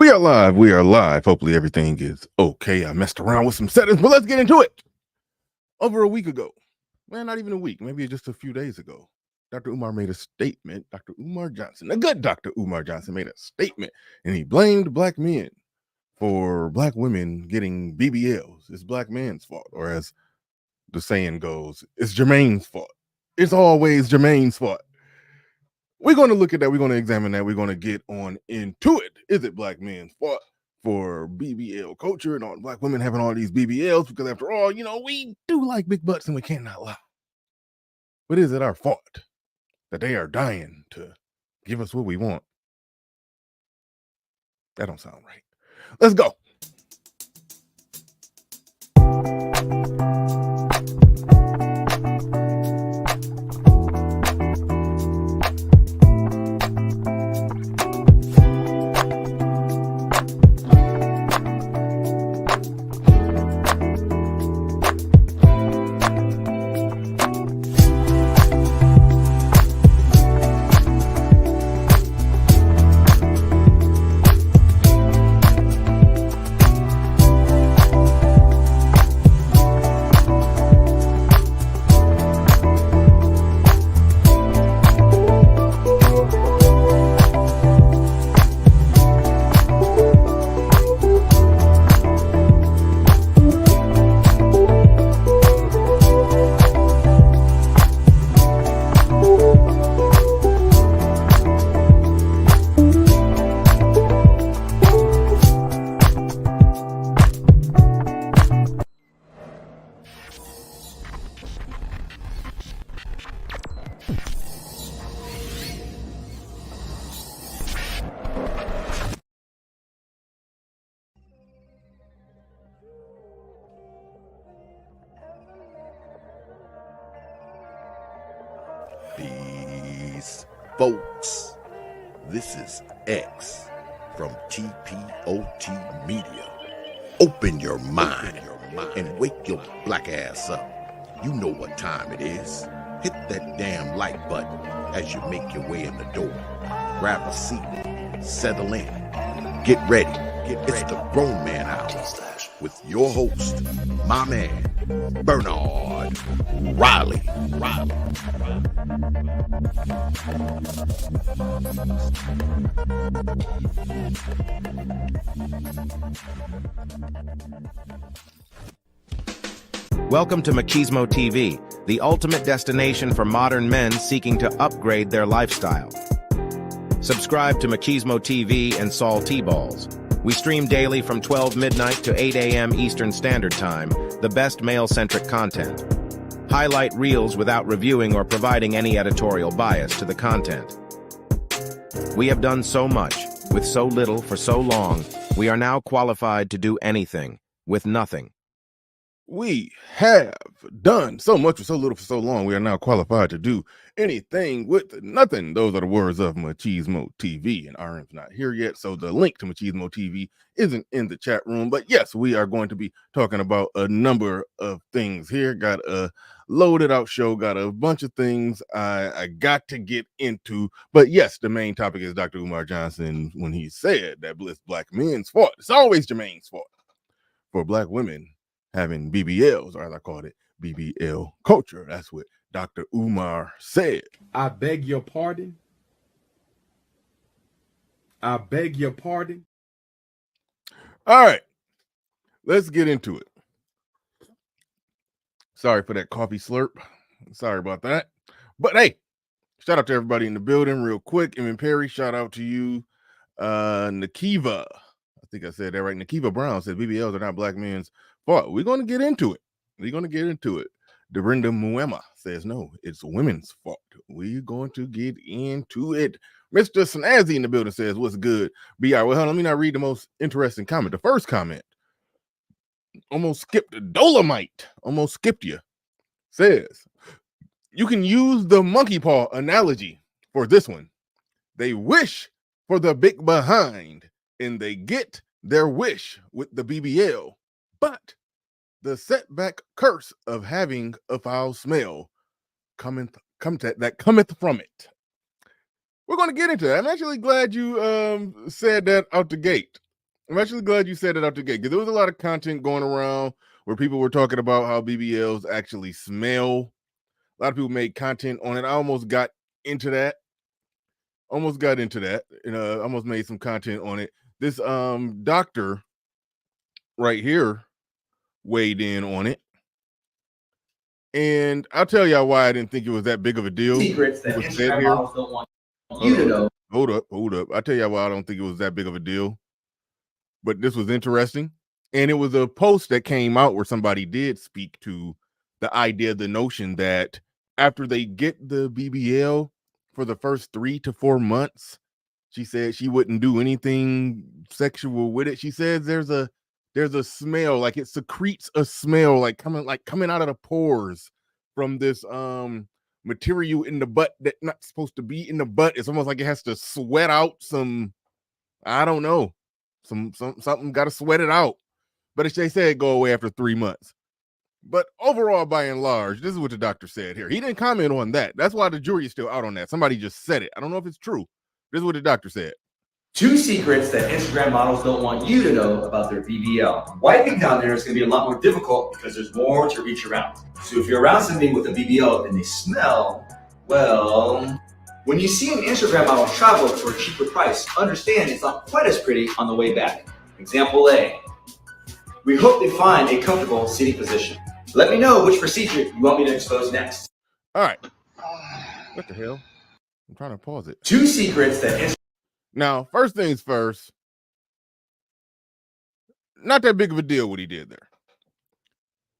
We are live. We are live. Hopefully everything is okay. I messed around with some settings, but let's get into it. Over a week ago, not even a week, maybe just a few days ago, Dr. Umar made a statement. Dr. Umar Johnson, the good Dr. Umar Johnson, made a statement, and he blamed black men for black women getting BBLs. It's black men's fault, or as the saying goes, it's Jermaine's fault. It's always Jermaine's fault. We're going to look at that. We're going to examine that. We're going to get on into it. Is it black men's fault for BBL culture and all black women having all these BBLs? Because after all, we do like big butts and we cannot lie. But is it our fault that they are dying to give us what we want? That don't sound right. Let's go. Peace, folks. This is X from TPOT Media. Open your mind and wake your black ass up. You know what time it is. Hit that damn like button as you make your way in the door. Grab a seat, settle in, get ready. It's the Grown Man Hour with your host, my man, Bernard Riley. Welcome to Machismo TV, the ultimate destination for modern men seeking to upgrade their lifestyle. Subscribe to Machismo TV and Saul T-Balls. We stream daily from 12 midnight to 8 a.m. Eastern Standard Time, the best male-centric content. Highlight reels without reviewing or providing any editorial bias to the content. We have done so much, with so little for so long, we are now qualified to do anything, with nothing. We have done so much with so little for so long. We are now qualified to do anything with nothing. Those are the words of Machismo TV, and RM's not here yet, so the link to Machismo TV isn't in the chat room. But yes, we are going to be talking about a number of things here. Got a loaded out show, got a bunch of things I got to get into. But yes, the main topic is Dr. Umar Johnson when he said that it's black men's fault. It's always Jermaine's fault for black women having BBLs, or as I called it, BBL culture. That's what Dr. Umar said. I beg your pardon. I beg your pardon. All right, let's get into it. Sorry for that coffee slurp. Sorry about that. But hey, shout out to everybody in the building real quick. Emin Perry, shout out to you. Nakiva, I think I said that right. Nakiva Brown said BBLs are not black men's fault. We're going to get into it. Dorinda Muema says no, it's women's fault. We're going to get into it. Mr. Snazzy in the building says, what's good? BR, well, hold on, let me not read the most interesting comment. The first comment, almost skipped Dolomite, almost skipped you, says, you can use the monkey paw analogy for this one. They wish for the big behind, and they get their wish with the BBL. But the setback curse of having a foul smell cometh from it. We're going to get into that. I'm actually glad you said that out the gate. I'm actually glad you said it out the gate, because there was a lot of content going around where people were talking about how BBLs actually smell. A lot of people made content on it. I almost got into that. Almost made some content on it. This doctor right here weighed in on it. And I'll tell y'all why I didn't think it was that big of a deal. Secrets that Instagram models don't want you to know. Hold up. I'll tell y'all why I don't think it was that big of a deal. But this was interesting. And it was a post that came out where somebody did speak to the idea, the notion that after they get the BBL for the first 3 to 4 months, she said she wouldn't do anything sexual with it. She says there's a smell, like it secretes a smell, like coming out of the pores from this material in the butt that's not supposed to be in the butt. It's almost like it has to sweat out some, I don't know, something got to sweat it out. But they said go away after 3 months. But overall, by and large, this is what the doctor said here. He didn't comment on that. That's why the jury is still out on that. Somebody just said it. I don't know if it's true. This is what the doctor said. 2 secrets that Instagram models don't want you to know about their BBL. Wiping down there is going to be a lot more difficult because there's more to reach around. So if you're around somebody with a BBL and they smell, well, when you see an Instagram model travel for a cheaper price, understand it's not quite as pretty on the way back. Example A. We hope they find a comfortable seating position. Let me know which procedure you want me to expose next. All right. What the hell? I'm trying to pause it. 2 secrets that Now, first things first, not that big of a deal what he did there.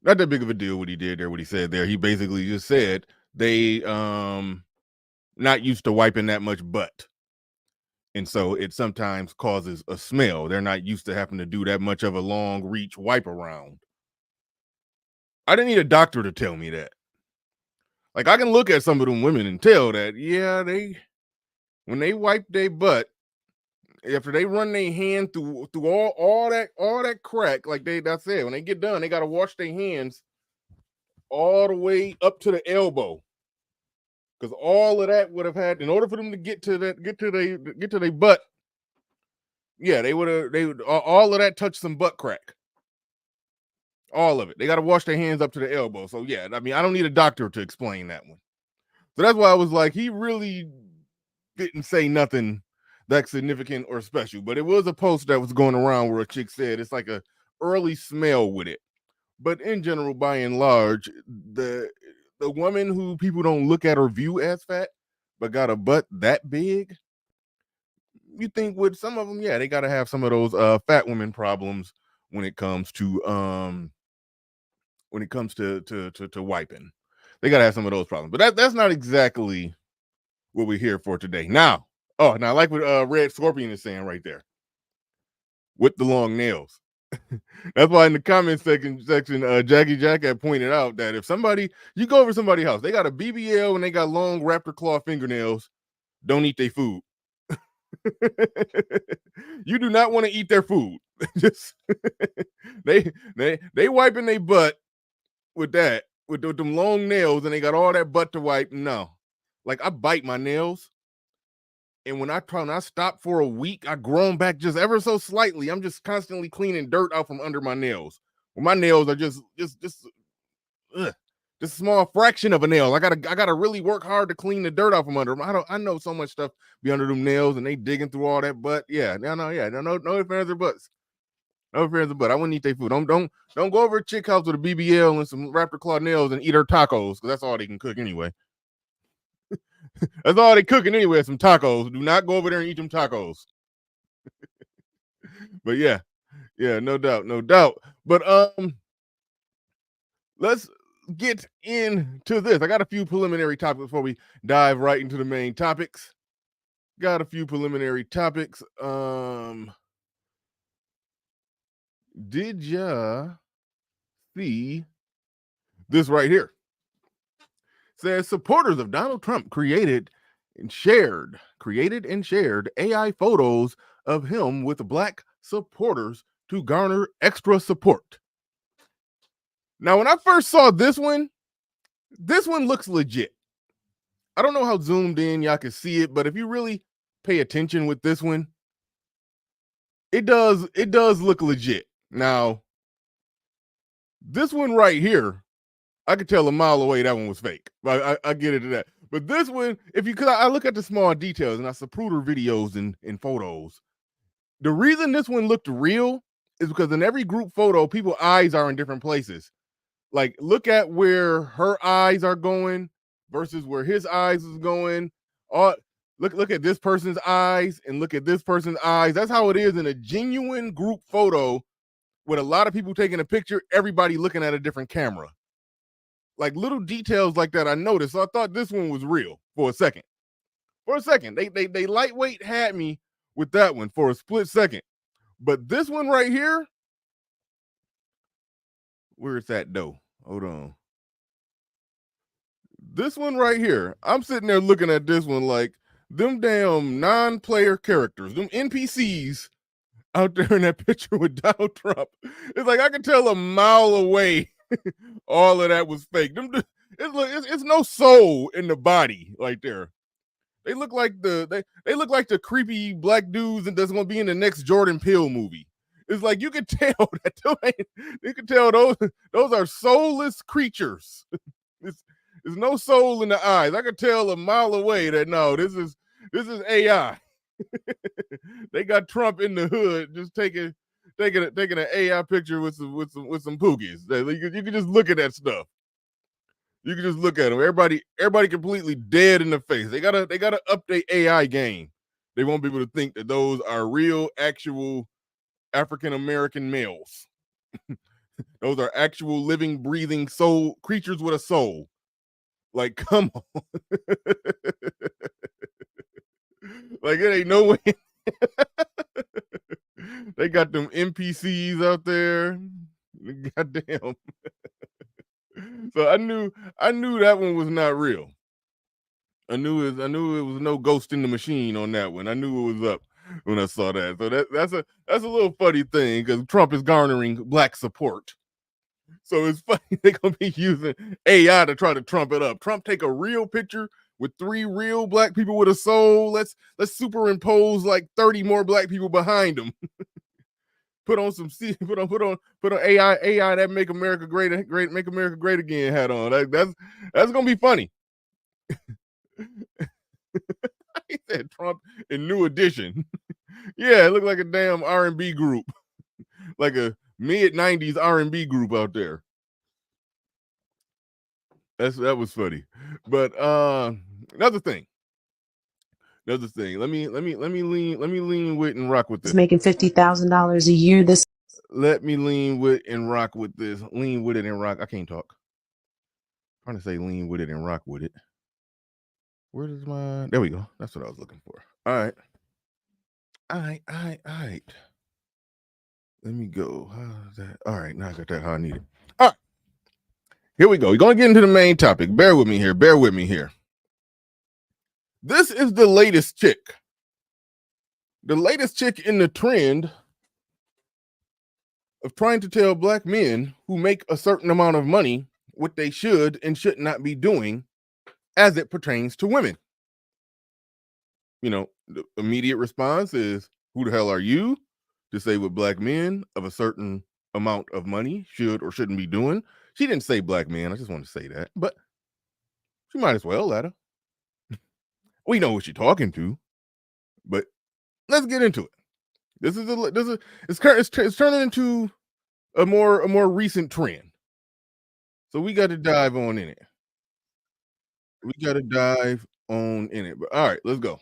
Not that big of a deal what he did there, what he said there. He basically just said they not used to wiping that much butt. And so it sometimes causes a smell. They're not used to having to do that much of a long reach wipe around. I didn't need a doctor to tell me that. Like, I can look at some of them women and tell that, yeah, when they wipe their butt, after they run their hand through all that crack, like that's it. When they get done, they got to wash their hands all the way up to the elbow, because all of that would have had, in order for them to get to their butt. Yeah, they would all of that touched some butt crack. All of it. They got to wash their hands up to the elbow. So yeah, I mean, I don't need a doctor to explain that one. So that's why I was like, he really didn't say nothing that significant or special, but it was a post that was going around where a chick said it's like a early smell with it. But in general, by and large, the woman who people don't look at or view as fat, but got a butt that big, you think with some of them, yeah, they got to have some of those fat women problems when it comes to wiping. They got to have some of those problems. But that's not exactly what we're here for today. Now, I like what Red Scorpion is saying right there with the long nails. That's why in the comment section, Jackie Jack had pointed out that if you go over somebody's house, they got a BBL and they got long raptor claw fingernails, don't eat their food. You do not want to eat their food. Just they wiping their butt with them long nails, and they got all that butt to wipe. No, like, I bite my nails, and when I stop for a week, I grow them back just ever so slightly. I'm just constantly cleaning dirt out from under my nails. Well, my nails are just a small fraction of a nail. I gotta really work hard to clean the dirt off from under them. I know so much stuff be under them nails, and they digging through all that butt. Yeah, no offense or butts. No offense or butt. I wouldn't eat their food. Don't go over a chick house with a BBL and some raptor claw nails and eat her tacos, because that's all they can cook anyway. That's all they cooking anyway, some tacos. Do not go over there and eat them tacos. But yeah, no doubt. But let's get into this. I got a few preliminary topics before we dive right into the main topics. Got a few preliminary topics. Did ya see this right here? Says supporters of Donald Trump created and shared AI photos of him with black supporters to garner extra support. Now, when I first saw this one looks legit. I don't know how zoomed in y'all can see it, but if you really pay attention with this one, it does look legit. Now, this one right here, I could tell a mile away that one was fake. I get into that. But this one, because I look at the small details and I Zapruder videos and photos. The reason this one looked real is because in every group photo, people's eyes are in different places. Like, look at where her eyes are going versus where his eyes is going. Look at this person's eyes and look at this person's eyes. That's how it is in a genuine group photo with a lot of people taking a picture, everybody looking at a different camera. Like little details like that I noticed. So I thought this one was real for a second. They lightweight had me with that one for a split second. But this one right here, where is that though? Hold on. This one right here, I'm sitting there looking at this one like them damn non-player characters, them NPCs out there in that picture with Donald Trump. It's like I could tell a mile away all of that was fake. It's no soul in the body right there. They look like they look like the creepy black dudes that's gonna be in the next Jordan Peele movie. It's like you could tell that you could tell those are soulless creatures. There's no soul in the eyes. I could tell a mile away that no, this is AI. They got Trump in the hood just taking an AI picture with some pookies. You can just look at that stuff. You can just look at them. Everybody completely dead in the face. They gotta update AI game. They won't be able to think that those are real, actual African American males. Those are actual living, breathing soul creatures with a soul. Like, come on. Like, it ain't no way. They got them NPCs out there. Goddamn. So I knew that one was not real. I knew it was no ghost in the machine on that one. I knew it was up when I saw that. So that's a little funny thing because Trump is garnering black support. So it's funny they're gonna be using AI to try to trump it up. Trump take a real picture with 3 real black people with a soul. Let's superimpose like 30 more black people behind them. Put on AI that make America great again hat on. That's gonna be funny. He said Trump in New Edition. Yeah, it looked like a damn R&B group, like a mid-90s R&B group out there. That was funny. But another thing. Let me lean with and rock with this. It's making $50,000 a year. Let me lean with and rock with this. Lean with it and rock. I can't talk. I'm trying to say lean with it and rock with it. Where is my? There we go. That's what I was looking for. All right. Let me go. How's that? All right. Now I got that how I need it. All right. Here we go. We're going to get into the main topic. Bear with me here. This is the latest chick. The latest chick in the trend of trying to tell black men who make a certain amount of money what they should and should not be doing as it pertains to women. You know, the immediate response is, who the hell are you to say what black men of a certain amount of money should or shouldn't be doing? She didn't say black men. I just want to say that, but she might as well let her. We know what she's talking to, but let's get into it. It's turning into a more recent trend. So we got to dive on in it. But all right, let's go.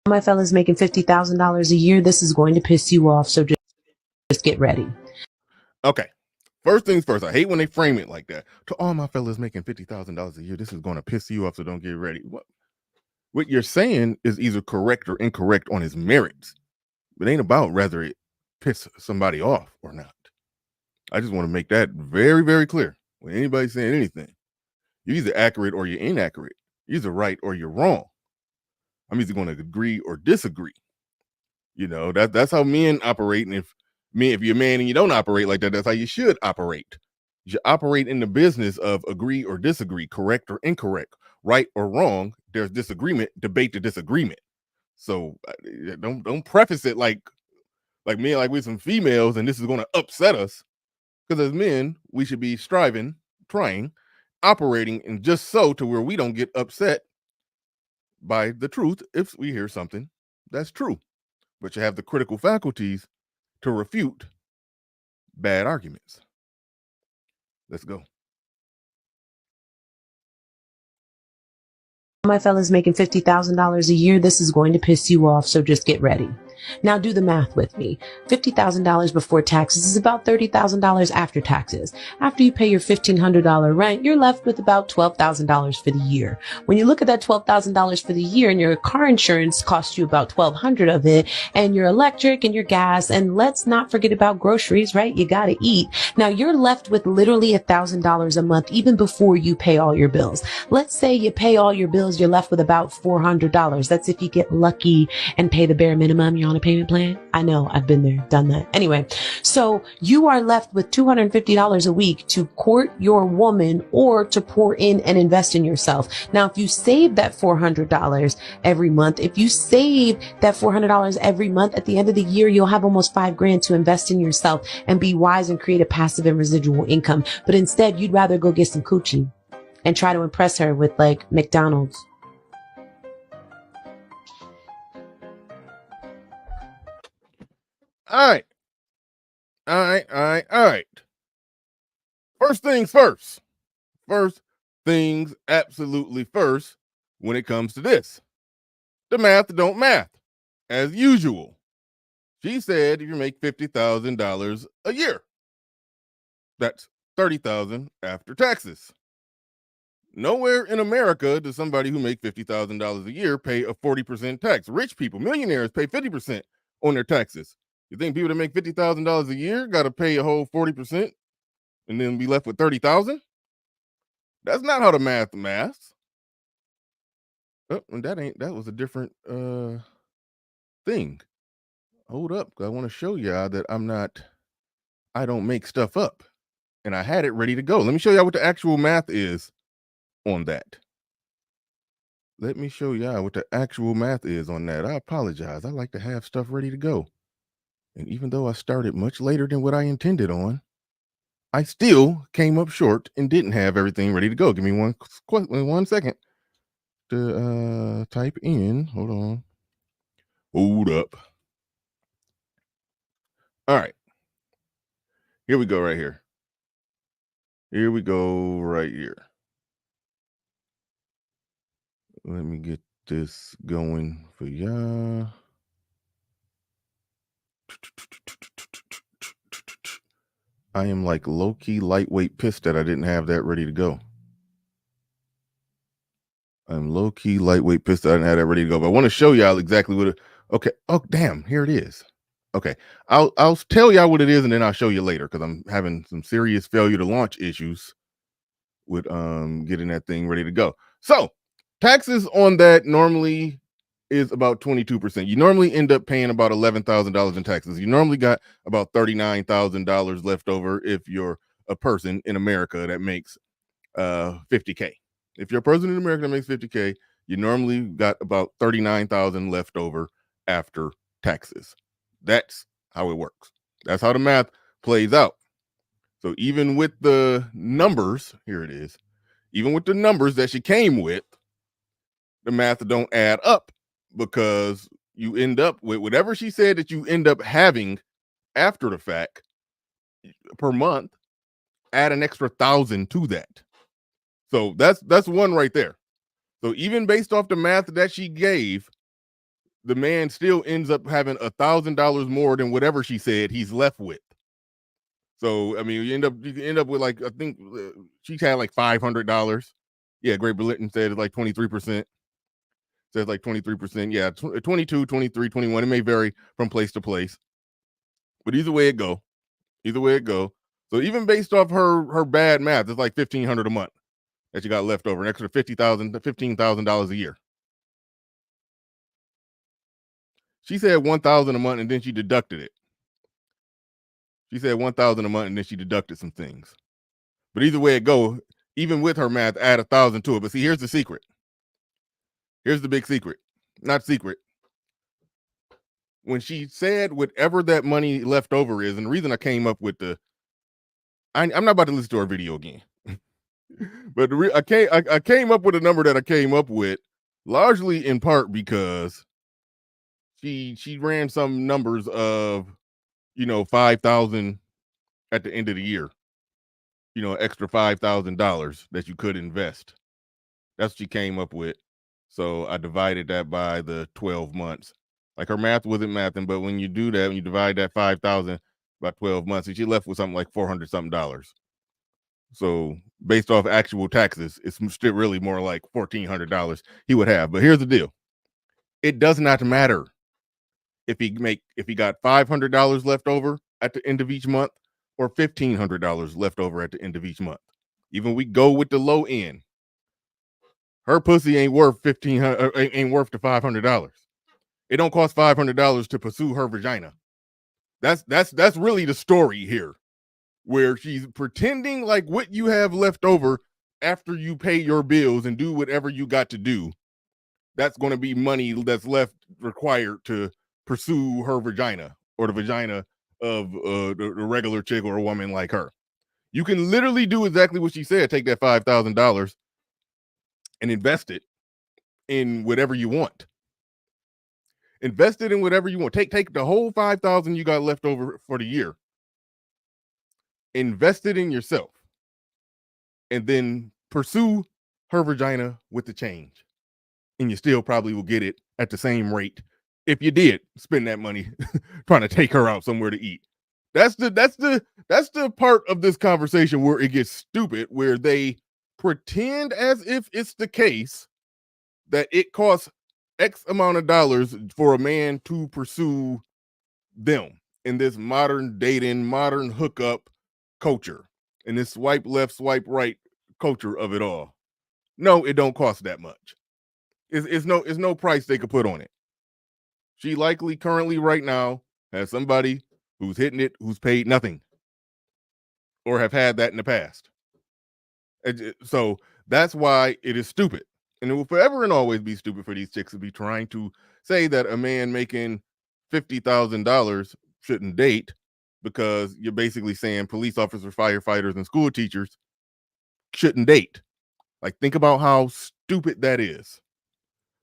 My fella's making $50,000 a year. This is going to piss you off, so just get ready. Okay. First things first, I hate when they frame it like that. To all my fellas making $50,000 a year, this is going to piss you off, so don't get ready. What you're saying is either correct or incorrect on his merits. It ain't about whether it piss somebody off or not. I just want to make that very, very clear. When anybody's saying anything, you're either accurate or you're inaccurate. You're either right or you're wrong. I'm either going to agree or disagree. You know, that's how men operate. And if you're a man and you don't operate like that, that's how you should operate. You should operate in the business of agree or disagree, correct or incorrect, right or wrong. There's disagreement, debate the disagreement. So don't preface it like me, like we're some females and this is going to upset us. Because as men, we should be striving, trying, operating in just so to where we don't get upset by the truth if we hear something that's true. But you have the critical faculties to refute bad arguments. Let's go. My fellas making $50,000 a year, this is going to piss you off, so just get ready. Now do the math with me. $50,000 before taxes is about $30,000 after taxes. After you pay your $1,500 rent, you're left with about $12,000 for the year. When you look at that $12,000 for the year and your car insurance costs you about $1,200 of it, and your electric and your gas, and let's not forget about groceries, right? You gotta eat. Now you're left with literally $1,000 a month even before you pay all your bills. Let's say you pay all your bills, you're left with about $400. That's if you get lucky and pay the bare minimum. You're on a payment plan. I know, I've been there, done that. Anyway, so you are left with $250 a week to court your woman or to pour in and invest in yourself. Now, if you save that $400 every month, if you save that $400 every month, at the end of the year, you'll have almost $5,000 to invest in yourself and be wise and create a passive and residual income. But instead, you'd rather go get some coochie and try to impress her with like McDonald's. All right. First things first. First things absolutely first when it comes to this. The math don't math, as usual. She said if you make $50,000 a year, that's $30,000 after taxes. Nowhere in America does somebody who makes $50,000 a year pay a 40% tax. Rich people, millionaires, pay 50% on their taxes. You think people that make $50,000 a year got to pay a whole 40% and then be left with $30,000? That's not how the maths. Oh, and that was a different thing. Hold up, I want to show y'all that I don't make stuff up. And I had it ready to go. Let me show y'all what the actual math is on that. Let me show y'all what the actual math is on that. I apologize. I like to have stuff ready to go. And even though I started much later than what I intended on, I still came up short and didn't have everything ready to go. Give me one second to type in. Hold on. Hold up. All right. Here we go right here. Here we go right here. Let me get this going for y'all. I am like low-key lightweight pissed that I didn't have that ready to go. I'm low-key lightweight pissed that I didn't have that ready to go. But I want to show y'all exactly what it. Okay. Oh, damn. Here it is. Okay. I'll tell y'all what it is and then I'll show you later because I'm having some serious failure to launch issues with getting that thing ready to go. So taxes on that normally is about 22%. You normally end up paying about $11,000 in taxes. You normally got about $39,000 left over if you're a person in America that makes $50K. If you're a person in America that makes $50K, you normally got about $39,000 left over after taxes. That's how it works. That's how the math plays out. So even with the numbers, here it is, even with the numbers that she came with, the math don't add up because you end up with whatever she said that you end up having after the fact per month, add an extra 1,000 to that. So that's one right there. So even based off the math that she gave, the man still ends up having $1,000 more than whatever she said he's left with. So I mean, you can end up with like, I think she had like $500. Yeah, Great Britain said it's like 23%. Says like 23%. Yeah, 22, 23, 21. It may vary from place to place, but either way it go. So even based off her bad math, it's like $1,500 a month that you got left over, an extra $15,000 a year. She said $1,000 a month and then she deducted it. She said $1,000 a month and then she deducted some things. But either way it go, even with her math, add 1,000 to it. But see, here's the secret. Here's the big secret. Not secret. when she said whatever that money left over is, and the reason I came up with I'm not about to listen to our video again, but I came up with a number that I came up with largely in part because she ran some numbers of 5,000 at the end of the year, extra $5,000 that you could invest. That's what she came up with. So I divided that by the 12 months. Like, her math wasn't mathing, but when you do that, when you divide that 5,000 by 12 months, and she left with something like $400 something dollars. So based off actual taxes, it's still really more like $1,400 he would have. But here's the deal. It does not matter if he got $500 left over at the end of each month or $1,500 left over at the end of each month. Even we go with the low end. Her pussy ain't worth ain't worth the $500. It don't cost $500 to pursue her vagina. That's really the story here, where she's pretending like what you have left over after you pay your bills and do whatever you got to do, that's going to be money that's left required to pursue her vagina or the vagina of the regular chick or a woman like her. You can literally do exactly what she said. Take that $5,000 and invest it in whatever you want. Invest it in whatever you want. Take the whole $5,000 you got left over for the year. Invest it in yourself. And then pursue her vagina with the change. And you still probably will get it at the same rate if you did spend that money trying to take her out somewhere to eat. That's the part of this conversation where it gets stupid, where they pretend as if it's the case that it costs X amount of dollars for a man to pursue them in this modern dating, modern hookup culture, and this swipe left, swipe right culture of it all. No, it don't cost that much. It's no price they could put on it. She likely currently right now has somebody who's hitting it, who's paid nothing, or have had that in the past. So that's why it is stupid. And it will forever and always be stupid for these chicks to be trying to say that a man making $50,000 shouldn't date, because you're basically saying police officers, firefighters, and school teachers shouldn't date. Like, think about how stupid that is.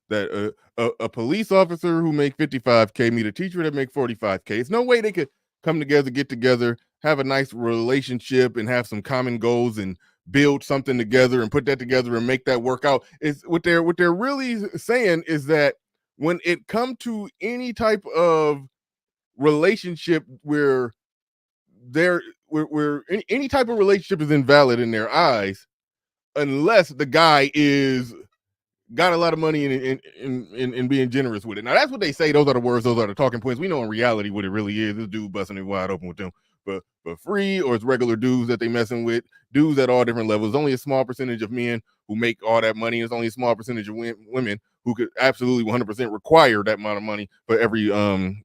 That a police officer who make $55K meet a teacher that make $45K. There's no way they could come together, get together, have a nice relationship, and have some common goals and build something together and put that together and make that work out. Is what they're really saying is that when it comes to any type of relationship where any type of relationship is invalid in their eyes, unless the guy is got a lot of money in being generous with it. Now, that's what they say. Those are the words. Those are the talking points. We know in reality what it really is. This dude busting it wide open with them for free, or it's regular dudes that they messing with, dudes at all different levels. Only a small percentage of men who make all that money. There's only a small percentage of women who could absolutely 100% require that amount of money for every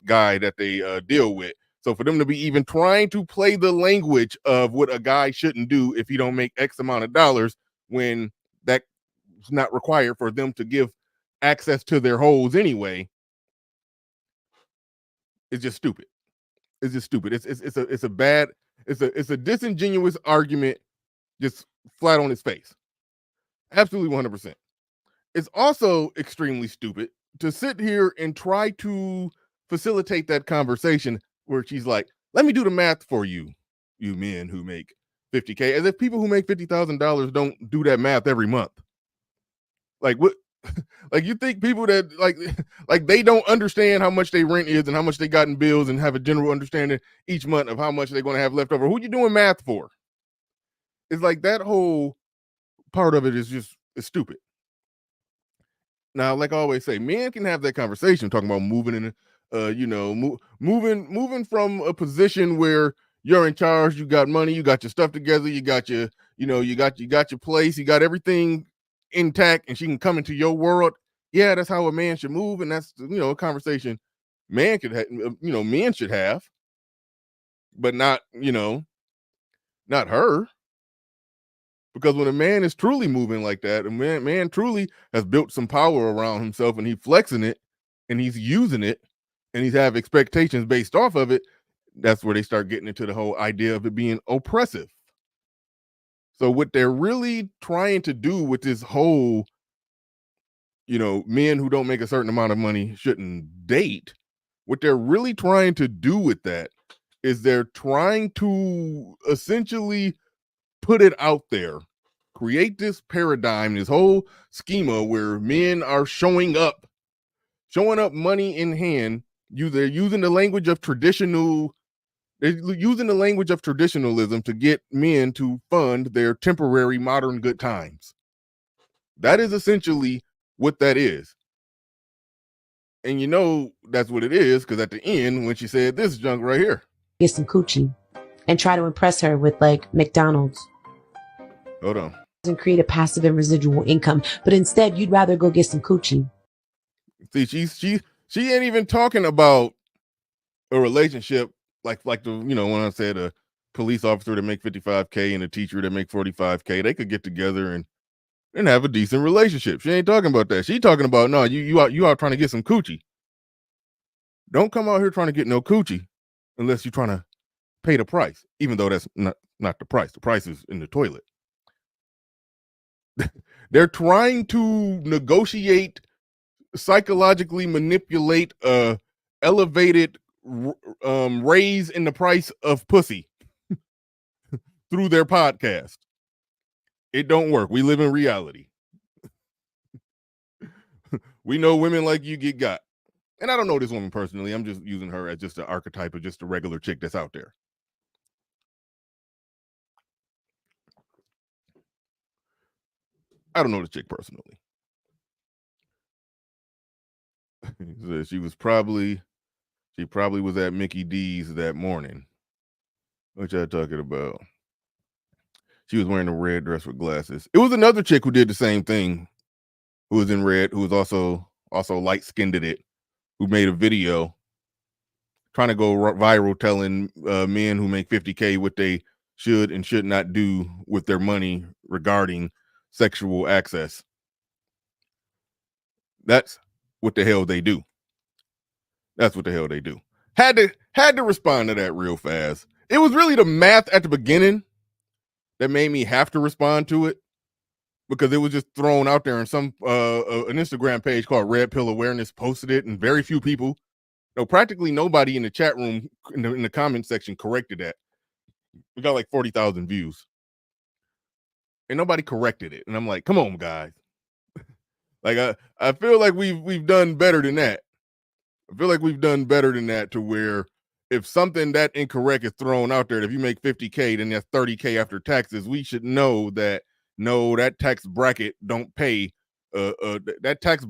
guy that they deal with. So for them to be even trying to play the language of what a guy shouldn't do if he don't make X amount of dollars, when that not required for them to give access to their holes anyway, it's just stupid. It's just stupid. It's a disingenuous argument, just flat on its face. Absolutely 100%. It's also extremely stupid to sit here and try to facilitate that conversation where she's like, let me do the math for you, you men who make 50K, as if people who make $50,000 don't do that math every month. Like, what? Like, you think people that like they don't understand how much they rent is and how much they got in bills and have a general understanding each month of how much they're going to have left over? Who you doing math for? It's like that whole part of it is just stupid. Now, like I always say, men can have that conversation talking about moving in, moving from a position where you're in charge, you got money, you got your stuff together, you got your, you got your place, you got everything intact, and she can come into your world. Yeah, that's how a man should move, and that's a conversation men should have, but not not her. Because when a man is truly moving like that, a man truly has built some power around himself, and he's flexing it and he's using it, and he's have expectations based off of it, that's where they start getting into the whole idea of it being oppressive. So what they're really trying to do with this whole, men who don't make a certain amount of money shouldn't date, what they're really trying to do with that is they're trying to essentially put it out there, create this paradigm, this whole schema where men are showing up money in hand. They're using the language of traditionalism to get men to fund their temporary modern good times. That is essentially what that is. And that's what it is, because at the end, when she said this junk right here, Get some coochie and try to impress her with like McDonald's. Hold on. And create a passive and residual income, but instead you'd rather go get some coochie. See, she ain't even talking about a relationship like the, when I said a police officer that make 55K and a teacher that make 45K, they could get together and have a decent relationship. She ain't talking about that. She talking about, no, you out trying to get some coochie. Don't come out here trying to get no coochie unless you're trying to pay the price, even though that's not the price. The price is in the toilet. They're trying to negotiate, psychologically manipulate a elevated raise in the price of pussy through their podcast. It don't work. We live in reality. We know women like you get got. And I don't know this woman personally. I'm just using her as just an archetype of just a regular chick that's out there. I don't know the chick personally. She probably was at Mickey D's that morning. What y'all talking about? She was wearing a red dress with glasses. It was another chick who did the same thing, who was in red, who was also light-skinned it, who made a video trying to go viral telling men who make 50K what they should and should not do with their money regarding sexual access. That's what the hell they do. That's what the hell they do. Had to respond to that real fast. It was really the math at the beginning that made me have to respond to it, because it was just thrown out there, and some an Instagram page called Red Pill Awareness posted it, and very few people, practically nobody in the chat room in the comment section corrected that. We got like 40,000 views, and nobody corrected it. And I'm like, come on, guys. Like I feel like we've done better than that. I feel like we've done better than that, to where if something that incorrect is thrown out there, if you make 50K, then that's 30K after taxes. We should know that that tax bracket don't pay taxes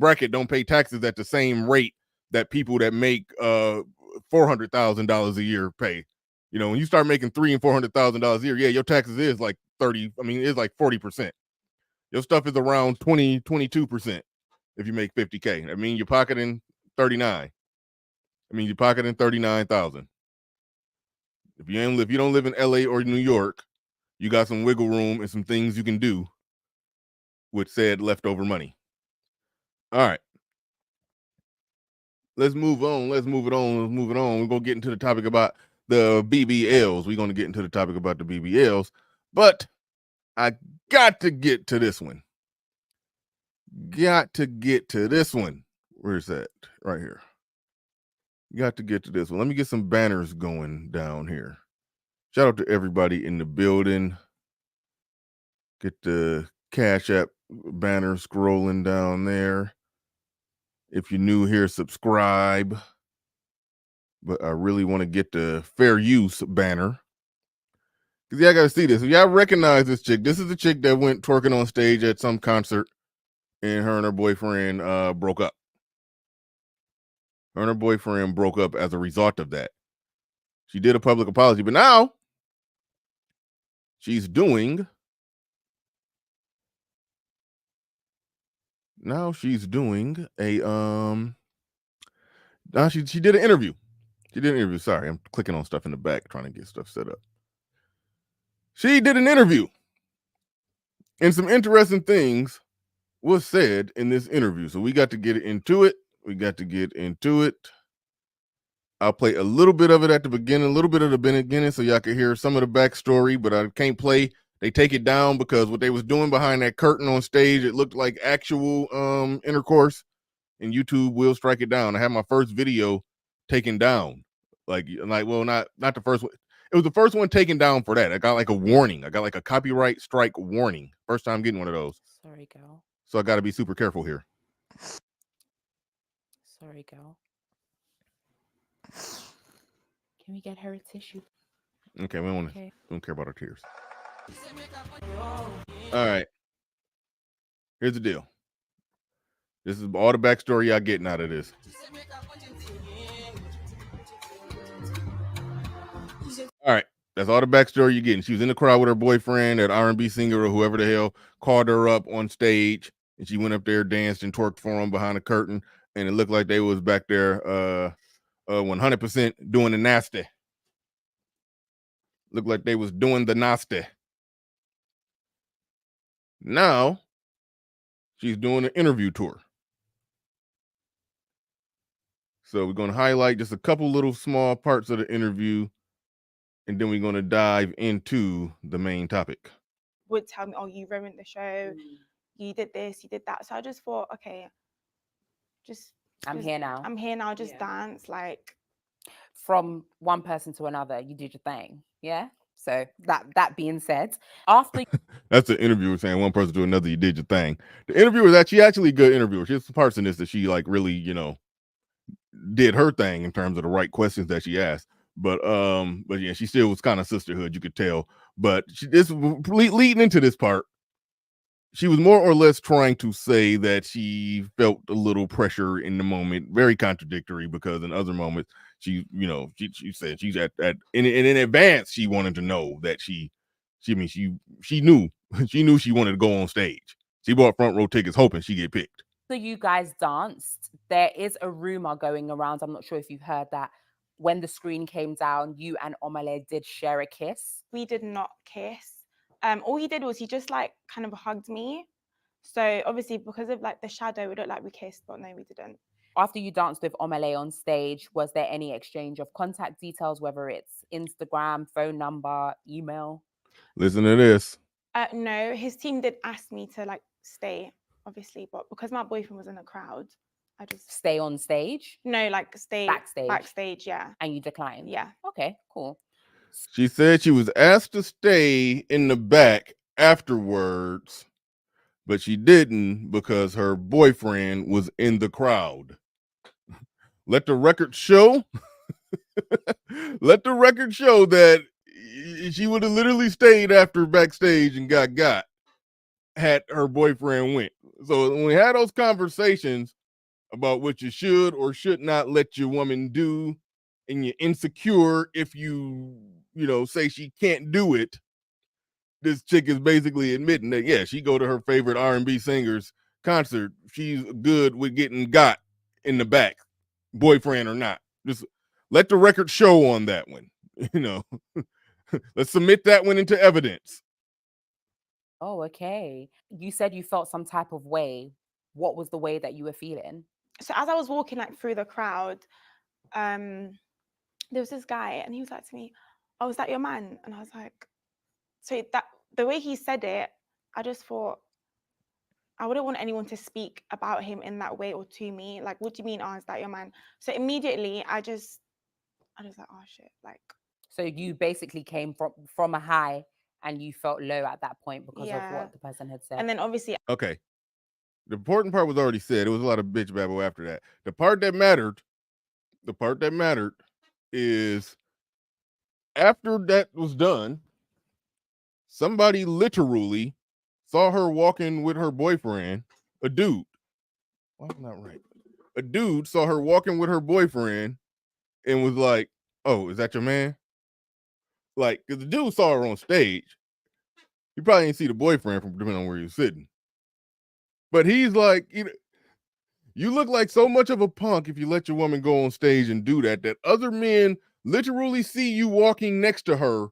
at the same rate that people that make $400,000 a year pay. When you start making $300,000 and $400,000 a year, yeah, your taxes is like 30. I mean, it's like 40%. Your stuff is around 22% if you make 50K. I mean, you're pocketing 39. I mean, you're pocketing 39,000. If you don't live in LA or New York, you got some wiggle room and some things you can do with said leftover money. All right. Let's move on. We're going to get into the topic about the BBLs. We're going to get into the topic about the BBLs, but I got to get to this one. Where's that? Right here. Got to get to this one. Let me get some banners going down here. Shout out to everybody in the building. Get the Cashapp banner scrolling down there. If you're new here, subscribe. But I really want to get the fair use banner, because y'all got to see this. If y'all recognize this chick, this is the chick that went twerking on stage at some concert, and her boyfriend broke up. Her and her boyfriend broke up as a result of that. She did a public apology, but now she's doing a now she did an interview. Sorry, I'm clicking on stuff in the back trying to get stuff set up. She did an interview, and some interesting things was said in this interview. So we got to get into it. I'll play a little bit of it at the beginning, a little bit of the beginning, so y'all can hear some of the backstory. But I can't play. They take it down because what they was doing behind that curtain on stage, it looked like actual intercourse, and YouTube will strike it down. I had my first video taken down, well, not the first one. It was the first one taken down for that. I got like a warning. I got like a copyright strike warning. First time getting one of those. Sorry, girl. So I got to be super careful here. Sorry, girl. Can we get her a tissue? Okay, we don't care about our tears. All right. Here's the deal. This is all the backstory y'all getting out of this. All right. That's all the backstory you're getting. She was in the crowd with her boyfriend, that R&B singer or whoever the hell called her up on stage, and she went up there, danced and twerked for him behind a curtain, and it looked like they was back there 100% doing the nasty. Looked like they was doing the nasty. Now, she's doing an interview tour. So we're going to highlight just a couple little small parts of the interview, and then we're going to dive into the main topic. Would tell me, oh, you ruined the show, you did this, you did that. So I just thought, okay, I'm here now, just dance. Like, from one person to another, you did your thing. Yeah. So that being said, after that's the interviewer saying one person to another, you did your thing. The interviewer is actually a good interviewer. She's the parts in this that she like really, did her thing in terms of the right questions that she asked. But yeah, she still was kind of sisterhood, you could tell. But leading into this part, she was more or less trying to say that she felt a little pressure in the moment, very contradictory, because in other moments she said she's in advance she wanted to know that she knew she wanted to go on stage. She bought front row tickets hoping she get picked. So you guys danced. There is a rumor going around. I'm not sure if you've heard that. When the screen came down, you and Omale did share a kiss. We did not kiss. All he did was he just like kind of hugged me. So obviously because of like the shadow, it looked like we kissed, but no, we didn't. After you danced with Omale on stage, was there any exchange of contact details, whether it's Instagram, phone number, email? Listen to this. No, his team did ask me to like stay, obviously, but because my boyfriend was in the crowd, I just stay on stage? No, like stay backstage, yeah. And you declined? Yeah. Okay, cool. She said she was asked to stay in the back afterwards, but she didn't because her boyfriend was in the crowd. Let the record show. Let the record show that she would have literally stayed after backstage and got had her boyfriend went. So when we had those conversations about what you should or should not let your woman do, and you're insecure if you say she can't do it, this chick is basically admitting that, yeah, she go to her favorite R&B singer's concert. She's good with getting got in the back, boyfriend or not. Just let the record show on that one. Let's submit that one into evidence. Oh, okay. You said you felt some type of way. What was the way that you were feeling? So as I was walking like through the crowd, there was this guy and he was like to me, oh, is that your man? And I was like, so that the way he said it, I just thought, I wouldn't want anyone to speak about him in that way or to me. Like, what do you mean, oh, is that your man? So immediately I was like, oh shit, like. So you basically came from a high and you felt low at that point because of what the person had said. And then obviously. Okay. The important part was already said. It was a lot of bitch babble after that. The part that mattered is after that was done, somebody literally saw her walking with her boyfriend, a dude. Why am I not right? A dude saw her walking with her boyfriend and was like, oh, is that your man? Like, because the dude saw her on stage. He probably didn't see the boyfriend from depending on where he was sitting. But he's like, you look like so much of a punk if you let your woman go on stage and do that other men literally see you walking next to her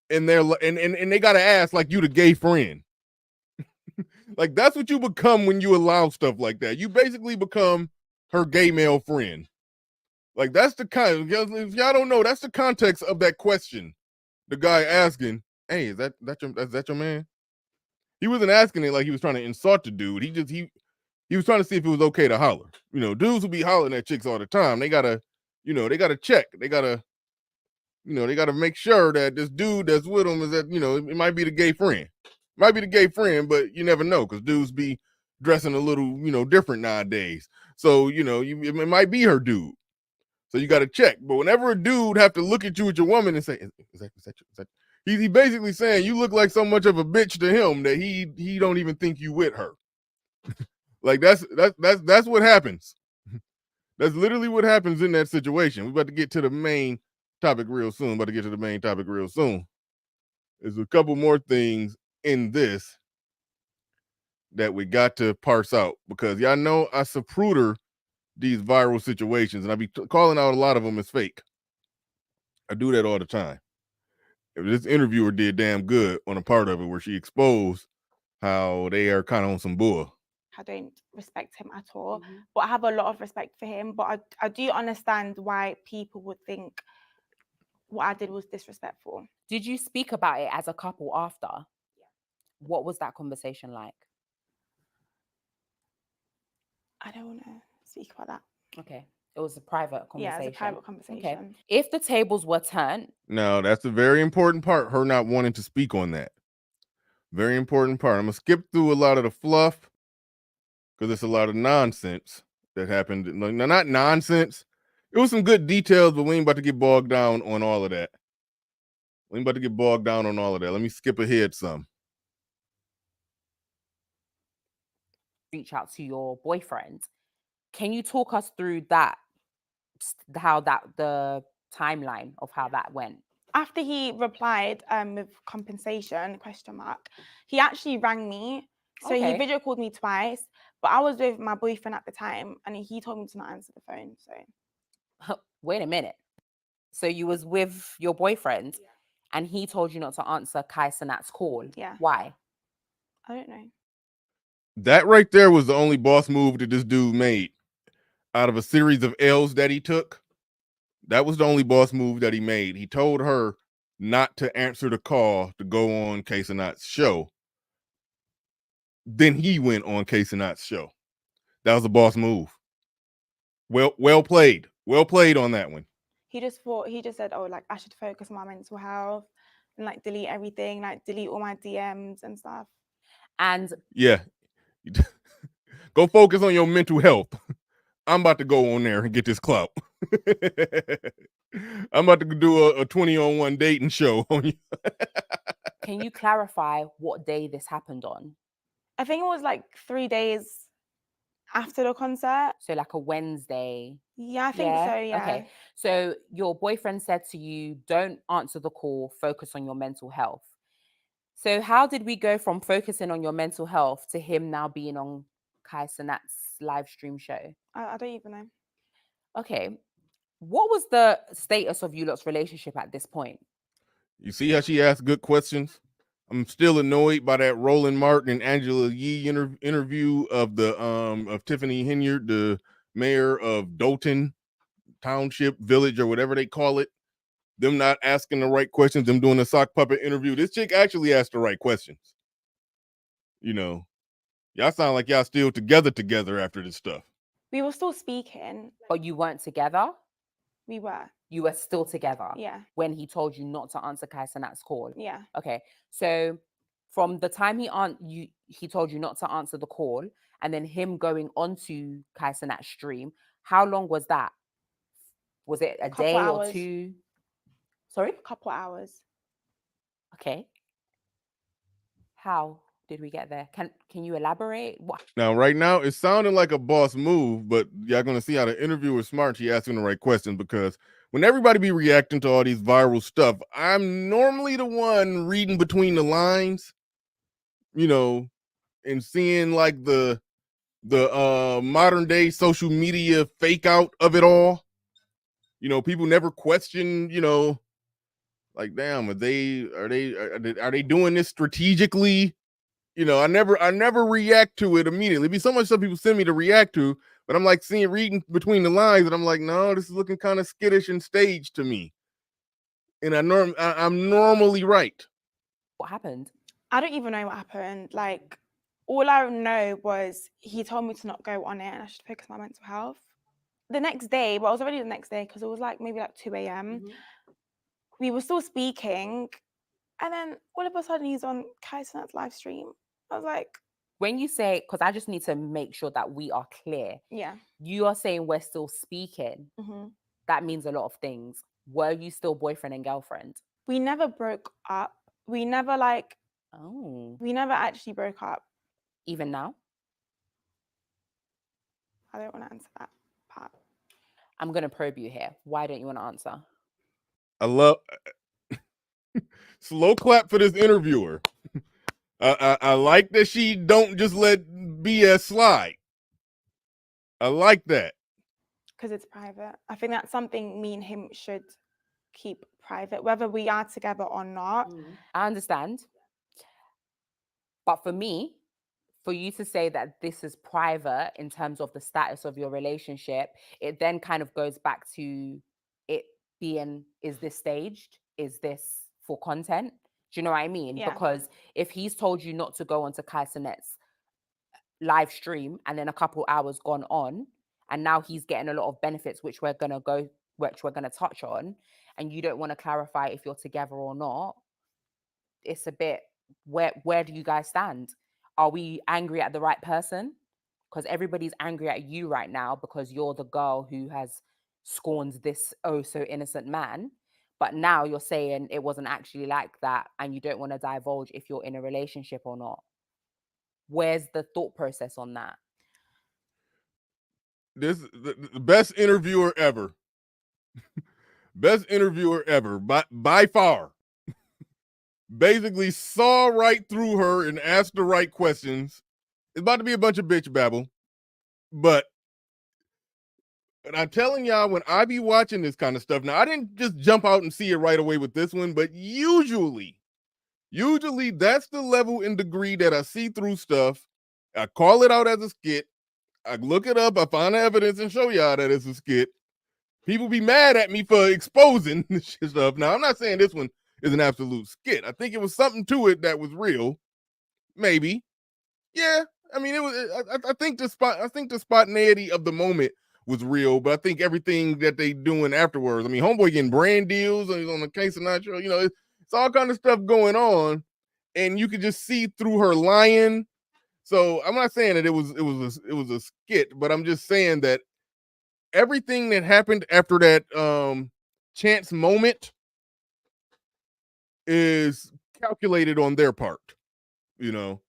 and they're and they gotta ask like you the gay friend. Like that's what you become when you allow stuff like that. You basically become her gay male friend. Like that's the kind. If y'all don't know, that's the context of that question. The guy asking, "Hey, is that your man?" He wasn't asking it like he was trying to insult the dude. He was trying to see if it was okay to holler. You know, dudes will be hollering at chicks all the time. They gotta, they gotta check. They gotta, they gotta make sure that this dude that's with them is that, it might be the gay friend. Might be the gay friend, but you never know because dudes be dressing a little, different nowadays. So, it might be her dude. So you got to check. But whenever a dude have to look at you with your woman and say, is that he basically saying you look like so much of a bitch to him that he don't even think you with her. Like that's what happens. That's literally what happens in that situation. We're about to get to the main topic real soon. There's a couple more things in this that we got to parse out because y'all know I Zapruder these viral situations and I be calling out a lot of them as fake. I do that all the time. This interviewer did damn good on a part of it where she exposed how they are kind of on some bull. I don't respect him at all, but I have a lot of respect for him. But I do understand why people would think what I did was disrespectful. Did you speak about it as a couple after? Yeah. What was that conversation like? I don't want to speak about that. Okay. It was a private conversation. Yeah, it was a private conversation. Okay. If the tables were turned. No, that's a very important part, her not wanting to speak on that. Very important part. I'm going to skip through a lot of the fluff because it's a lot of nonsense that happened. No, not nonsense. It was some good details, but we ain't about to get bogged down on all of that. Let me skip ahead some. Reach out to your boyfriend. Can you talk us through that? The timeline of how that went? After he replied with compensation, ? He actually rang me. So he video called me twice, but I was with my boyfriend at the time and he told me to not answer the phone. So wait a minute. So you was with your boyfriend and he told you not to answer Kai Cenat's call. Yeah. Why? I don't know. That right there was the only boss move that this dude made. Out of a series of L's that he took, that was the only boss move that he made. He told her not to answer the call to go on Kai Cenat's show. Then he went on Kai Cenat's show. That was a boss move. Well played. Well played on that one. He just said, oh, like I should focus on my mental health and like delete everything, like delete all my DMs and stuff. And yeah, go focus on your mental health. I'm about to go on there and get this clout. I'm about to do a 20-on-1 dating show on you. Can you clarify what day this happened on? I think it was like 3 days after the concert. So like a Wednesday. Yeah, I think so, yeah. Okay. So your boyfriend said to you, don't answer the call, focus on your mental health. So how did we go from focusing on your mental health to him now being on Kai Cenat's live stream show? I don't even know. Okay. What was the status of you lot's relationship at this point? You see how she asked good questions? I'm still annoyed by that Roland Martin and Angela Yee interview of the of Tiffany Henyard, the mayor of Dolton Township Village or whatever they call it. Them not asking the right questions, them doing a sock puppet interview. This chick actually asked the right questions. Y'all sound like y'all still together after this stuff. We were still speaking. But you weren't together? We were. You were still together? Yeah. When he told you not to answer Kai Cenat's call? Yeah. Okay. So from the time he told you not to answer the call and then him going onto Kai Cenat's stream, how long was that? Was it a day or two? Sorry? A couple hours. Okay. How did we get there? Can you elaborate? What? Now, right now, it sounded like a boss move, but y'all going to see how the interviewer is smart. She asking the right questions because when everybody be reacting to all these viral stuff, I'm normally the one reading between the lines, and seeing like the modern day social media fake out of it all. People never question, like, damn, are they doing this strategically? I never react to it immediately. Be so much stuff people send me to react to, But I'm like reading between the lines, and I'm like, no, this is looking kind of skittish and staged to me. And I'm normally right. What happened? I don't even know what happened. Like, all I know was he told me to not go on it and I should focus on my mental health. The next day, well, it was already the next day because it was like maybe like 2 a.m. We were still speaking, and then all of a sudden he's on Cashapp's live stream. I was like, When you say, because I just need to make sure that we are clear, yeah. you are saying we're still speaking. hmm That means a lot of things. Were you still boyfriend and girlfriend? We never broke up. We never Oh, we never actually broke up. even now? I don't want to answer that part. I'm going to probe you here. Why don't you want to answer? I love slow clap for this interviewer. I like that she don't just let BS slide. I like that. Because it's private. I think that's something me and him should keep private, whether we are together or not. I understand. But for me, for you to say that this is private in terms of the status of your relationship, it then kind of goes back to it being, is this staged? Is this for content? Do you know what I mean? Yeah. Because if he's told you not to go onto Casap's live stream and then a couple hours gone on, and now he's getting a lot of benefits, which we're gonna touch on, and you don't want to clarify if you're together or not, it's a bit, where do you guys stand? Are we angry at the right person? Because everybody's angry at you right now because you're the girl who has scorned this oh so innocent man. But now you're saying it wasn't actually like that and you don't want to divulge if you're in a relationship or not. Where's the thought process on that? This the best interviewer ever. Best interviewer ever by far. Basically saw right through her and asked the right questions. It's about to be a bunch of bitch babble. But and I'm telling y'all, when I be watching this kind of stuff, now I didn't just jump out and see it right away with this one, but usually that's the level and degree that I see through stuff. I call it out as a skit. I look it up, I find the evidence and show y'all that it's a skit. People be mad at me for exposing this stuff. Now, I'm not saying this one is an absolute skit. I think it was something to it that was real. Maybe. Yeah. I mean, it was. I think the spontaneity of the moment was real, but I think everything that they doing afterwards. I mean, homeboy getting brand deals on the case of Nitro. You know, it's all kind of stuff going on, and you could just see through her lying. So I'm not saying that it was a skit, but I'm just saying that everything that happened after that chance moment is calculated on their part. You know,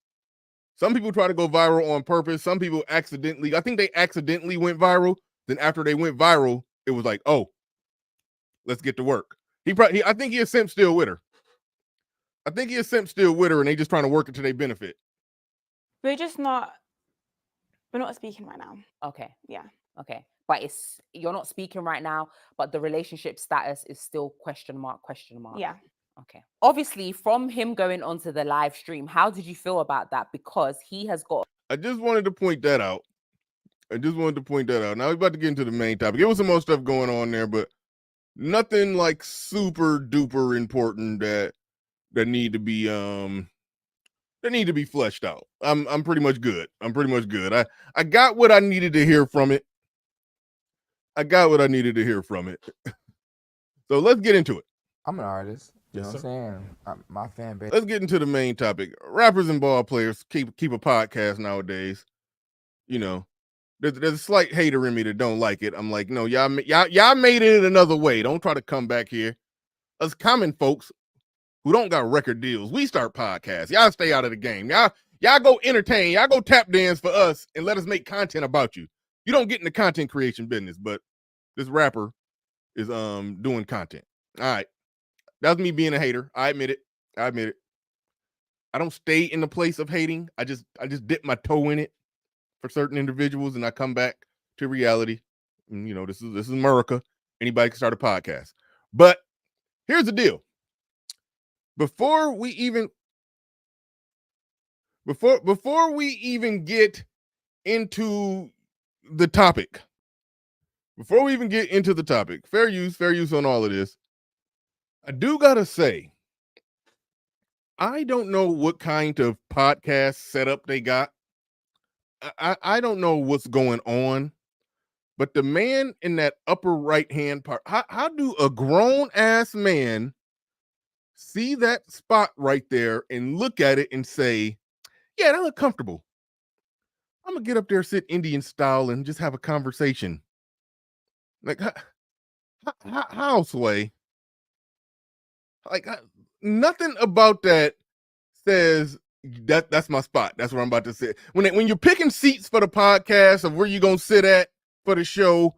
some people try to go viral on purpose. Some people accidentally. I think they accidentally went viral. Then after they went viral, it was like, oh, let's get to work. I think he is simp still with her. And they just trying to work it to their benefit. We're not speaking right now. Okay. Yeah. Okay. But you're not speaking right now, but the relationship status is still question mark. Yeah. Okay. Obviously, from him going onto the live stream, how did you feel about that? Because he has got. I just wanted to point that out. Now we're about to get into the main topic. There was some more stuff going on there, but nothing like super duper important that need to be fleshed out. I'm pretty much good. I got what I needed to hear from it. So let's get into it. I'm an artist. You know what I'm saying? My fan base. Let's get into the main topic. Rappers and ball players keep a podcast nowadays. You know, there's a slight hater in me that don't like it. I'm like, no, y'all made it another way. Don't try to come back here. Us common folks who don't got record deals, we start podcasts. Y'all stay out of the game. Y'all go entertain. Y'all go tap dance for us and let us make content about you. You don't get in the content creation business, but this rapper is doing content. All right. That's me being a hater. I admit it. I don't stay in the place of hating. I just dip my toe in it for certain individuals, and I come back to reality. And, you know, this is America. Anybody can start a podcast. But here's the deal. Before we even get into the topic, before we even get into the topic, fair use on all of this, I do gotta say, I don't know what kind of podcast setup they got. I don't know what's going on, but the man in that upper right hand part, how do a grown ass man see that spot right there and look at it and say, yeah, that look comfortable. I'm gonna get up there, sit Indian style, and just have a conversation. Like, how Sway? Like, nothing about that says that's my spot. That's where I'm about to sit. When you're picking seats for the podcast of where you're gonna sit at for the show,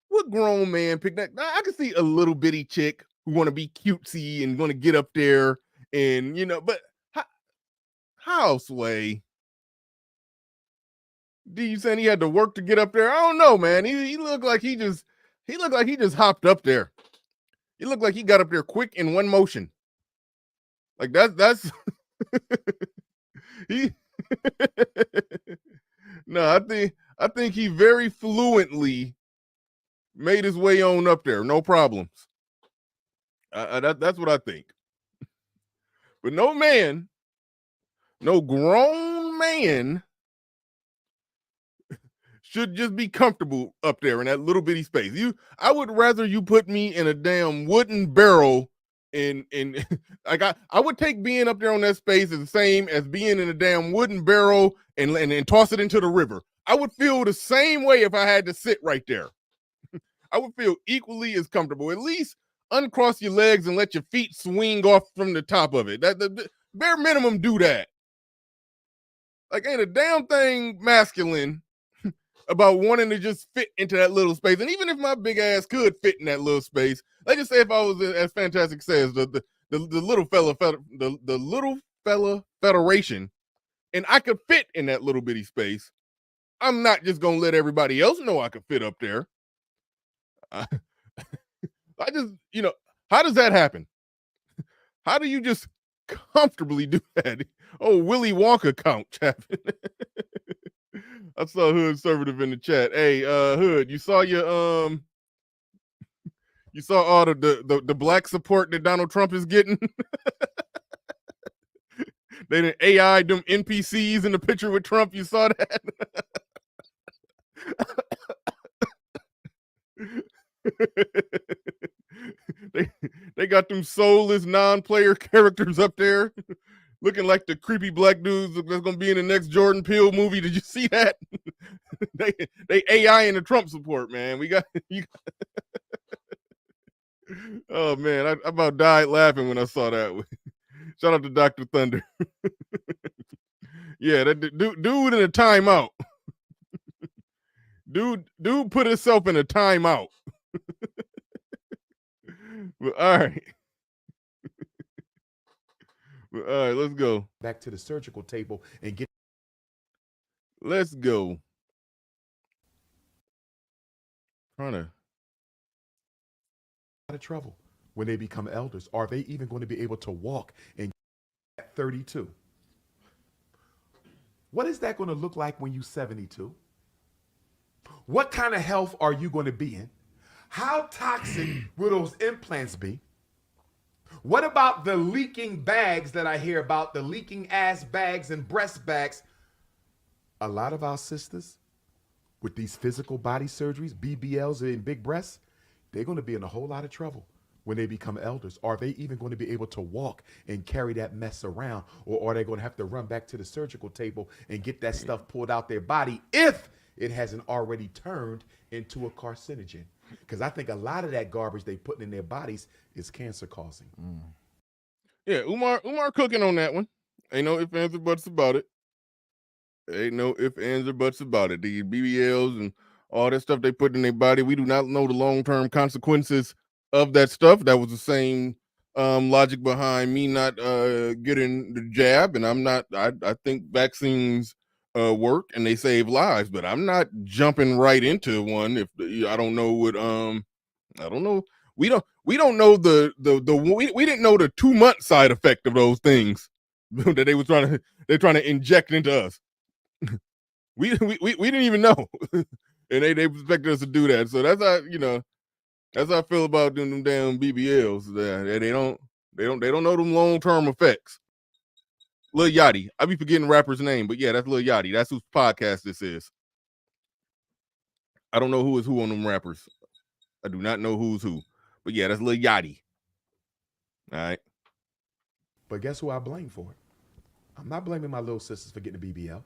what grown man picked that? I can see a little bitty chick who want to be cutesy and want to get up there and but how Sway? Do you saying he had to work to get up there? I don't know, man. He looked like he just hopped up there. He looked like he got up there quick in one motion. Like that's he no, I think he very fluently made his way on up there, no problems. That's what I think. But no grown man should just be comfortable up there in that little bitty space. I would rather you put me in a damn wooden barrel in like I would take being up there on that space as the same as being in a damn wooden barrel and toss it into the river. I would feel the same way if I had to sit right there. I would feel equally as comfortable. At least uncross your legs and let your feet swing off from the top of it. The bare minimum, do that. Like, ain't a damn thing masculine about wanting to just fit into that little space. And even if my big ass could fit in that little space, let's just say if I was, as Fantastic says, the little fella, the little fella federation, and I could fit in that little bitty space, I'm not just gonna let everybody else know I could fit up there. I just, how does that happen? How do you just comfortably do that? Oh, Willy Wonka count, chap. I saw Hood Conservative in the chat. Hey, Hood, you saw all the black support that Donald Trump is getting? They didn't AI them NPCs in the picture with Trump. You saw that? they got them soulless non-player characters up there looking like the creepy black dudes that's gonna be in the next Jordan Peele movie. Did you see that? they AI in the Trump support, man. Oh man, I about died laughing when I saw that. Shout out to Dr. Thunder. Yeah, that dude in a timeout. Dude put himself in a timeout. But all right. But all right, let's go. Back to the surgical table and get. Let's go. Trying to. Out of trouble when they become elders. Are they even going to be able to walk and at 32? What is that going to look like when you're 72? What kind of health are you going to be in? How toxic will those implants be? What about the leaking bags that I hear about, the leaking ass bags and breast bags? A lot of our sisters with these physical body surgeries, BBLs and big breasts, they're going to be in a whole lot of trouble when they become elders. Are they even going to be able to walk and carry that mess around? Or are they going to have to run back to the surgical table and get that stuff pulled out their body if it hasn't already turned into a carcinogen? Because I think a lot of that garbage they put in their bodies is cancer causing. Yeah, Umar cooking on that one. Ain't no ifs, ands, or buts about it. Ain't no ifs, ands, or buts about it. The BBLs and all that stuff they put in their body, we do not know the long-term consequences of that stuff. That was the same logic behind me not getting the jab. And I think vaccines work and they save lives, but I'm not jumping right into one if I don't know what I don't know. We don't know we didn't know the 2-month side effect of those things that they're trying to inject into us. We didn't even know, and they expected us to do that. So that's how I feel about them damn BBLs. They don't know them long term effects. Lil Yachty, I be forgetting rapper's name, but yeah, that's Lil Yachty. That's whose podcast this is. I don't know who is who on them rappers. I do not know who's who, but yeah, that's Lil Yachty. All right. But guess who I blame for it? I'm not blaming my little sisters for getting a BBL.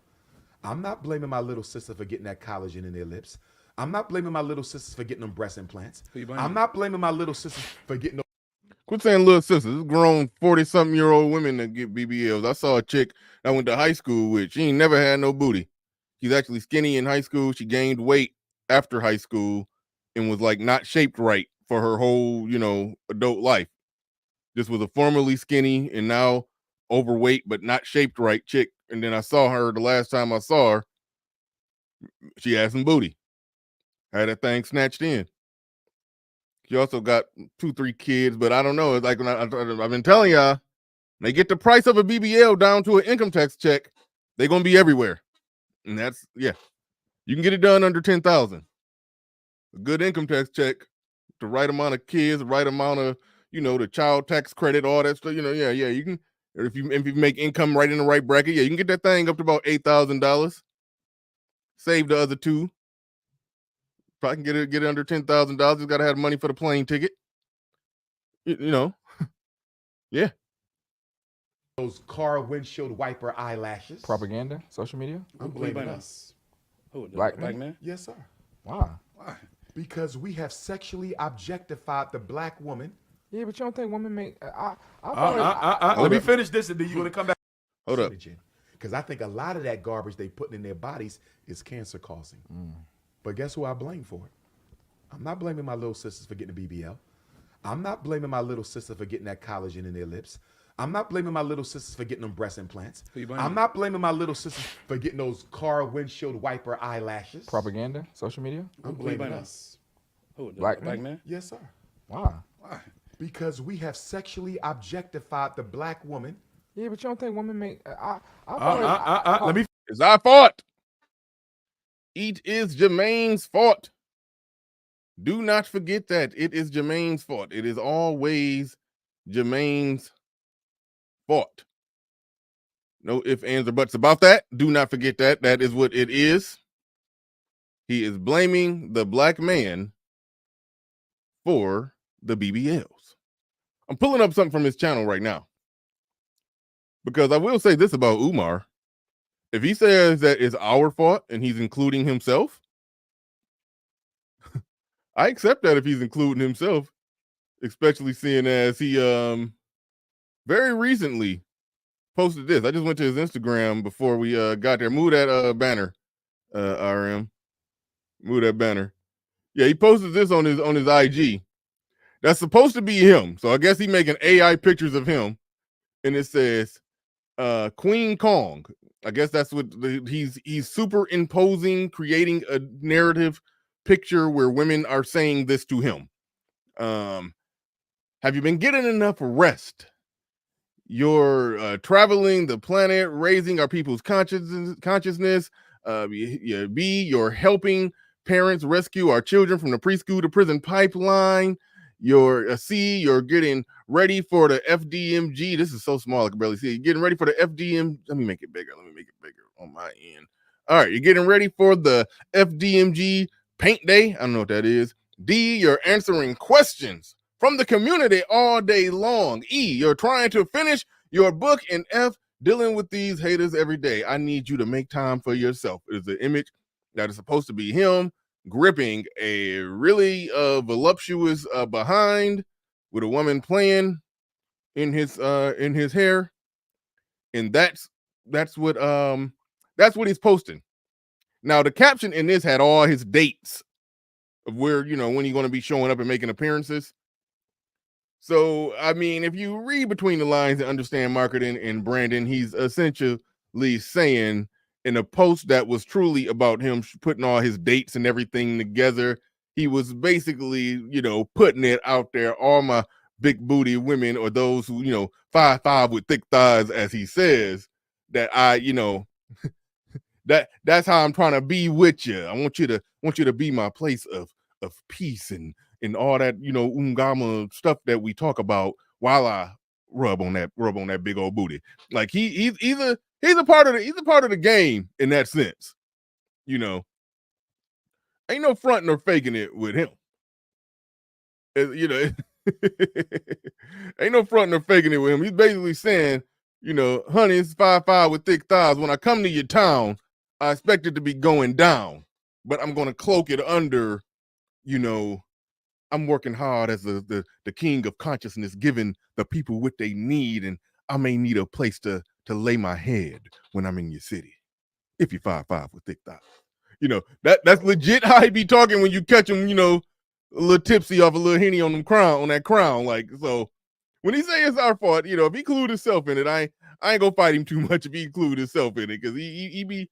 I'm not blaming my little sister for getting that collagen in their lips. I'm not blaming my little sisters for getting them breast implants. I'm not blaming my little sisters for getting. Quit saying little sisters. It's grown 40-something-year-old women that get BBLs. I saw a chick I went to high school with. She ain't never had no booty. She's actually skinny in high school. She gained weight after high school and was like not shaped right for her whole, adult life. Just was a formerly skinny and now overweight but not shaped right chick. And then I saw her the last time I saw her. She had some booty. Had that thing snatched in. She also got 2-3 kids, but I don't know. It's like I've been telling y'all, they get the price of a BBL down to an income tax check, they're gonna be everywhere. And that's you can get it done under 10,000. A good income tax check, the right amount of kids, the right amount of the child tax credit, all that stuff. You can if you make income right in the right bracket, you can get that thing up to about $8,000. Save the other two. If I can get it under $10,000, you got to have money for the plane ticket. Yeah. Those car windshield wiper eyelashes. Propaganda, social media. I'm blaming us. Who? Black man? Yes, sir. Why? Because we have sexually objectified the black woman. Yeah, but you don't think women make? Let me finish this, and then you're gonna come back. Hold up. Because I think a lot of that garbage they putting in their bodies is cancer causing. But guess who I blame for it? I'm not blaming my little sisters for getting a BBL. I'm not blaming my little sister for getting that collagen in their lips. I'm not blaming my little sisters for getting them breast implants. I'm not blaming my little sisters for getting those car windshield wiper eyelashes. Propaganda, social media. I'm blaming us. Who? Black man? Yes, sir. Why? Because we have sexually objectified the black woman. Yeah, but you don't think women make? Let me. It's our fault. It is Jermaine's fault. Do not forget that. It is Jermaine's fault. It is always Jermaine's fault. No ifs, ands, or buts about that. Do not forget that. That is what it is. He is blaming the black man for the BBLs. I'm pulling up something from his channel right now. Because I will say this about Umar. If he says that it's our fault and he's including himself, I accept that if he's including himself, especially seeing as he very recently posted this. I just went to his Instagram before we got there. Move that banner, RM. Move that banner. Yeah, he posted this on his IG. That's supposed to be him. So I guess he's making AI pictures of him. And it says Queen Kong. I guess that's what he's superimposing, creating a narrative picture where women are saying this to him. Have you been getting enough rest? You're traveling the planet, raising our people's consciousness. You're helping parents rescue our children from the preschool to prison pipeline. You're you're getting ready for the FDMG. This is so small I can barely see it. You're getting ready for the FDM. Let me make it bigger on my end. All right, you're getting ready for the FDMG paint day. I don't know what that is. D, you're answering questions from the community all day long. E, you're trying to finish your book. And F, dealing with these haters every day. I need you to make time for yourself. It is an image that is supposed to be him gripping a really voluptuous behind with a woman playing in his hair. And that's what he's posting. Now, the caption in this had all his dates of where, when he's going to be showing up and making appearances. So, I mean, if you read between the lines and understand marketing and branding, he's essentially saying in a post that was truly about him putting all his dates and everything together, he was basically, putting it out there, all my big booty women or those who, 5'5" with thick thighs, as he says, that I, that's how I'm trying to be with you. I want you to be my place of peace and all that, ungama stuff that we talk about while I rub on that big old booty. Like he's a part of the game in that sense. Ain't no fronting or faking it with him. Ain't no fronting or faking it with him. He's basically saying, honey, it's 5'5" with thick thighs. When I come to your town, I expect it to be going down, but I'm going to cloak it under, I'm working hard as the king of consciousness, giving the people what they need, and I may need a place to lay my head when I'm in your city. If you're 5'5" with thick thighs. That's legit how he be talking when you catch him, a little tipsy off a little Henny on that crown. Like, so when he say it's our fault, if he include himself in it, I ain't gonna fight him too much if he include himself in it, because he's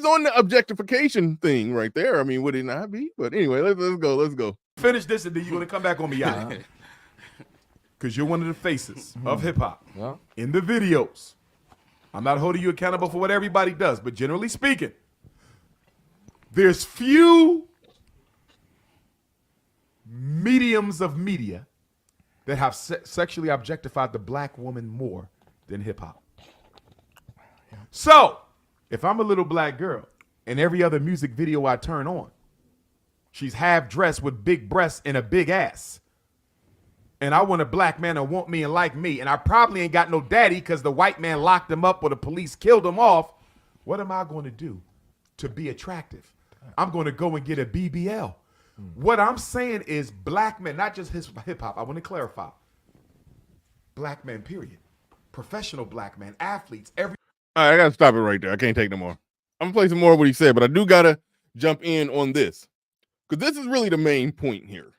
on the objectification thing right there. I mean, would it not be? But anyway, let's go. Finish this and then you're gonna come back on me, y'all. Because you're one of the faces of hip hop in the videos. I'm not holding you accountable for what everybody does, but generally speaking, there's few mediums of media that have sexually objectified the black woman more than hip hop. So, if I'm a little black girl and every other music video I turn on, she's half dressed with big breasts and a big ass, and I want a black man to want me and like me, and I probably ain't got no daddy because the white man locked him up or the police killed him off, what am I going to do to be attractive? I'm going to go and get a BBL. What I'm saying is black men, not just hip hop, I want to clarify. Black men, period. Professional black men, athletes, All right, I got to stop it right there. I can't take no more. I'm going to play some more of what he said, but I do got to jump in on this, because this is really the main point here.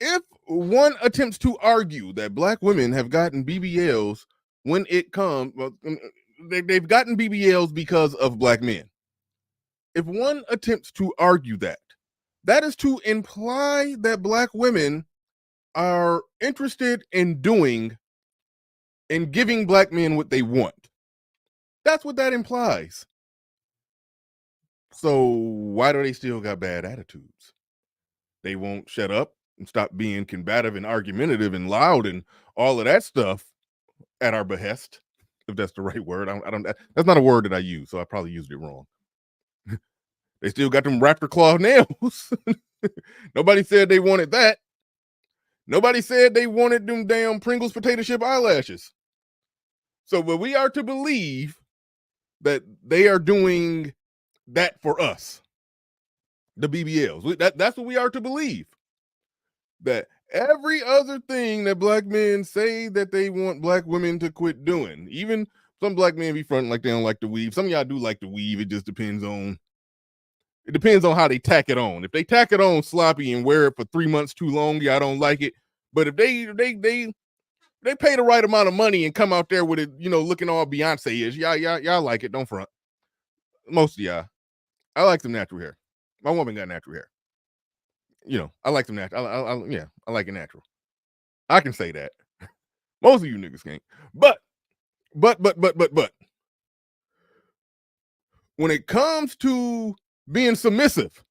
If one attempts to argue that black women have gotten BBLs when it comes, they've gotten BBLs because of black men. If one attempts to argue that, that is to imply that black women are interested in doing and giving black men what they want. That's what that implies. So why do they still got bad attitudes? They won't shut up and stop being combative and argumentative and loud and all of that stuff at our behest, if that's the right word. I don't. That's not a word that I use, so I probably used it wrong. They still got them raptor claw nails. Nobody said they wanted that. Nobody said they wanted them damn Pringles potato chip eyelashes. So, but we are to believe that they are doing that for us, the BBLs. That's what we are to believe. That every other thing that black men say that they want black women to quit doing, even some black men be fronting like they don't like to weave. Some of y'all do like to weave. It just depends on how they tack it on. If they tack it on sloppy and wear it for 3 months too long, y'all don't like it. But if they pay the right amount of money and come out there with it, looking all Beyonce-ish, y'all like it. Don't front. Most of y'all. I like some natural hair. My woman got natural hair. I like them natural. I like it natural. I can say that. Most of you niggas can't. But when it comes to being submissive,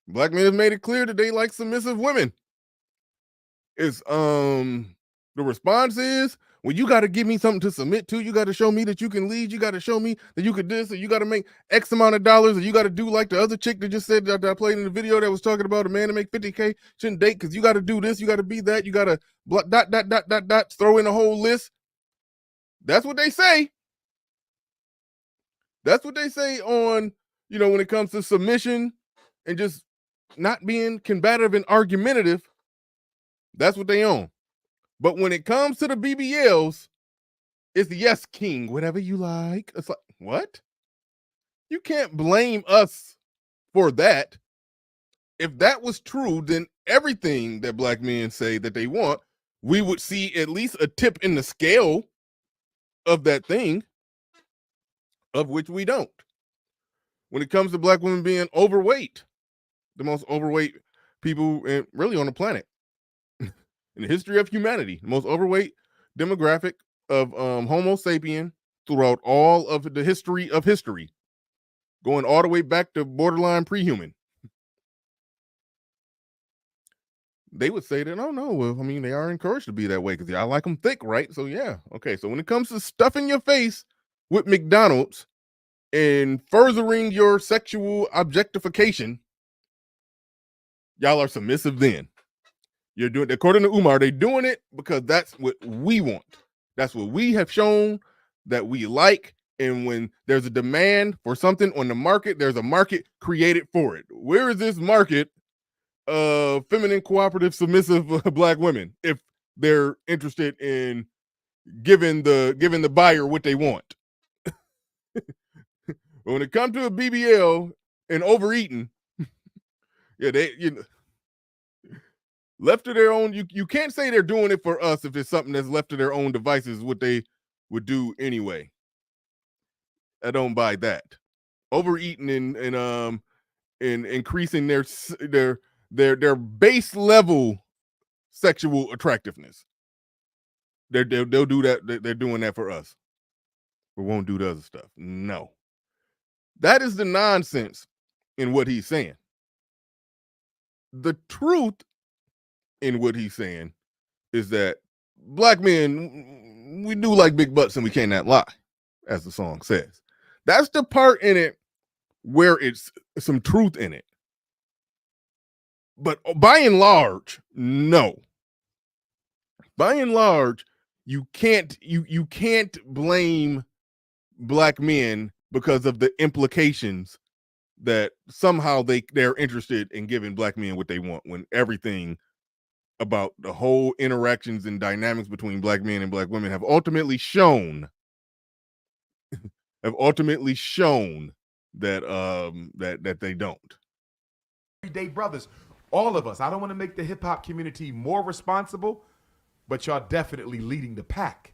black men have made it clear that they like submissive women. It's the response is, well, you got to give me something to submit to. You got to show me that you can lead. You got to show me that you could this, or you got to make X amount of dollars, or you got to do like the other chick that just said that I played in the video that was talking about a man to make 50K shouldn't date because you got to do this, you got to be that, you got to dot, throw in a whole list. That's what they say. That's what they say on, when it comes to submission and just not being combative and argumentative. That's what they own. But when it comes to the BBLs, it's the yes king, whatever you like. It's like, what? You can't blame us for that. If that was true, then everything that black men say that they want, we would see at least a tip in the scale of that thing, of which we don't. When it comes to black women being overweight, the most overweight people really on the planet. In the history of humanity, the most overweight demographic of Homo sapien throughout all of the history of history, going all the way back to borderline pre-human. They would say that, oh no, well, I mean, they are encouraged to be that way because I like them thick, right? So yeah, okay. So when it comes to stuffing your face with McDonald's and furthering your sexual objectification, y'all are submissive then. You're doing, according to Umar, they're doing it because that's what we want. That's what we have shown that we like. And when there's a demand for something on the market, there's a market created for it. Where is this market of feminine, cooperative, submissive black women if they're interested in giving the buyer what they want? When it comes to a BBL and overeating, yeah, left to their own, you can't say they're doing it for us if it's something that's left to their own devices, what they would do anyway. I don't buy that. Overeating and increasing their base level sexual attractiveness. They'll do that. They're doing that for us. We won't do the other stuff. No. That is the nonsense in what he's saying. The truth in what he's saying is that black men, we do like big butts and we cannot lie, as the song says. That's the part in it where it's some truth in it. But by and large, no. By and large, you can't blame black men because of the implications that somehow they're interested in giving black men what they want, when everything about the whole interactions and dynamics between black men and black women have ultimately shown that that they don't. Everyday brothers, all of us. I don't want to make the hip hop community more responsible, but y'all definitely leading the pack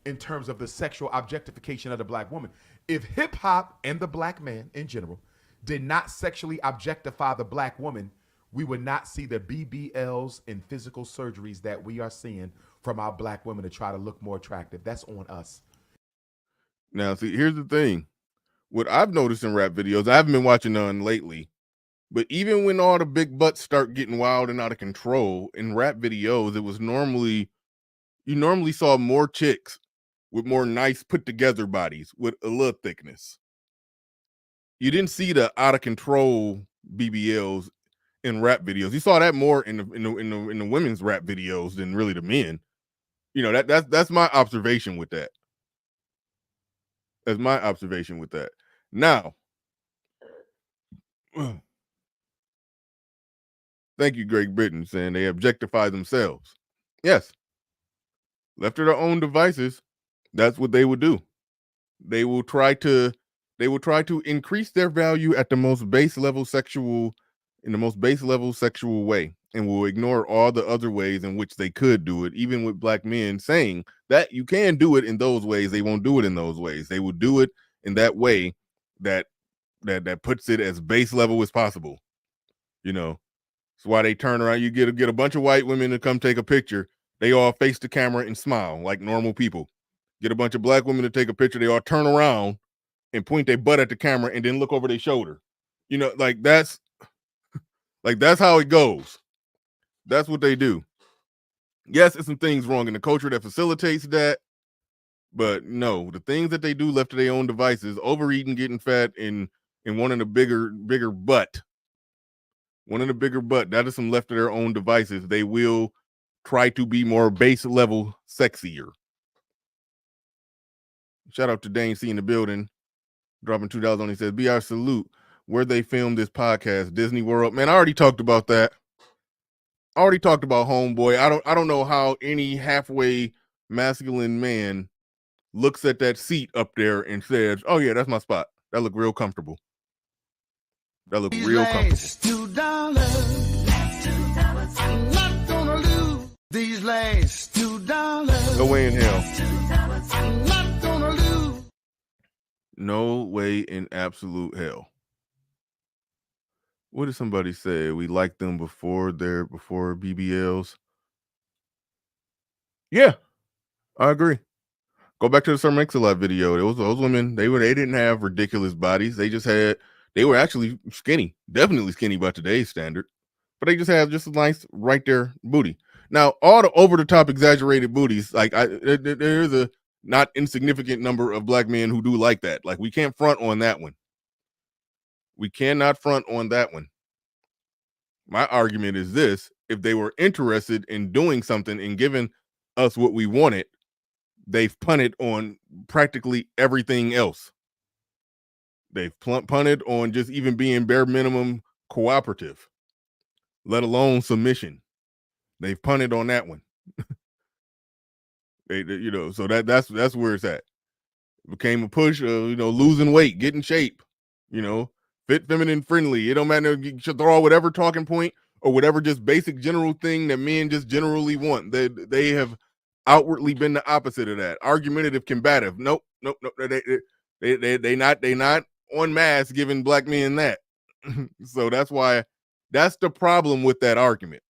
in terms of the sexual objectification of the black woman. If hip hop and the black man in general did not sexually objectify the black woman, we would not see the BBLs and physical surgeries that we are seeing from our black women to try to look more attractive. That's on us. Now, see, here's the thing. What I've noticed in rap videos, I haven't been watching none lately, but even when all the big butts start getting wild and out of control in rap videos, it was you normally saw more chicks with more nice put together bodies with a little thickness. You didn't see the out of control BBLs in rap videos. You saw that more in the women's rap videos than really the men. You know, that's my observation with that. That's my observation with that. Now, thank you, Great Britain, saying they objectify themselves. Yes. Left to their own devices, that's what they would do. They will try to increase their value at the most base level sexual way, and will ignore all the other ways in which they could do it. Even with black men saying that you can do it in those ways, they won't do it in those ways. They will do it in that way that puts it as base level as possible. You know, that's why they turn around. You get a bunch of white women to come take a picture. They all face the camera and smile like normal people. Get a bunch of black women to take a picture. They all turn around and point their butt at the camera and then look over their shoulder. You know, that's how it goes. That's what they do. Yes, there's some things wrong in the culture that facilitates that, but no, the things that they do left to their own devices, overeating, getting fat, and wanting a bigger butt. That is some left to their own devices. They will try to be more base level sexier. Shout out to Dane C in the building, dropping $2 on. He says, "BR salute. Where they filmed this podcast, Disney World." Man, I already talked about that. I already talked about Homeboy. I don't know how any halfway masculine man looks at that seat up there and says, "Oh yeah, that's my spot. That look real comfortable. That look real comfortable." I'm not gonna lose these last $2. No way in hell. I'm not gonna lose. No way in absolute hell. What did somebody say? We liked them before BBLs. Yeah, I agree. Go back to the Sir Mix-a-Lot video. Those women, they didn't have ridiculous bodies. They were actually skinny, definitely skinny by today's standard, but they just have just a nice right there booty. Now, all the over the top exaggerated booties, like there's a not insignificant number of black men who do like that. Like, we can't front on that one. We cannot front on that one. My argument is this: if they were interested in doing something and giving us what we wanted, they've punted on practically everything else. They've punted on just even being bare minimum cooperative, let alone submission. They've punted on that one. So that's where it's at. It became a push of, losing weight, getting shape, fit, feminine, friendly. It don't matter. You should throw out whatever talking point or whatever just basic general thing that men just generally want. They have outwardly been the opposite of that. Argumentative, combative. Nope. They not en masse giving black men that. So that's the problem with that argument.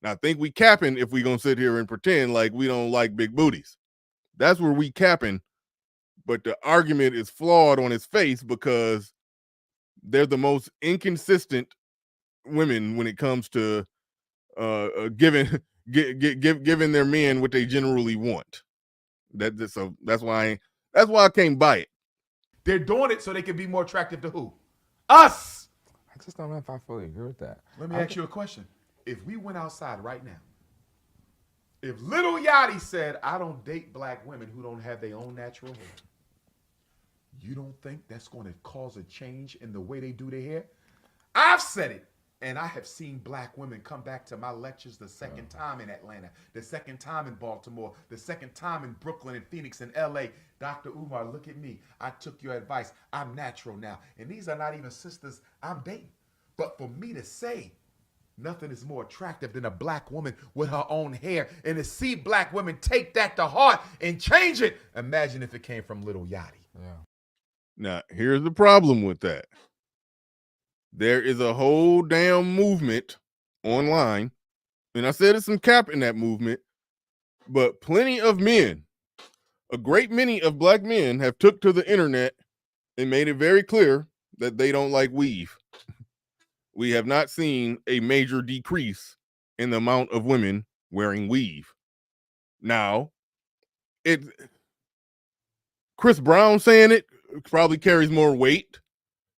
Now, I think we capping if we gonna sit here and pretend like we don't like big booties. That's where we capping. But the argument is flawed on its face because they're the most inconsistent women when it comes to giving their men what they generally want. So that's why I can't buy it. They're doing it so they can be more attractive to who? Us. I just don't know if I fully agree with that. Let me ask you a question. If we went outside right now, if Lil Yachty said, I don't date black women who don't have their own natural hair, you don't think that's going to cause a change in the way they do their hair? I've said it, and I have seen black women come back to my lectures the second time in Atlanta, the second time in Baltimore, the second time in Brooklyn and Phoenix and LA. Dr. Umar, look at me. I took your advice. I'm natural now. And these are not even sisters I'm dating. But for me to say, nothing is more attractive than a black woman with her own hair, and to see black women take that to heart and change it. Imagine if it came from Lil Yachty. Yeah. Now, here's the problem with that. There is a whole damn movement online, and I said it's some cap in that movement, but plenty of men, a great many of black men, have took to the internet and made it very clear that they don't like weave. We have not seen a major decrease in the amount of women wearing weave. Now, Chris Brown saying it probably carries more weight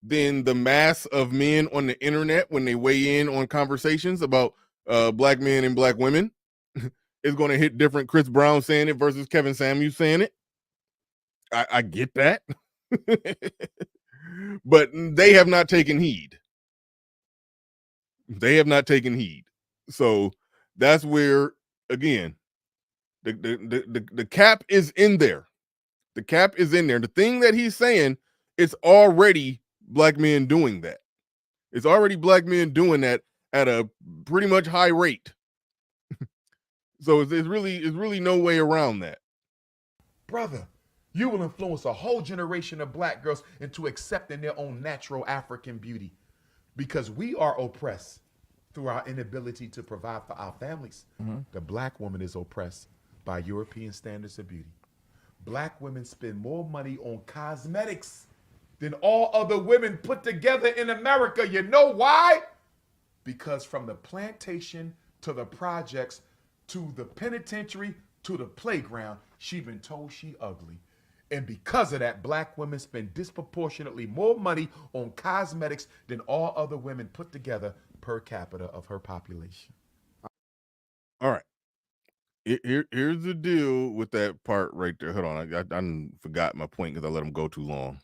than the mass of men on the internet when they weigh in on conversations about black men and black women. It's going to hit different. Chris Brown saying it versus Kevin Samuels saying it. I get that. But they have not taken heed. They have not taken heed. So that's where, again, the cap is in there. The cap is in there. The thing that he's saying, it's already black men doing that. It's already black men doing that at a pretty much high rate. So it's really no way around that. Brother, you will influence a whole generation of black girls into accepting their own natural African beauty. Because we are oppressed through our inability to provide for our families. Mm-hmm. The black woman is oppressed by European standards of beauty. Black women spend more money on cosmetics than all other women put together in America. You know why? Because from the plantation to the projects to the penitentiary to the playground, she been told she ugly. And because of that, black women spend disproportionately more money on cosmetics than all other women put together per capita of her population. All right. Here's the deal with that part right there. Hold on. I forgot my point because I let him go too long.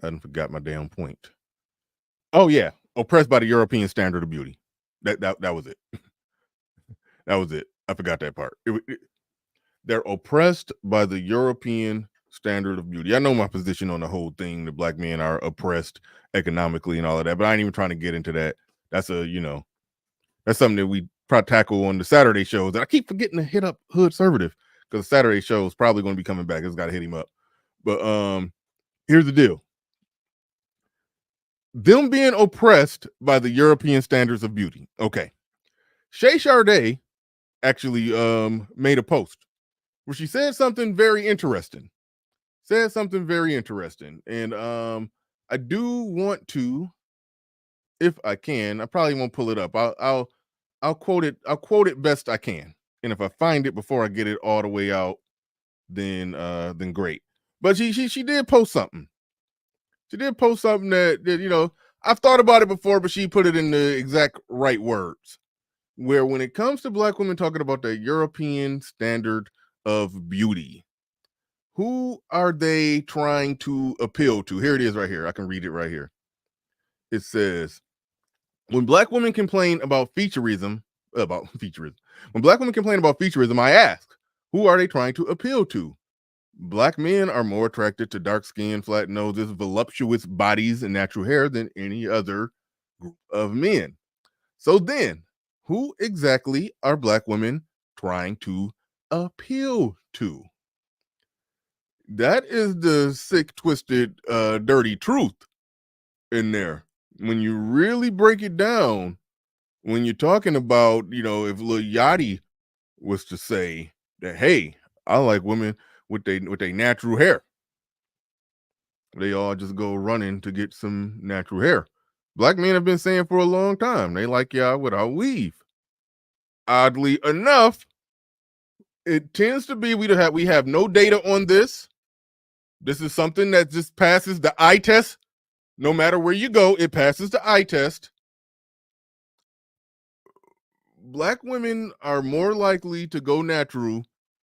I forgot my damn point. Oh, yeah. Oppressed by the European standard of beauty. That was it. That was it. I forgot that part. They're oppressed by the European standard of beauty. I know my position on the whole thing. The black men are oppressed economically and all of that, but I ain't even trying to get into that. That's that's something that we probably tackle on the Saturday shows. And I keep forgetting to hit up Hood Conservative because the Saturday show is probably going to be coming back. I just got to hit him up. But here's the deal. Them being oppressed by the European standards of beauty. Okay. Shay Sharday actually made a post. where she said something very interesting. And I do want to, if I can, I probably won't pull it up. I'll quote it. I'll quote it best I can. And if I find it before I get it all the way out, then great. But she did post something. She did post something that I've thought about it before, but she put it in the exact right words. Where when it comes to Black women talking about the European standard of beauty, who are they trying to appeal to? Here it is right here. I can read it right here. It says, when Black women complain about featureism, when Black women complain about featureism, I ask, who are they trying to appeal to? Black men are more attracted to dark skin, flat noses, voluptuous bodies, and natural hair than any other group of men. So then, who exactly are Black women trying to appeal to? That is the sick, twisted, dirty truth in there. When you really break it down, when you're talking about, if Lil Yachty was to say that, hey, I like women with their natural hair, they all just go running to get some natural hair. Black men have been saying for a long time they like y'all without weave. Oddly enough, it tends to be we have no data on this. This is something that just passes the eye test. No matter where you go, it passes the eye test. Black women are more likely to go natural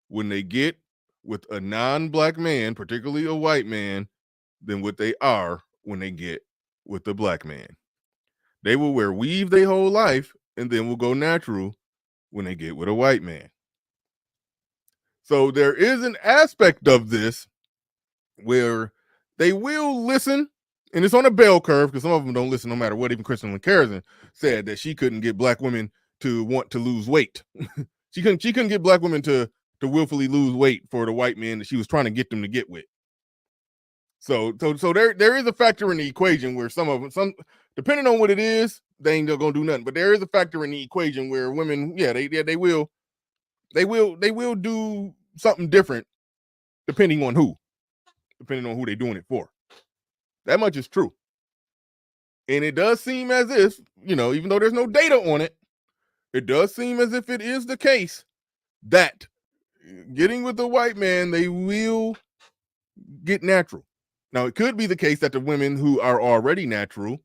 when they get with a non-Black man, particularly a white man, than what they are when they get with a Black man. They will wear weave their whole life and then will go natural when they get with a white man. So there is an aspect of this where they will listen, and it's on a bell curve because some of them don't listen no matter what. Even Kristen Carrison said that she couldn't get Black women to want to lose weight. she couldn't get Black women to willfully lose weight for the white men that she was trying to get them to get with. So there is a factor in the equation where some depending on what it is, they ain't gonna do nothing. But there is a factor in the equation where women, they will do something different depending on who they're doing it for. That much is true. And it does seem as if, even though there's no data on it, it does seem as if it is the case that getting with the white man, they will get natural. Now, it could be the case that the women who are already natural,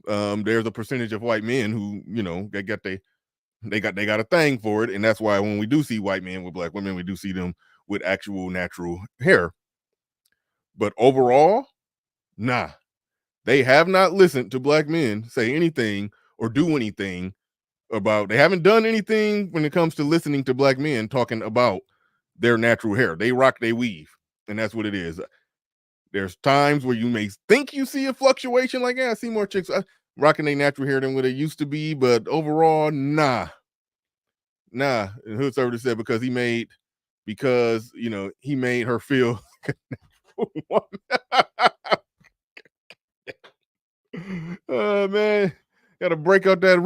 there's a percentage of white men who, they got a thing for it, and that's why when we do see white men with Black women, we do see them with actual natural hair. But overall, nah, they have not listened to Black men say anything or do anything about. They haven't done anything when it comes to listening to Black men talking about their natural hair. They rock, they weave, and that's what it is. There's times where you may think you see a fluctuation, like, I see more chicks rocking their natural hair than what it used to be, but overall, nah. And Hood Service said he made her feel. Oh man, gotta break out that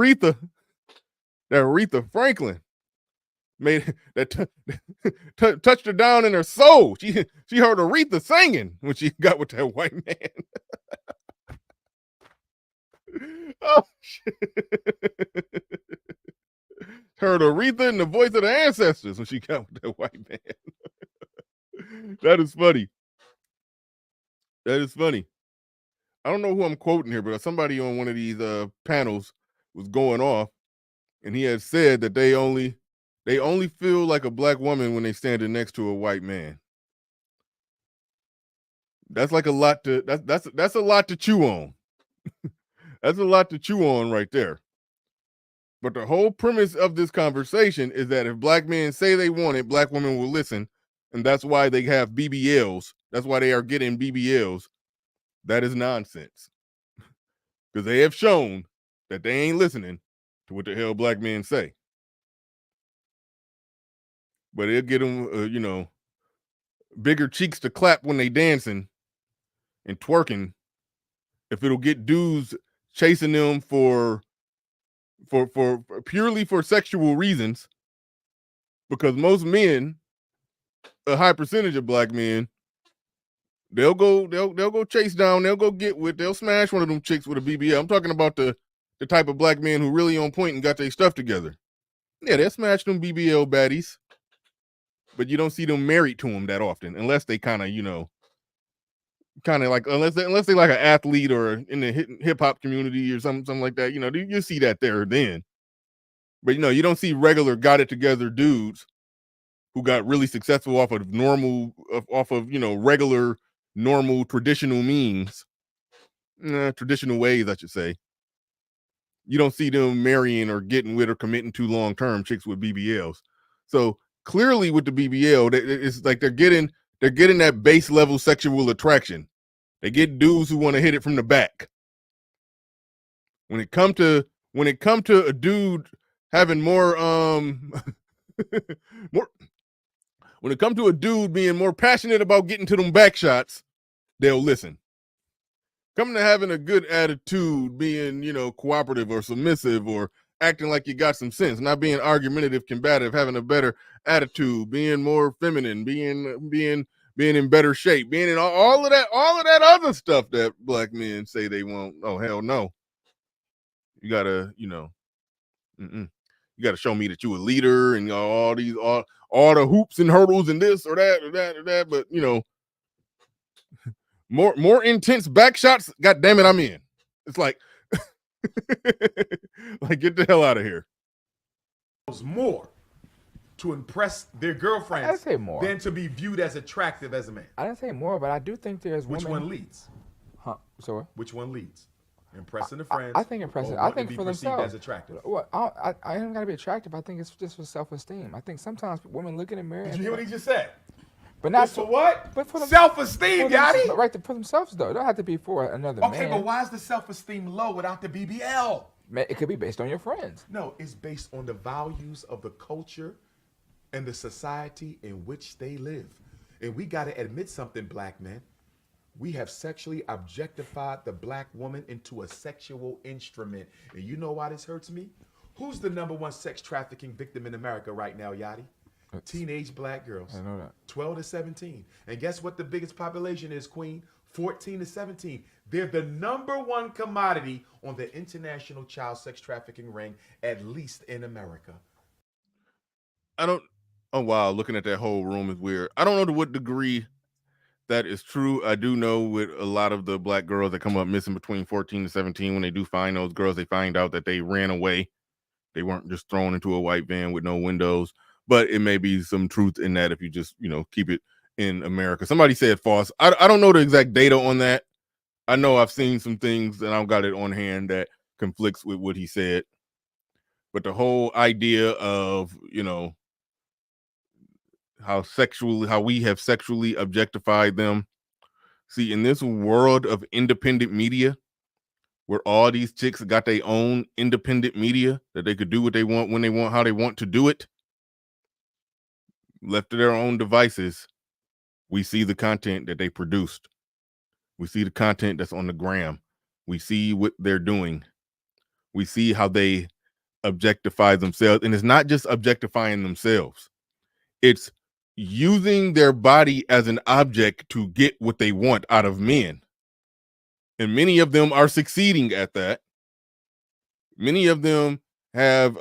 Aretha Franklin. Made that touched her down in her soul. She heard Aretha singing when she got with that white man. Oh shit. Heard Aretha in the voice of the ancestors when she got with that white man. That is funny. I don't know who I'm quoting here, but somebody on one of these panels was going off, and he had said that they only feel like a Black woman when they standing next to a white man. That's like a lot to that's a lot to chew on. That's a lot to chew on right there. But the whole premise of this conversation is that if Black men say they want it, Black women will listen, and that's why they have BBLs. That's why they are getting BBLs. That is nonsense. Because they have shown that they ain't listening to what the hell Black men say. But it'll get them, bigger cheeks to clap when they dancing and twerking. If it'll get dudes chasing them for purely for sexual reasons, because most men a high percentage of black men, they'll go chase down, they'll smash one of them chicks with a BBL. I'm talking about the type of black men who really on point and got their stuff together. Yeah, they'll smash them BBL baddies, but you don't see them married to them that often, unless they kind of, like unless they like an athlete or in the hip hop community or something like that. You see that there then, but you don't see regular got it together dudes who got really successful off of regular normal traditional means, traditional ways, I should say. You don't see them marrying or getting with or committing to long-term chicks with BBLs. So clearly with the BBL, it's like they're getting that base level sexual attraction. They get dudes who want to hit it from the back. When it come to a dude having more when it comes to a dude being more passionate about getting to them back shots, they'll listen. Coming to having a good attitude, being, cooperative or submissive or acting like you got some sense, not being argumentative, combative, having a better attitude, being more feminine, being in better shape, being in all of that other stuff that black men say they want. Oh, hell no. You gotta, you gotta show me that you a leader and all the hoops and hurdles and this or that or that or that. But, more intense back shots, god damn it, I'm in. It's like like, get the hell out of here. More to impress their girlfriends I'd say more than to be viewed as attractive as a man. I didn't say more, but I do think there's Which women. one leads? Huh? So Which one leads? Impressing the friends. I think impressing. Or I wanting think to be for perceived themselves. as attractive. Well, I ain't gotta be attractive. I think it's just for self-esteem. I think sometimes women look in the mirror. Did you hear what he just said? But not It's for what? But for self-esteem, Yachty. But right, for themselves though. It don't have to be for another man. Okay, but why is the self-esteem low without the BBL? It could be based on your friends. No, it's based on the values of the culture and the society in which they live. And we got to admit something, black men. We have sexually objectified the black woman into a sexual instrument. And you know why this hurts me? Who's the #1 sex trafficking victim in America right now, Yachty? Teenage black girls. I know that. 12 to 17. And guess what the biggest population is, Queen? 14 to 17. They're the #1 commodity on the international child sex trafficking ring, at least in America. Oh wow, looking at that whole room is weird. I don't know to what degree that is true. I do know with a lot of the black girls that come up missing between 14 to 17, when they do find those girls, they find out that they ran away. They weren't just thrown into a white van with no windows. But it may be some truth in that if you just, keep it in America. Somebody said false. I don't know the exact data on that. I know I've seen some things and I've got it on hand that conflicts with what he said. But the whole idea of, how we have sexually objectified them. See, in this world of independent media, where all these chicks got their own independent media that they could do what they want, when they want, how they want to do it, left to their own devices, we see the content that they produced. We see the content that's on the gram. We see what they're doing. We see how they objectify themselves. And it's not just objectifying themselves. It's using their body as an object to get what they want out of men. And many of them are succeeding at that. Many of them have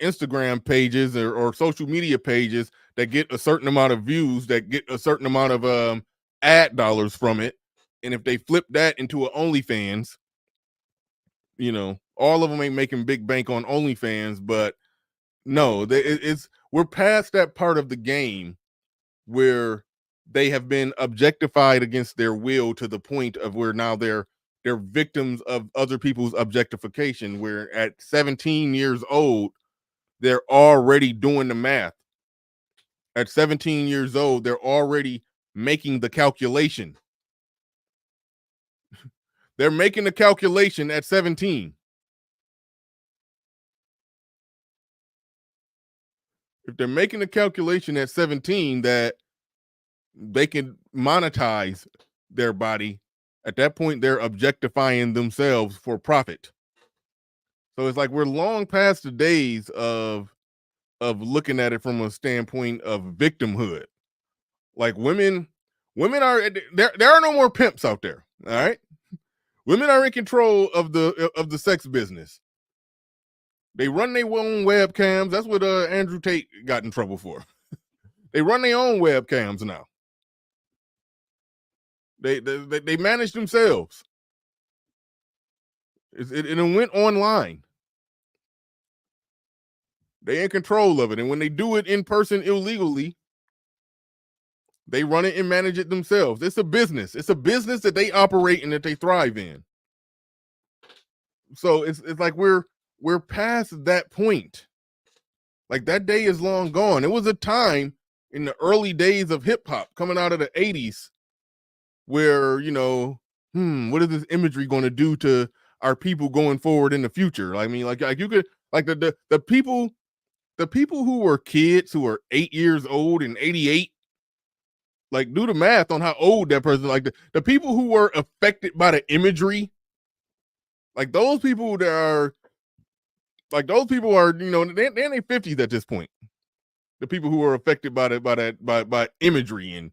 Instagram pages or social media pages that get a certain amount of views, that get a certain amount of ad dollars from it. And if they flip that into an OnlyFans, all of them ain't making big bank on OnlyFans, but no, we're past that part of the game where they have been objectified against their will to the point of where now they're victims of other people's objectification, where at 17 years old, they're already doing the math. At 17 years old, they're already making the calculation. They're making the calculation at 17. If they're making the calculation at 17 that they can monetize their body, at that point, they're objectifying themselves for profit. So it's like we're long past the days of looking at it from a standpoint of victimhood. Like women are there are no more pimps out there. All right. Women are in control of the sex business. They run their own webcams. That's what Andrew Tate got in trouble for. They run their own webcams now. They manage themselves. It went online. They in control of it, and when they do it in person illegally, they run it and manage it themselves. It's a business. It's a business that they operate and that they thrive in. So it's like we're past that point. Like that day is long gone. It was a time in the early days of hip hop coming out of the 80s where, you know, what is this imagery going to do to our people going forward in the future? I mean, like you could like the people who were kids who were 8 years old in 88, like do the math on how old that person, like the people who were affected by the imagery, like those people are, you know, they're in their 50s at this point. The people who are affected by imagery and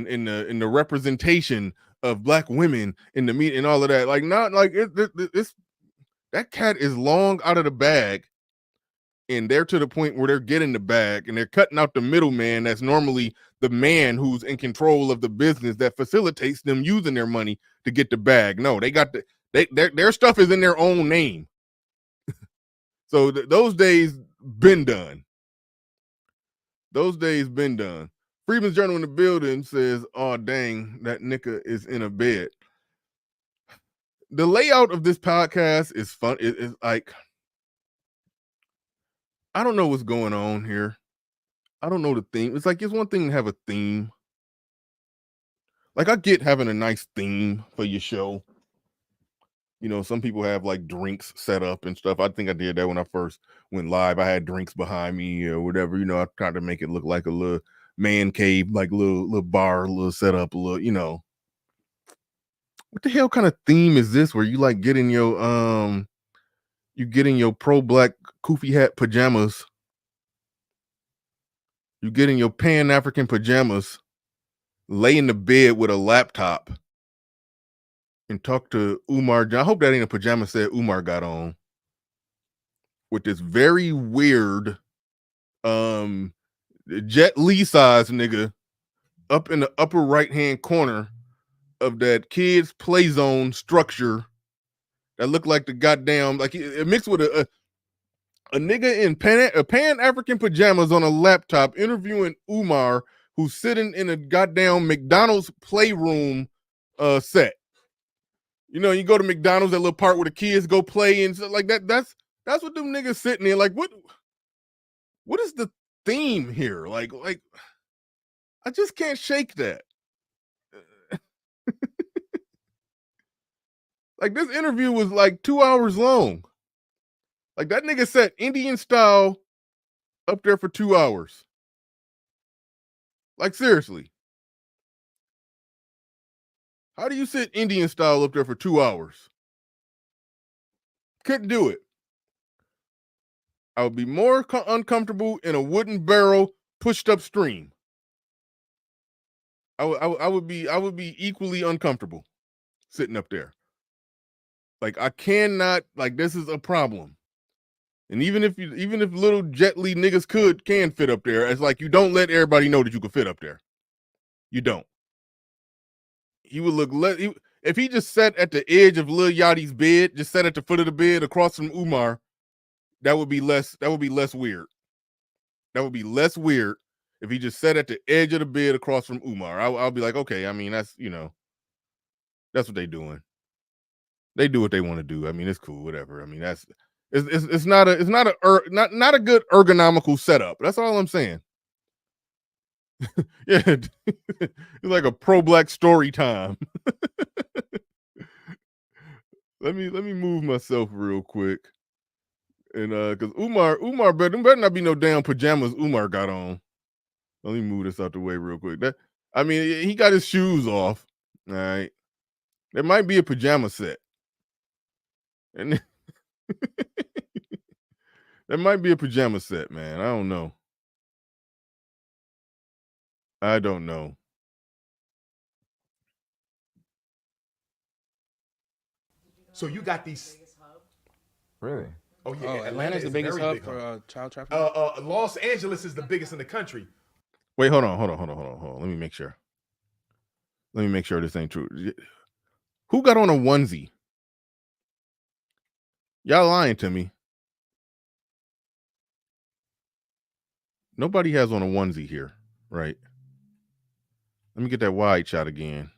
in the representation of black women in the media and all of that, like not like it's that cat is long out of the bag, and they're to the point where they're getting the bag and they're cutting out the middleman that's normally the man who's in control of the business that facilitates them using their money to get the bag. No, they got their stuff is in their own name. So those days been done. Those days been done. Freeman's Journal in the building says, "Oh dang, that nigga is in a bed." The layout of this podcast is fun. It's like, I don't know what's going on here. I don't know the theme. It's like it's one thing to have a theme. Like I get having a nice theme for your show. You know, some people have like drinks set up and stuff. I think I did that when I first went live. I had drinks behind me or whatever. You know, I tried to make it look like a little man cave, like little bar, little setup, a little, you know. What the hell kind of theme is this where you like getting your pro black kufi hat pajamas, you get in your pan African pajamas, lay in the bed with a laptop and talk to Umar. I hope that ain't a pajama set Umar got on with this very weird Jet Li size nigga up in the upper right hand corner of that kids play zone structure that looked like the goddamn, like it mixed with a nigga in pan African pajamas on a laptop interviewing Umar, who's sitting in a goddamn McDonald's playroom set. You know, you go to McDonald's, that little part where the kids go play and stuff like that. That's what them niggas sitting there. Like, what is the theme here? Like I just can't shake that. Like this interview was like 2 hours long. Like that nigga sat Indian style up there for 2 hours. Like seriously. How do you sit Indian style up there for 2 hours? Couldn't do it. I would be more uncomfortable in a wooden barrel pushed upstream. I would be equally uncomfortable sitting up there. Like I cannot, like this is a problem. And even if little Jet Li niggas can fit up there, it's like you don't let everybody know that you can fit up there. You don't. He would look if he just sat at the edge of Lil Yachty's bed, just sat at the foot of the bed across from Umar, that would be less weird. That would be less weird if he just sat at the edge of the bed across from Umar. I'll be like, okay, I mean, that's, you know, that's what they doing. They do what they want to do. I mean, it's cool, whatever. I mean, it's not a good ergonomical setup. That's all I'm saying. Yeah, it's like a pro black story time. Let me move myself real quick, and because Umar better not be no damn pajamas Umar got on. Let me move this out the way real quick. I mean, he got his shoes off. All right, there might be a pajama set, and there might be a pajama set, man. I don't know. I don't know. So you got these. Really? Oh yeah, Oh, Atlanta's the biggest very hub big for child trafficking. Los Angeles is the biggest in the country. Wait, hold on. Let me make sure. This ain't true. Who got on a onesie? Y'all lying to me. Nobody has on a onesie here, right? Let me get that wide shot again.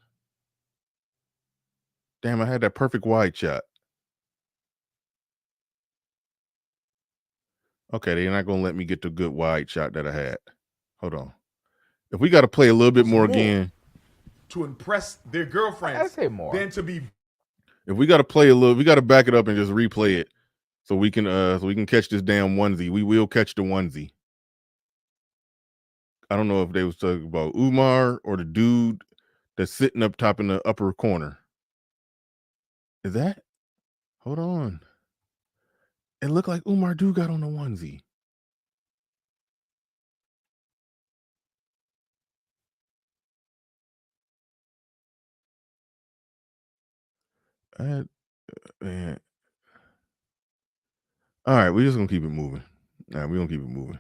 Damn, I had that perfect wide shot. Okay, they're not gonna let me get the good wide shot that I had. Hold on. If we got to play a little bit more again to impress their girlfriends, I say more than to be. If we got to play a little, we got to back it up and just replay it so we can catch this damn onesie. We will catch the onesie. I don't know if they was talking about Umar or the dude that's sitting up top in the upper corner. Is that? Hold on. It looked like Umar do got on a onesie. Man. All right, we're just gonna keep it moving. All right, we're gonna keep it moving.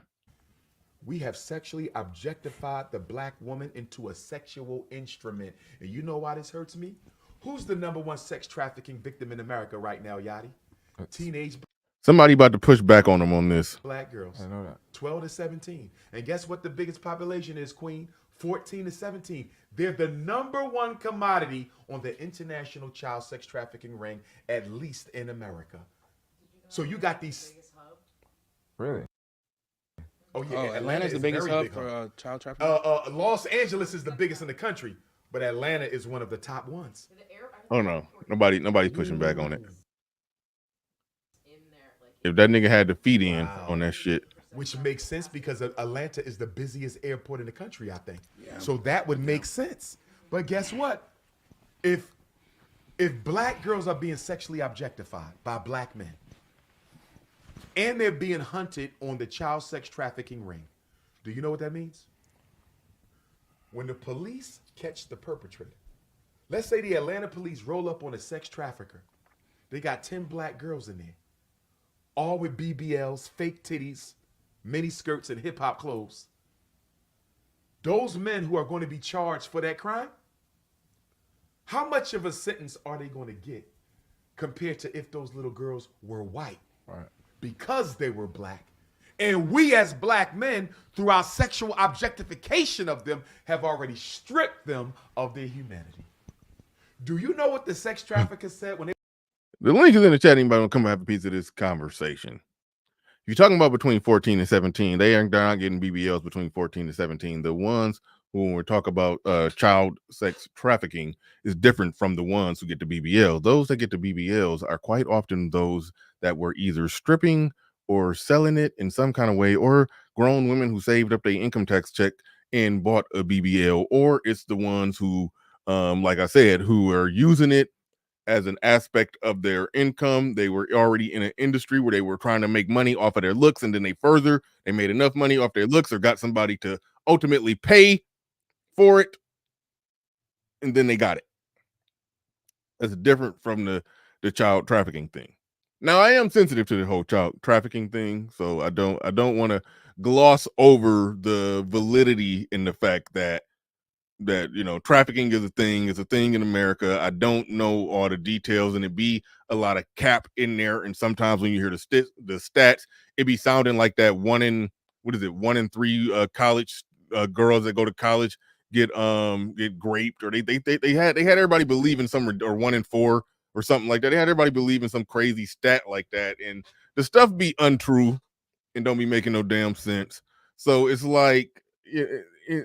We have sexually objectified the black woman into a sexual instrument. And you know why this hurts me? Who's the #1 sex trafficking victim in America right now, Yachty? Teenage. Somebody about to push back on them on this. Black girls. I know that. 12 to 17. And guess what the biggest population is, Queen? 14 to 17. They're the #1 commodity on the international child sex trafficking ring, at least in America. So you got these. Really? Oh yeah, Atlanta's the biggest hub for child trafficking. Los Angeles is the biggest in the country, but Atlanta is one of the top ones. Oh no, nobody's pushing back on it. If that nigga had the feet in on that shit, which makes sense because Atlanta is the busiest airport in the country, I think. Yeah. So that would make sense. But guess what? If black girls are being sexually objectified by black men, and they're being hunted on the child sex trafficking ring, do you know what that means? When the police catch the perpetrator, let's say the Atlanta police roll up on a sex trafficker, they got 10 black girls in there, all with BBLs, fake titties, mini skirts, and hip hop clothes. Those men who are going to be charged for that crime, how much of a sentence are they going to get compared to if those little girls were white? Right. Because they were black. And we as black men, through our sexual objectification of them, have already stripped them of their humanity. Do you know what the sex traffickers said when they... The link is in the chat. Anybody want to come have a piece of this conversation? If you're talking about between 14 and 17, they're not getting BBLs between 14 and 17. The ones who, when we talk about child sex trafficking, is different from the ones who get the BBL. Those that get the BBLs are quite often those that were either stripping or selling it in some kind of way, or grown women who saved up their income tax check and bought a BBL, or it's the ones who, like I said, who are using it as an aspect of their income. They were already in an industry where they were trying to make money off of their looks, and then they made enough money off their looks or got somebody to ultimately pay for it, and then they got it. That's different from the child trafficking thing. Now, I am sensitive to the whole child trafficking thing, so I don't want to gloss over the validity in the fact that trafficking is a thing in America. I don't know all the details, and it be a lot of cap in there. And sometimes when you hear the stats, it be sounding like that 1 in 3 college girls that go to college get raped, or they had everybody believing or 1 in 4 or something like that. They had everybody believing some crazy stat like that, and the stuff be untrue and don't be making no damn sense. So it's like,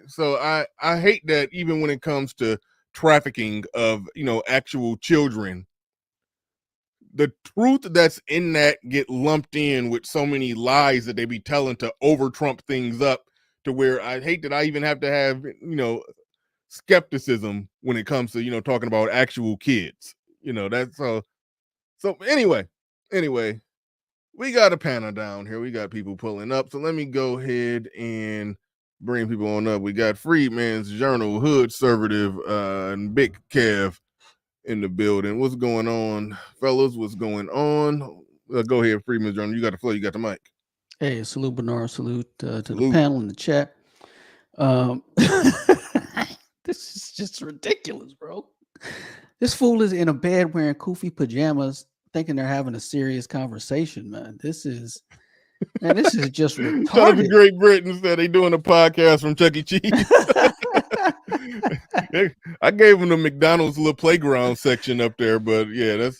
so I hate that even when it comes to trafficking of actual children, the truth that's in that get lumped in with so many lies that they be telling to over trump things up, to where I hate that I even have to have skepticism when it comes to talking about actual kids. That's so anyway, we got a panel down here. We got people pulling up. So let me go ahead and bring people on up. We got Freedman's Journal, Hood Conservative, and Big Kev in the building. What's going on, fellas? What's going on? Go ahead, Freedman's Journal. You got the floor. You got the mic. Hey, salute, Bernard. Salute to the panel in the chat. This is just ridiculous, bro. This fool is in a bed wearing kufi pajamas, thinking they're having a serious conversation, man. This is just retarded. Shout out to Great Britain said they doing a podcast from Chuck E. Cheese. I gave them the McDonald's little playground section up there, but yeah,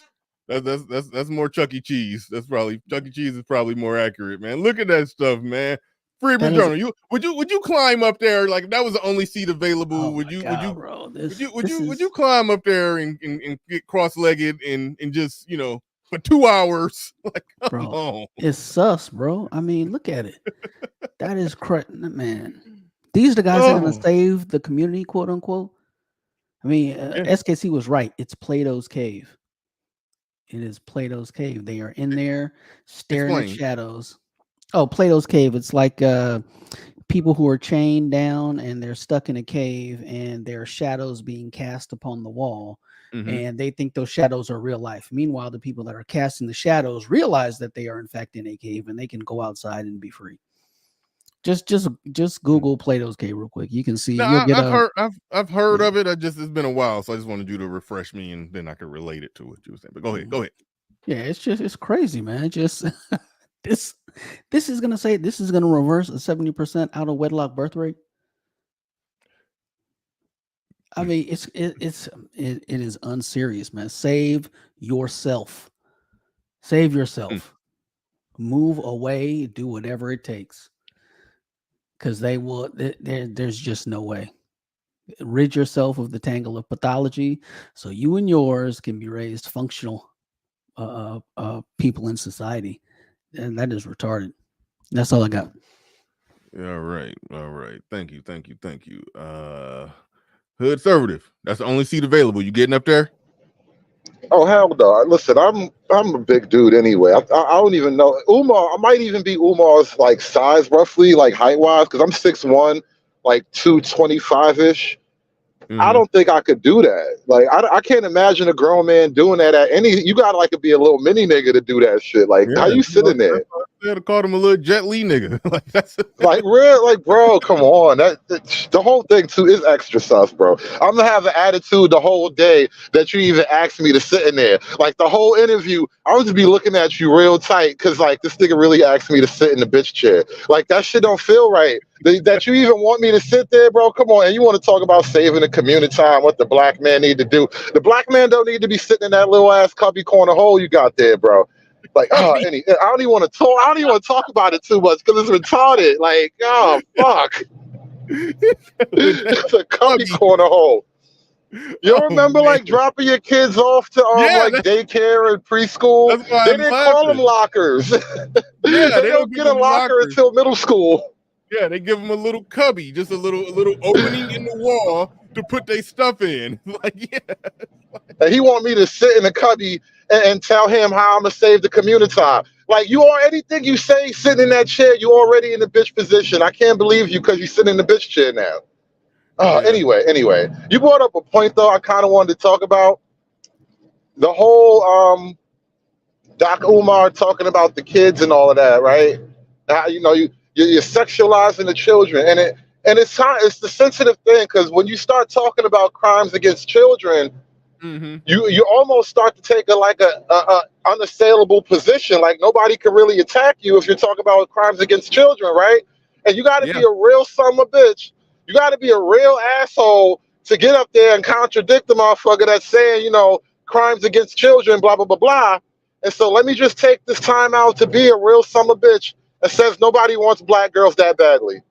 that's more Chuck E. Cheese. That's probably Chuck E. Cheese is probably more accurate, man. Look at that stuff, man. Freeman Journal. Would you climb up there like if that was the only seat available? Would you climb up there and get cross-legged and just for 2 hours? Like, come on. It's sus, bro. I mean, look at it. That is crazy, man. These are the guys that are gonna save the community, quote unquote. I mean, SKC was right. It's Plato's cave. It is Plato's cave. They are in there staring at shadows. Oh, Plato's cave. It's like people who are chained down and they're stuck in a cave and there are shadows being cast upon the wall. And they think those shadows are real life. Meanwhile, the people that are casting the shadows realize that they are in fact in a cave and they can go outside and be free. Just Google Plato's cave real quick. You can see. I've heard of it. It's been a while, so I just wanted you to refresh me, and then I could relate it to what you were saying. But go ahead. Yeah, it's crazy, man. Just this is gonna reverse a 70% out of wedlock birth rate. I mean, it is unserious, man. Save yourself. Save yourself. Move away. Do whatever it takes. Because they will. There's just no way. Rid yourself of the tangle of pathology, so you and yours can be raised functional people in society. And that is retarded. That's all I got. All right. Thank you. Hood Conservative. That's the only seat available. You getting up there? Oh hell no! Listen, I'm a big dude anyway. I don't even know Umar. I might even be Umar's like size roughly, like height wise, because I'm 6'1", like 225 ish. I don't think I could do that. Like I can't imagine a grown man doing that at any. You gotta like to be a little mini nigga to do that shit. Like how you sitting there? They called him a little Jet Li nigga. Like that's like real, like bro, come on. That the whole thing too is extra sus, bro. I'm gonna have an attitude the whole day that you even asked me to sit in there. Like the whole interview, I'll just be looking at you real tight because like this nigga really asked me to sit in the bitch chair. Like that shit don't feel right. That you even want me to sit there, bro? Come on. And you want to talk about saving the community time, what the black man need to do. The black man don't need to be sitting in that little ass cubby corner hole you got there, bro. Like, I don't even want to talk. I don't even want to talk about it too much because it's retarded. Like, oh fuck, it's a cubby corner hole. You remember like dropping your kids off to like daycare and preschool? They didn't call them lockers. They don't get a locker until middle school. Yeah, they give them a little cubby, just a little opening in the wall to put their stuff in. Like, yeah. And he want me to sit in the cubby and tell him how I'm gonna save the community time. Like anything you say sitting in that chair, you already in the bitch position. I can't believe you because you sit in the bitch chair now. Anyway, you brought up a point though. I kind of wanted to talk about the whole Doc Umar talking about the kids and all of that, right? You're sexualizing the children, and it's the sensitive thing because when you start talking about crimes against children, you almost start to take a unassailable position. Like nobody can really attack you if you're talking about crimes against children, right? And you got to be a real son of a bitch. You got to be a real asshole to get up there and contradict the motherfucker that's saying, crimes against children, blah blah blah blah. And so let me just take this time out to be a real son of a bitch. That says nobody wants black girls that badly.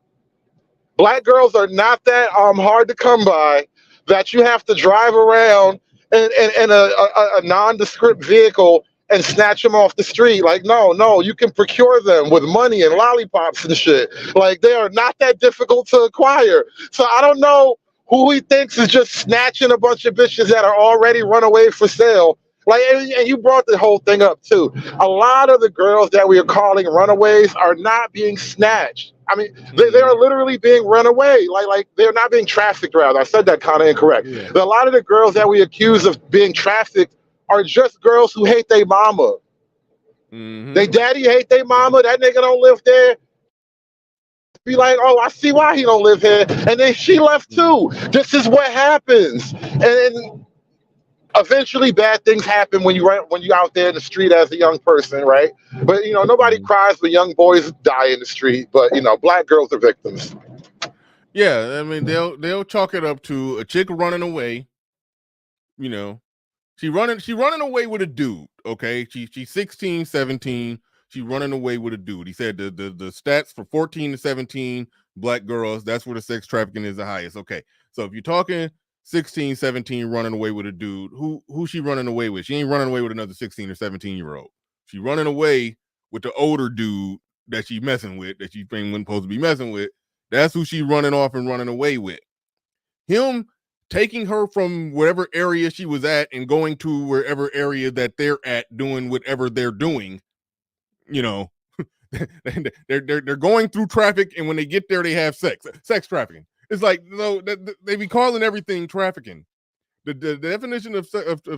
Black girls are not that hard to come by that you have to drive around in a nondescript vehicle and snatch them off the street. Like, no, you can procure them with money and lollipops and shit. Like, they are not that difficult to acquire. So I don't know who he thinks is just snatching a bunch of bitches that are already run away for sale Like, and you brought the whole thing up too. A lot of the girls that we are calling runaways are not being snatched. I mean, they are literally being run away. Like they're not being trafficked. Rather, I said that kind of incorrect. Yeah. A lot of the girls that we accuse of being trafficked are just girls who hate their mama. They daddy hate their mama. That nigga don't live there. Be like, oh, I see why he don't live here. And then she left too. This is what happens. And eventually bad things happen when you're out there in the street as a young person, right? But you know, nobody cries when young boys die in the street, but you know, black girls are victims. Yeah, I mean they'll chalk it up to a chick running away. You know, she running away with a dude. Okay, she's 16, 17. She running away with a dude. He said the stats for 14 to 17 black girls, that's where the sex trafficking is the highest. Okay, so if you're talking 16, 17 running away with a dude, who she running away with? She ain't running away with another 16 or 17-year-old. She running away with the older dude that she messing with, that she wasn't supposed to be messing with. That's who she running off and running away with. Him taking her from whatever area she was at and going to wherever area that they're at, doing whatever they're doing, you know, they're going through traffic, and when they get there, they have sex trafficking. It's like, no, they be calling everything trafficking. The definition of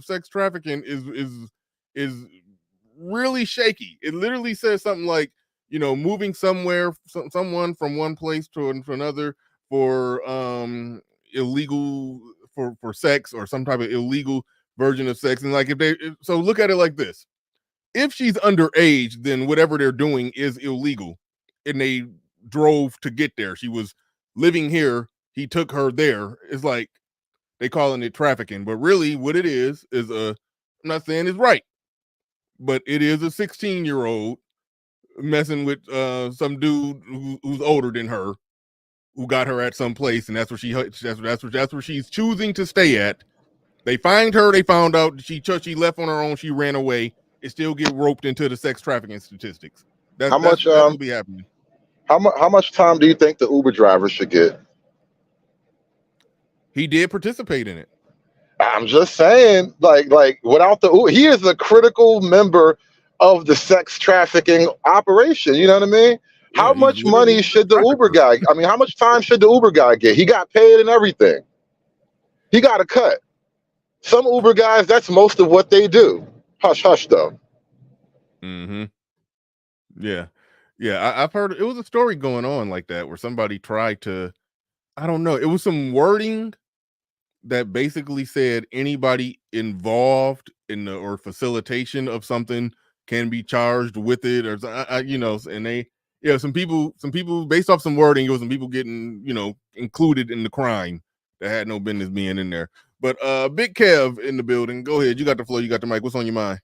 sex trafficking is really shaky. It literally says something like, you know, moving someone from one place to another for illegal for sex, or some type of illegal version of sex. And like, so look at it like this: if she's underage, then whatever they're doing is illegal, and they drove to get there. She was living here, he took her there. It's like they calling it trafficking, but really what it is I'm not saying it's right, but it is a 16-year-old messing with some dude who's older than her, who got her at some place, and that's where she's choosing to stay at. They find her. They found out she left on her own. She ran away. It still get roped into the sex trafficking statistics. That's will be happening. How much time do you think the Uber driver should get? He did participate in it. I'm just saying, like without the Uber, he is a critical member of the sex trafficking operation. You know what I mean? Yeah, how much money should the Uber guy? I mean, how much time should the Uber guy get? He got paid and everything. He got a cut. Some Uber guys, that's most of what they do. Hush, hush, though. Yeah. I've heard it was a story going on like that where somebody tried to, I don't know, it was some wording that basically said anybody involved in the or facilitation of something can be charged with it, or you know, and they, yeah, some people based off some wording, it was some people getting, you know, included in the crime that had no business being in there. But Big Kev in the building, go ahead. You got the floor. You got the mic. What's on your mind?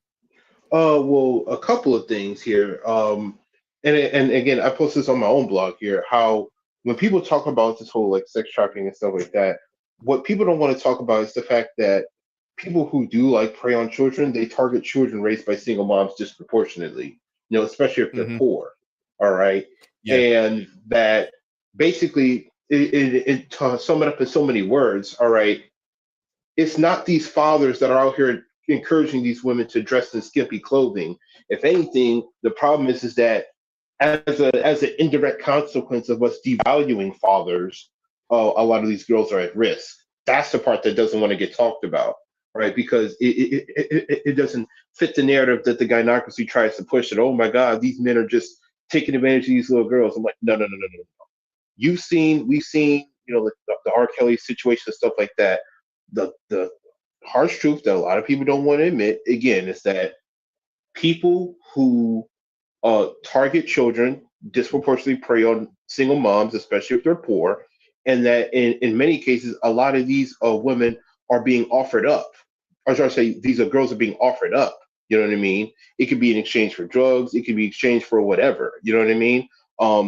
Well, a couple of things here. And again, I post this on my own blog here. How when people talk about this whole like sex trafficking and stuff like that, what people don't want to talk about is the fact that people who do like prey on children, they target children raised by single moms disproportionately. You know, especially if they're poor. All right, and that basically to sum it up in so many words. All right, it's not these fathers that are out here encouraging these women to dress in skimpy clothing. If anything, the problem is that as an indirect consequence of us devaluing fathers, a lot of these girls are at risk. That's the part that doesn't want to get talked about, right? Because it doesn't fit the narrative that the gynocracy tries to push. That, oh my God, these men are just taking advantage of these little girls. I'm like, no. We've seen, you know, the R. Kelly situation and stuff like that. The harsh truth that a lot of people don't want to admit, again, is that people who target children disproportionately prey on single moms, especially if they're poor, and that in many cases, a lot of these women are being offered up. Or should I say, these girls are being offered up. You know what I mean? It could be in exchange for drugs. It could be exchanged for whatever. You know what I mean?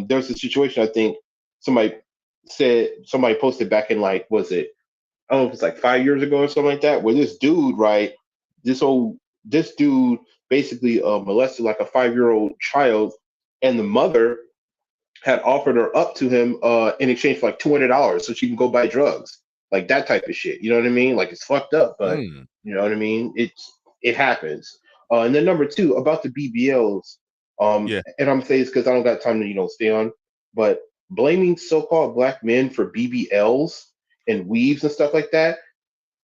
There's a situation, I think somebody posted back in, like, was it, I don't know if it's like 5 years ago or something like that, where this dude, right, this dude basically molested like a 5-year-old child, and the mother had offered her up to him in exchange for like $200 so she can go buy drugs, like that type of shit. You know what I mean? Like, it's fucked up, but you know what I mean? it happens. And then number two, about the BBLs, Yeah. and I'm saying this because I don't got time to stay on, but blaming so-called black men for BBLs and weaves and stuff like that,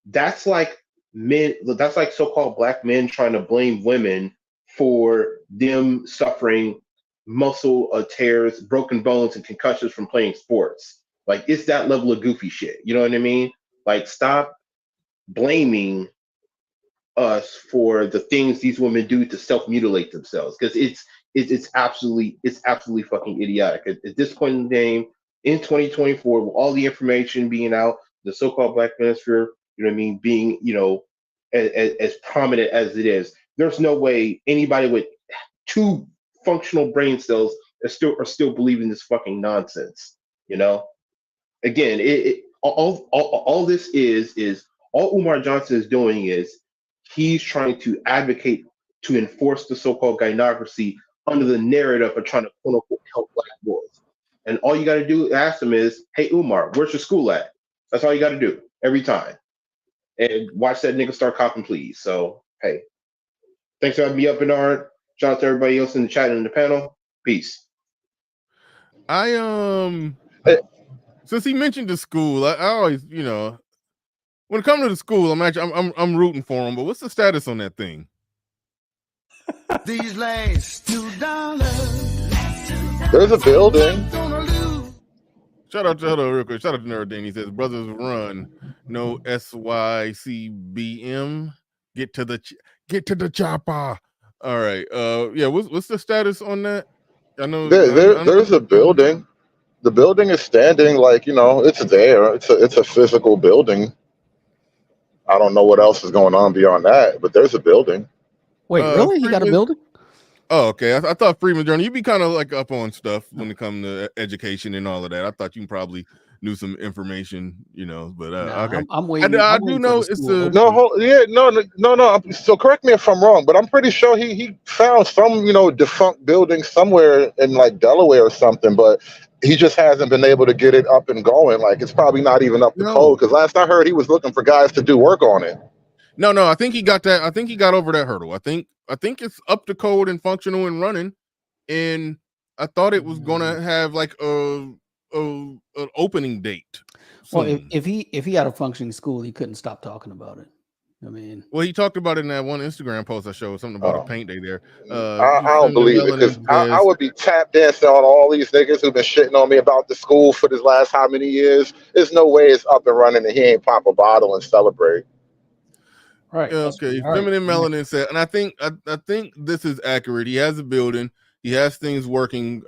that's like so-called black men trying to blame women for them suffering muscle tears, broken bones, and concussions from playing sports. Like, it's that level of goofy shit. You know what I mean? Like, stop blaming us for the things these women do to self-mutilate themselves, because it's absolutely fucking idiotic. At this point in the game, in 2024, with all the information being out, the so-called black manosphere, you know what I mean, being, as prominent as it is, there's no way anybody with two functional brain cells are still believing this fucking nonsense. Again, all this is all Umar Johnson is doing is he's trying to advocate to enforce the so-called gynocracy under the narrative of trying to quote unquote help black boys. And all you got to do ask him is, "Hey Umar, where's your school at?" That's all you got to do every time. And watch that nigga start copping, please. So hey, thanks for having me up, Bernard. Shout out to everybody else in the chat and in the panel. Peace. Since he mentioned the school, I always, when it comes to the school, I'm rooting for him. But what's the status on that thing? These last $2. There's a building. Shout out to real quick. Shout out to Nerdine. He says, "Brothers run, no SYCBM. Get to the chopper." All right. Yeah. What's the status on that? I know There's a building. The building is standing, like, it's there. It's a physical building. I don't know what else is going on beyond that, but there's a building. Wait, really? He got a building? Oh, okay. I thought Freeman's Journey, you'd be kind of like up on stuff when it comes to education and all of that. I thought you probably knew some information, but okay. I'm waiting. I do know it's a No. So correct me if I'm wrong, but I'm pretty sure he found some, defunct building somewhere in like Delaware or something, but he just hasn't been able to get it up and going. Like, it's probably not even up to code, because last I heard he was looking for guys to do work on it. No, I think he got that. I think he got over that hurdle. I think it's up to code and functional and running. And I thought it was gonna have like an opening date. Well, if he had a functioning school, he couldn't stop talking about it. I mean, well, he talked about it in that one Instagram post I showed, something about a paint day there. I don't believe it, because I would be tap dancing on all these niggas who've been shitting on me about the school for this last how many years. There's no way it's up and running and he ain't pop a bottle and celebrate. Right. Okay. Feminine Melanin said, and I think this is accurate. He has a building. He has things working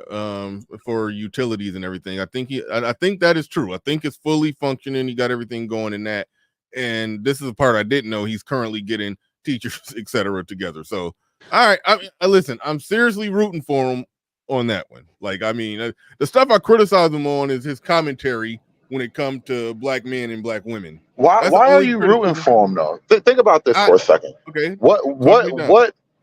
for utilities and everything. I think that is true. I think it's fully functioning. He got everything going in that. And this is the part I didn't know. He's currently getting teachers, etc., together. So, all right. Listen, I'm seriously rooting for him on that one. Like, I mean, the stuff I criticize him on is his commentary when it comes to black men and black women. Why are you rooting for him though? Think about this for a second. Okay.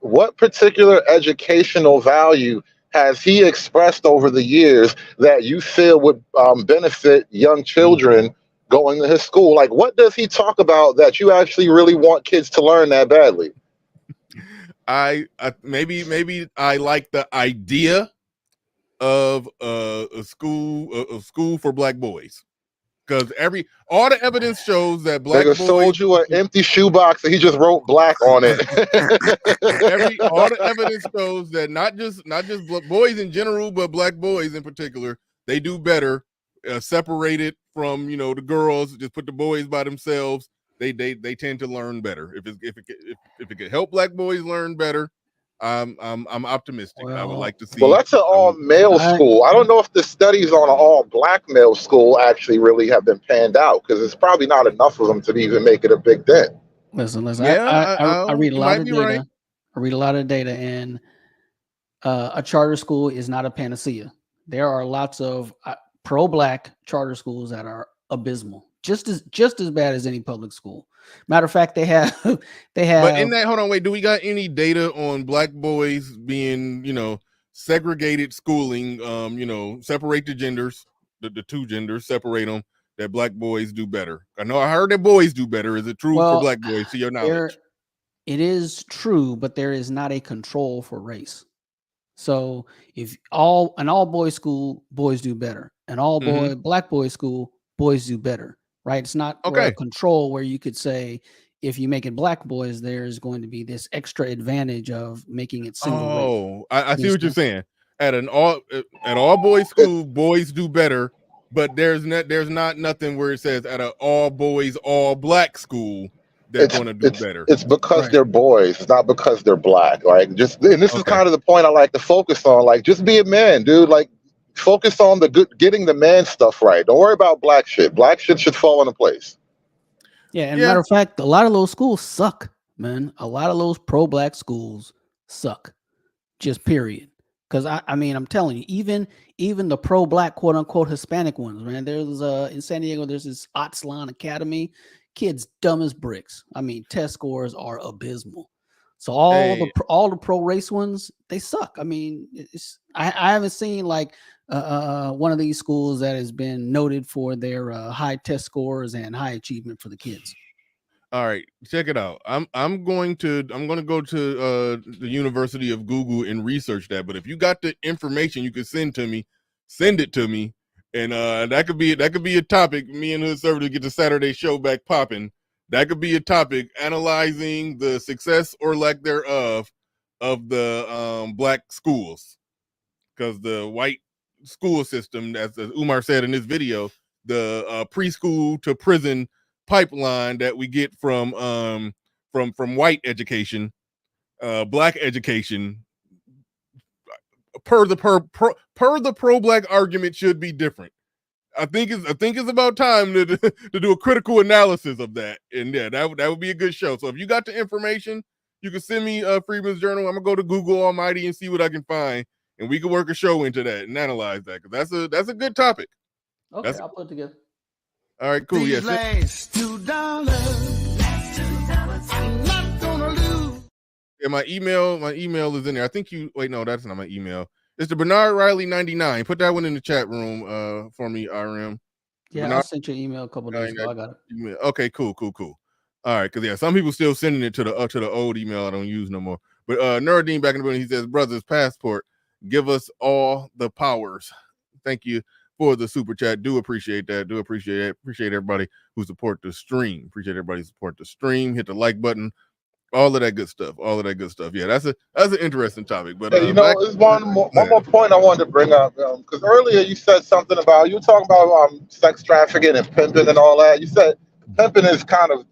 What particular educational value has he expressed over the years that you feel would benefit young children going to his school? Like, what does he talk about that you actually really want kids to learn that badly? I maybe I like the idea of a school for black boys, because all the evidence shows that black boys sold you an empty shoebox and he just wrote black on it. All the evidence shows that not just boys in general, but black boys in particular, they do better separated from the girls. Just put the boys by themselves. They tend to learn better. If it could help black boys learn better, I'm optimistic. Well, I would like to see. Well, that's an all-male school. I don't know if the studies on an all-black male school actually really have been panned out, because it's probably not enough of them to even make it a big dent. Listen. Yeah, I read a lot of data. Right. I read a lot of data, and a charter school is not a panacea. There are lots of pro-black charter schools that are abysmal, just as bad as any public school. Matter of fact, they have. But in that, hold on, wait. Do we got any data on black boys being, segregated schooling? Separate the genders, the two genders, separate them. That black boys do better. I heard that boys do better. Is it true for black boys? To your knowledge, it is true, but there is not a control for race. So if an all boys school, boys do better. An all boy black boys school, boys do better. Right? It's not a control where you could say if you make it black boys, there's going to be this extra advantage of making it single race. Oh, I see what you're saying. At all boys school, boys do better, but there's not nothing where it says at an all boys all black school they're going to do better. It's because they're boys. It's not because they're black. Like and this is kind of the point I like to focus on. Like just be a man, dude. Like focus on getting the man stuff right. Don't worry about black shit. Black shit should fall into place. Yeah, and matter of fact, a lot of those schools suck, man. A lot of those pro-black schools suck. Just period. Because I mean, I'm telling you, even the pro-black, quote unquote, Hispanic ones, man. There's in San Diego, there's this Otslan Academy. Kids dumb as bricks. I mean, test scores are abysmal. So all the pro race ones, they suck. I mean, I haven't seen like one of these schools that has been noted for their high test scores and high achievement for the kids. All right, check it out. I'm going to go to the University of Google and research that. But if you got the information you could send it to me. And that could be a topic. Me and Hood Server to get the Saturday show back popping. That could be a topic, analyzing the success or lack thereof of the black schools, because the white school system, as Umar said in this video, the preschool to prison pipeline that we get from white education, black education, per the pro-black argument should be different. I think it's about time to do a critical analysis of that, and yeah, that would be a good show. So if you got the information, you can send me Freeman's Journal. I'm gonna go to Google Almighty and see what I can find, and we can work a show into that and analyze that, because that's a good topic. Okay, I'll put it together. All right, cool. These last $2, I'm not gonna lose. Yeah, my email is in there. I think no, that's not my email. It's the Bernard Riley 99. Put that one in the chat room for me, RM. Yeah, Bernard, I sent you an email a couple days ago. I got it. Okay, cool. All right, because some people still sending it to the old email I don't use no more. But Nuruddin back in the building, he says, "Brothers, passport, give us all the powers." Thank you for the super chat. Do appreciate that. Appreciate everybody who support the stream. Appreciate everybody who support the stream. Hit the like button. All of that good stuff. Yeah, that's an interesting topic. But there's one more point I wanted to bring up, because earlier you said something about, you were talking about sex trafficking and pimping and all that. You said pimping is kind of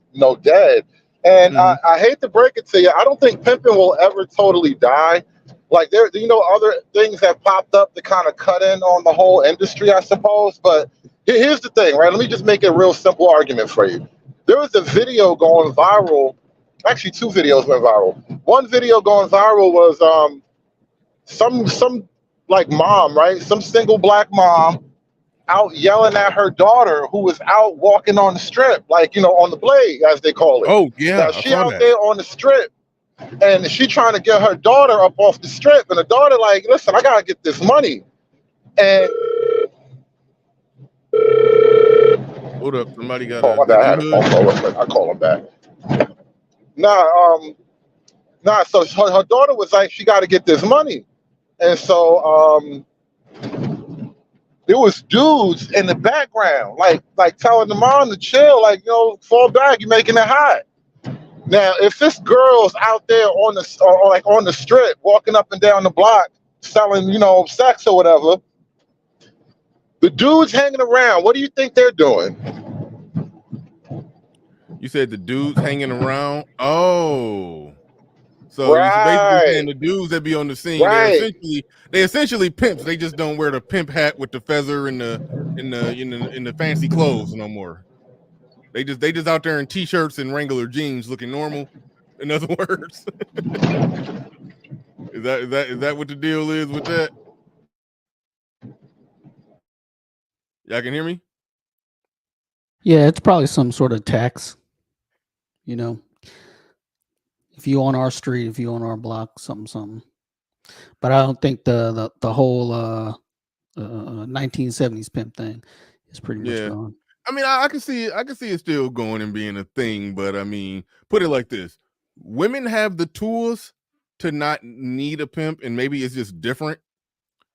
dead, and I hate to break it to you, I don't think pimping will ever totally die. Like there, other things have popped up to kind of cut in on the whole industry, I suppose. But here's the thing, right? Let me just make a real simple argument for you. There was a video going viral. Actually, two videos went viral. One video going viral was some like mom, right? Some single black mom out yelling at her daughter who was out walking on the strip, like, on the blade, as they call it. Oh, yeah. Now, she out there on the strip, and she trying to get her daughter up off the strip, and the daughter like, listen, I got to get this money. And hold up, somebody got my bad, I had a phone call real quick. I call him back. So her daughter was like, she got to get this money. And so there was dudes in the background, like telling the mom to chill, like, fall back, you're making it hot. Now, if this girl's out there on the strip, walking up and down the block, selling, sex or whatever, the dudes hanging around, what do you think they're doing? You said the dudes hanging around. Oh, so you're basically saying the dudes that be on the scene, they essentially pimps. They just don't wear the pimp hat with the feather and the fancy clothes no more. They just out there in t-shirts and Wrangler jeans, looking normal. In other words, is that what the deal is with that? Y'all can hear me? Yeah, it's probably some sort of tax. If you on our street, if you on our block, something. But I don't think the whole 1970s pimp thing is pretty much gone. I mean, I can see it still going and being a thing, but I mean, put it like this: women have the tools to not need a pimp, and maybe it's just different.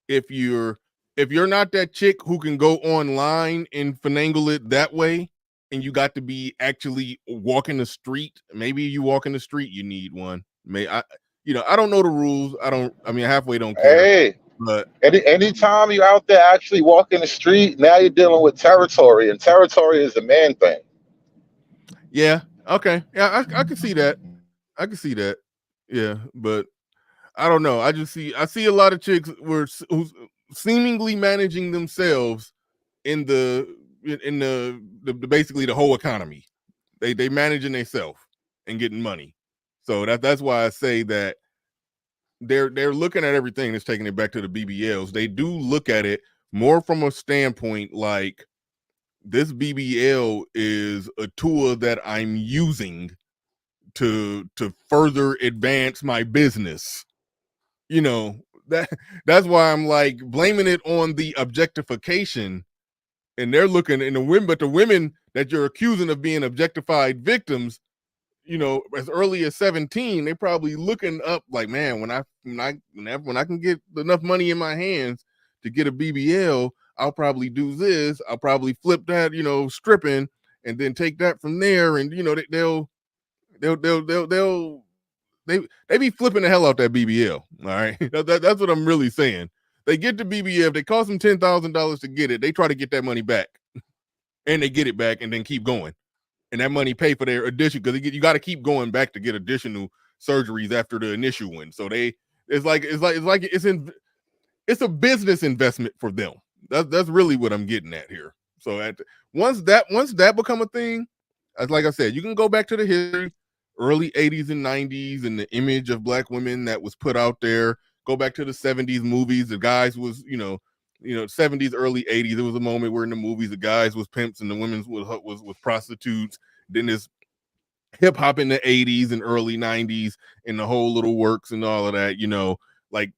If you're not that chick who can go online and finagle it that way, and you got to be actually walking the street, maybe you walk in the street, you need one. I don't know the rules. I mean, halfway don't care. Hey, but anytime you're out there actually walking the street, now you're dealing with territory, and territory is a man thing. Yeah. Okay. Yeah, I can see that. I can see that. Yeah, but I don't know. I see a lot of chicks who's seemingly managing themselves in the basically the whole economy. They managing themselves and getting money. So that's why I say that they're looking at everything that's taking it back to the BBLs. They do look at it more from a standpoint like this BBL is a tool that I'm using to further advance my business. That's why I'm like blaming it on the objectification, and they're looking in the women, but the women that you're accusing of being objectified victims, as early as 17, they probably looking up like, man, when I can get enough money in my hands to get a BBL, I'll probably do this. I'll probably flip that, stripping, and then take that from there. And they be flipping the hell out that BBL. All right, that's what I'm really saying. They get the BBL. If they cost them $10,000 to get it, they try to get that money back, and they get it back, and then keep going. And that money pay for their addition, because you got to keep going back to get additional surgeries after the initial one. So it's a business investment for them. That's really what I'm getting at here. So once that become a thing, as like I said, you can go back to the history, early 80s and 90s, and the image of black women that was put out there. Go back to the 70s movies. The guys was 70s, early 80s. There was a moment where in the movies the guys was pimps and the women was prostitutes. Then this hip hop in the 80s and early 90s and the whole little works and all of that. Like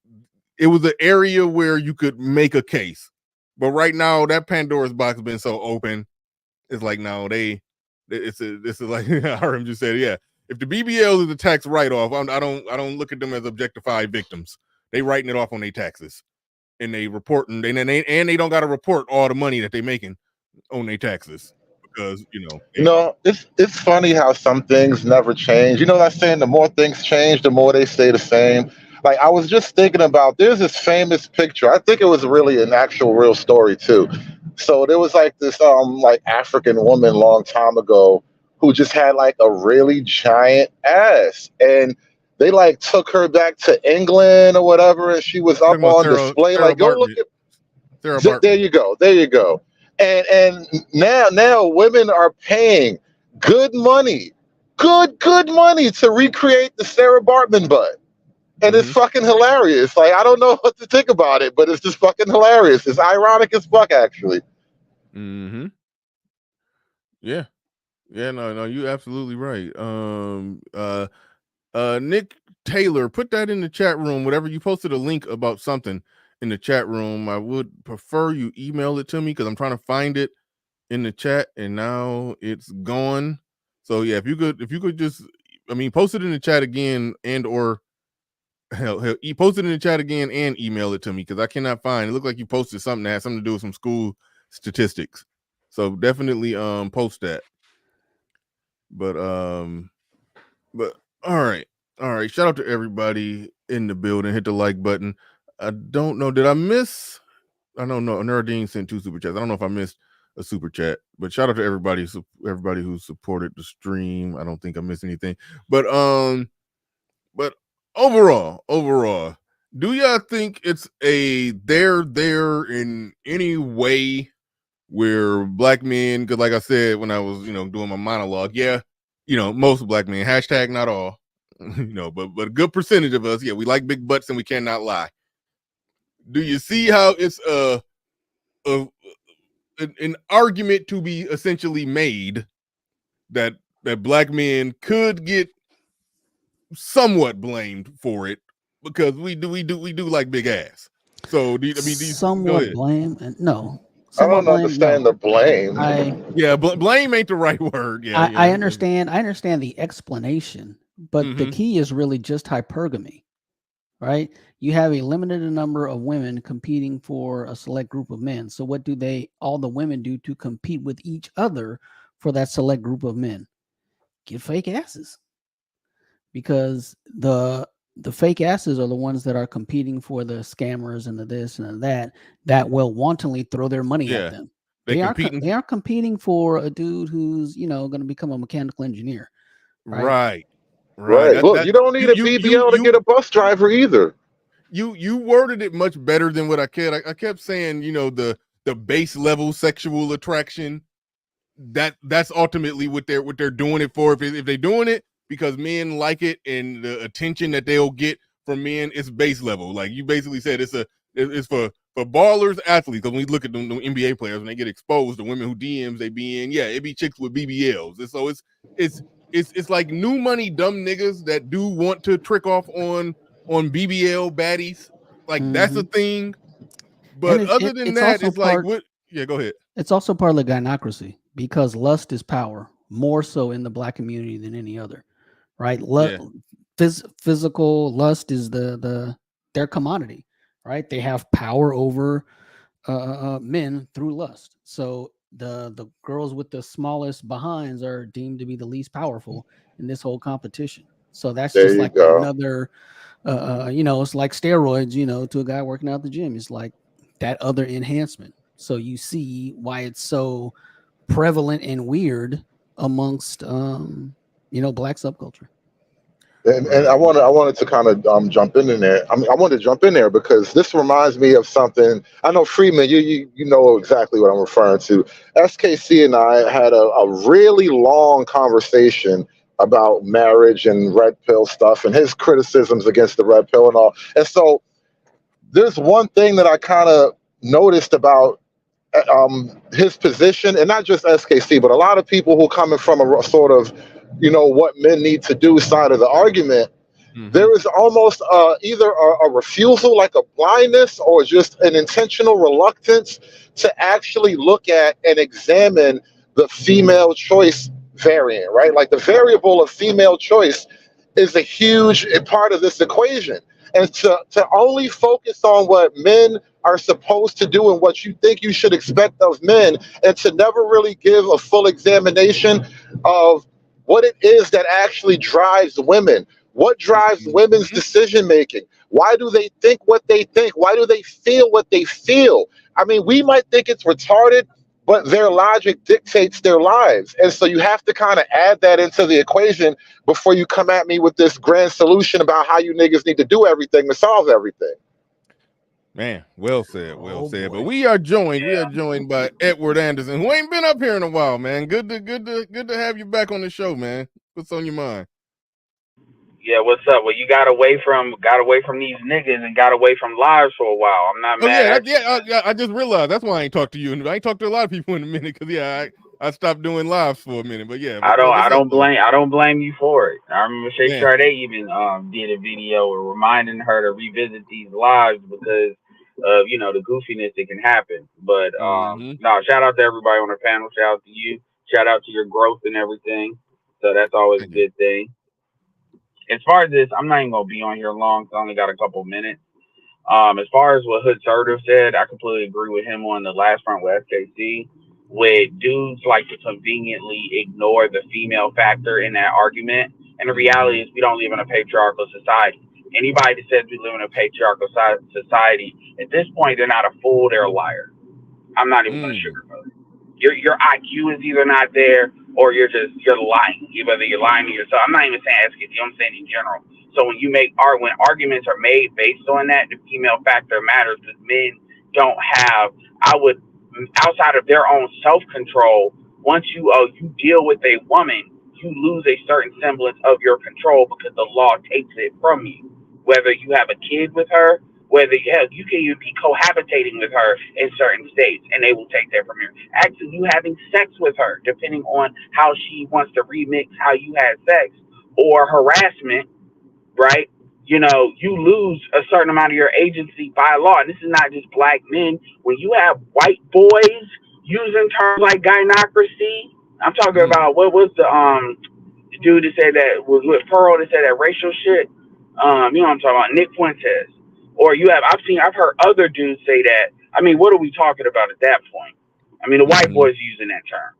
it was an area where you could make a case. But right now that Pandora's box has been so open. It's like no, this is like RM just said, yeah. If the BBL is a tax write-off, I don't look at them as objectified victims. They writing it off on their taxes. And they reporting, they don't got to report all the money that they making on their taxes because it's funny how some things never change. You know what I'm saying? The more things change, the more they stay the same. Like I was just thinking about, there's this famous picture. I think it was really an actual real story too. So there was like this like African woman long time ago who just had like a really giant ass, and they like took her back to England or whatever, and she was up on display. Like, go look at. There you go. And now women are paying good money to recreate the Sarah Bartman butt, and it's fucking hilarious. Like, I don't know what to think about it, but it's just fucking hilarious. It's ironic as fuck, actually. Mm-hmm. Yeah. Yeah, no, you're absolutely right. Nick Taylor, put that in the chat room. Whatever, you posted a link about something in the chat room. I would prefer you email it to me because I'm trying to find it in the chat and now it's gone. So yeah, if you could just, post it in the chat again and or post it in the chat again and email it to me because I cannot find. It looked like you posted something that had something to do with some school statistics. So definitely post that. But all right. Shout out to everybody in the building. Hit the like button. I don't know. Did I miss? I don't know. Nerdine sent 2 super chats. I don't know if I missed a super chat, but shout out to everybody who supported the stream. I don't think I missed anything. But overall, do y'all think it's there in any way where black men, because like I said when I was doing my monologue, most black men, hashtag not all, but a good percentage of us, we like big butts and we cannot lie. Do you see how it's an argument to be essentially made that black men could get somewhat blamed for it because we do like big ass? So do you somewhat blame? No. I don't understand the blame. Blame ain't the right word. I understand the explanation But the key is really just hypergamy, right? You have a limited number of women competing for a select group of men. So what do all the women do to compete with each other for that select group of men? Get fake asses. Because the fake asses are the ones that are competing for the scammers and the this and the that will wantonly throw their money at them. They are competing for a dude who's going to become a mechanical engineer. Right. Look, you don't need a BBL to get a bus driver either. You worded it much better than what I kept. I kept saying, the base level sexual attraction. That's ultimately what they're doing it for. If they're doing it because men like it and the attention that they'll get from men, it's base level. Like you basically said, it's for ballers, athletes. Because when you look at the NBA players, when they get exposed, the women who DMs they be in, it be chicks with BBLs. And so it's like new money dumb niggas that do want to trick off on BBL baddies. Like that's a thing. But other than that, it's like what? Yeah, go ahead. It's also part of the gynocracy because lust is power, more so in the Black community than any other, right? Physical lust is their commodity, right? They have power over men through lust. So the girls with the smallest behinds are deemed to be the least powerful in this whole competition. So that's just like another, it's like steroids, to a guy working out the gym. It's like that other enhancement. So you see why it's so prevalent and weird amongst, Black subculture. And I wanted to kind of jump in there. I wanted to jump in there because this reminds me of something. I know Freeman, you know exactly what I'm referring to. SKC and I had a really long conversation about marriage and red pill stuff and his criticisms against the red pill and all. And so there's one thing that I kind of noticed about his position, and not just SKC, but a lot of people who coming from a sort of, what men need to do side of the argument. There is almost either a refusal, like a blindness, or just an intentional reluctance to actually look at and examine the female choice variant, right? Like the variable of female choice is a huge part of this equation. And to only focus on what men are supposed to do and what you think you should expect of men, and to never really give a full examination of what it is that actually drives women. What drives women's decision making? Why do they think what they think? Why do they feel what they feel? I mean, we might think it's retarded, but their logic dictates their lives. And so you have to kind of add that into the equation before you come at me with this grand solution about how you niggas need to do everything to solve everything. Man, well said, well said. Boy. But we are joined by Edward Anderson, who ain't been up here in a while, man. Good to have you back on the show, man. What's on your mind? Yeah, what's up? Well, you got away from these niggas and got away from lives for a while. I'm not mad. I just realized that's why I ain't talked to you. I ain't talked to a lot of people in a minute because I stopped doing lives for a minute. But yeah, I don't blame you for it. I remember Shay Sade even did a video reminding her to revisit these lives because of the goofiness that can happen. But no, shout out to everybody on the panel. Shout out to you. Shout out to your growth and everything. So that's always a good thing. As far as this, I'm not even gonna be on here long. So I only got a couple minutes. As far as what Hood Sertive said, I completely agree with him on the last front with SKC. With dudes like to conveniently ignore the female factor in that argument, and the reality is we don't live in a patriarchal society. Anybody that says we live in a patriarchal society, at this point, they're not a fool; they're a liar. I'm not even gonna sugarcoat it. Your IQ is either not there or you're lying. Whether you're lying to yourself. I'm not even saying SKC, I'm saying in general. So when when arguments are made based on that, the female factor matters because men don't have, outside of their own self-control, once you deal with a woman, you lose a certain semblance of your control because the law takes it from you. Whether you have a kid with her, whether you can even be cohabitating with her in certain states, and they will take that from you. Actually, you having sex with her, depending on how she wants to remix how you had sex, or harassment, right? You lose a certain amount of your agency by law. And this is not just black men. When you have white boys using terms like gynocracy, I'm talking about what was the dude that said that was with Pearl that said that racial shit. You know what I'm talking about, Nick Fuentes. Or I've heard other dudes say that. I mean, what are we talking about at that point? I mean, the white boys using that term.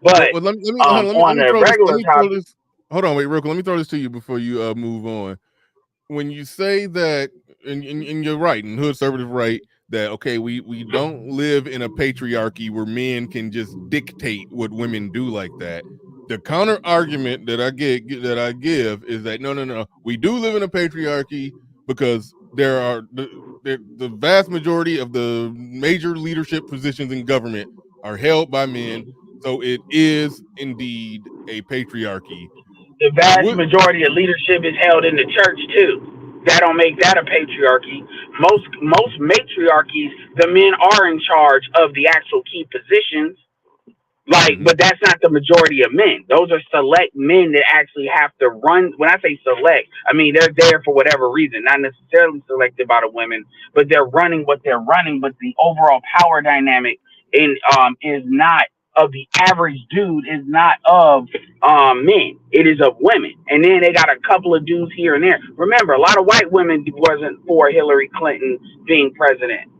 But let me on a regular topic, hold on, wait, real quick. Let me throw this to you before you move on. When you say that, and you're right, and Hood Conservative right, that okay, we don't live in a patriarchy where men can just dictate what women do like that. The counter argument that I give is that no, we do live in a patriarchy because there are the vast majority of the major leadership positions in government are held by men, so it is indeed a patriarchy. the vast majority of leadership is held in the church too. That don't make that a patriarchy. Most matriarchies, the men are in charge of the actual key positions. But that's not the majority of men. Those are select men that actually have to run. When I say select, I mean they're there for whatever reason, not necessarily selected by the women, but they're running what they're running. But the overall power dynamic is not of the average dude, is not of men. It is of women. And then they got a couple of dudes here and there. Remember, a lot of white women wasn't for Hillary Clinton being president.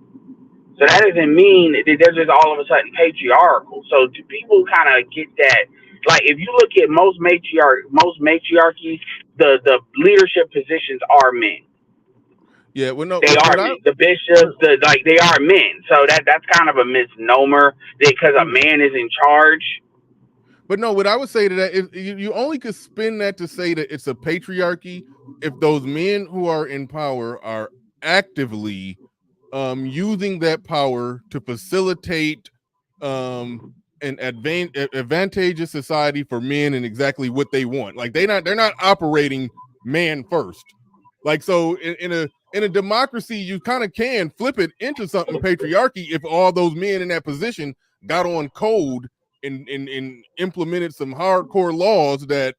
So that doesn't mean that they're just all of a sudden patriarchal. So do people kind of get that? Like, if you look at most matriarchies, the leadership positions are men. Yeah, well, no, they are men. The bishops, they are men. So that's kind of a misnomer because a man is in charge. But no, what I would say to that is you only could spin that to say that it's a patriarchy if those men who are in power are actively using that power to facilitate an advantageous society for men and exactly what they want. Like they're not operating man first. Like, so in a democracy, you kind of can flip it into something patriarchy if all those men in that position got on code and implemented some hardcore laws that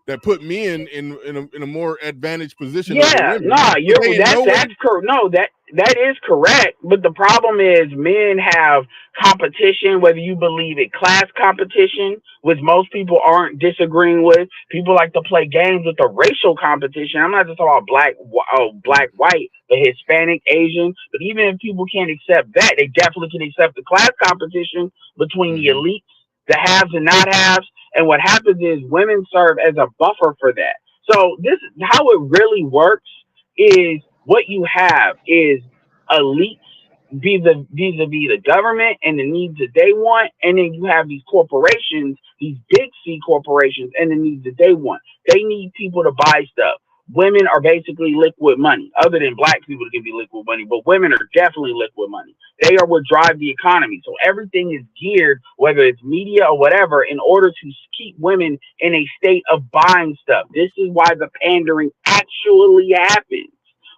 that put men in a more advantaged position. Yeah, that's correct. No, that is correct. But the problem is men have competition, whether you believe it class competition, which most people aren't disagreeing with. People like to play games with the racial competition. I'm not just talking about black, white, the Hispanic, Asian. But even if people can't accept that, they definitely can accept the class competition between the elites, the haves and not haves. And what happens is women serve as a buffer for that. So this is how it really works. Is what you have is elites vis-a-vis the government and the needs that they want, and then you have these corporations, these big C corporations, and the needs that they want. They need people to buy stuff. Women are basically liquid money, other than black people that can be liquid money, but women are definitely liquid money. They are what drive the economy. So everything is geared, whether it's media or whatever, in order to keep women in a state of buying stuff. This is why the pandering actually happens.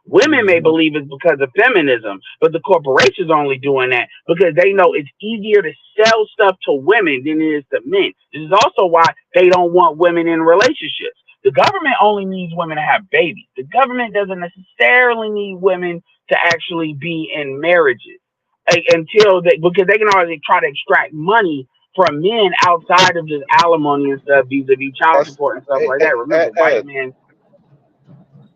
Women may believe it's because of feminism, but the corporations are only doing that because they know it's easier to sell stuff to women than it is to men. This is also why they don't want women in relationships. The government only needs women to have babies. The government doesn't necessarily need women to actually be in marriages because they can always try to extract money from men outside of just alimony and stuff, vis-a-vis child support and stuff like that. Remember, white men.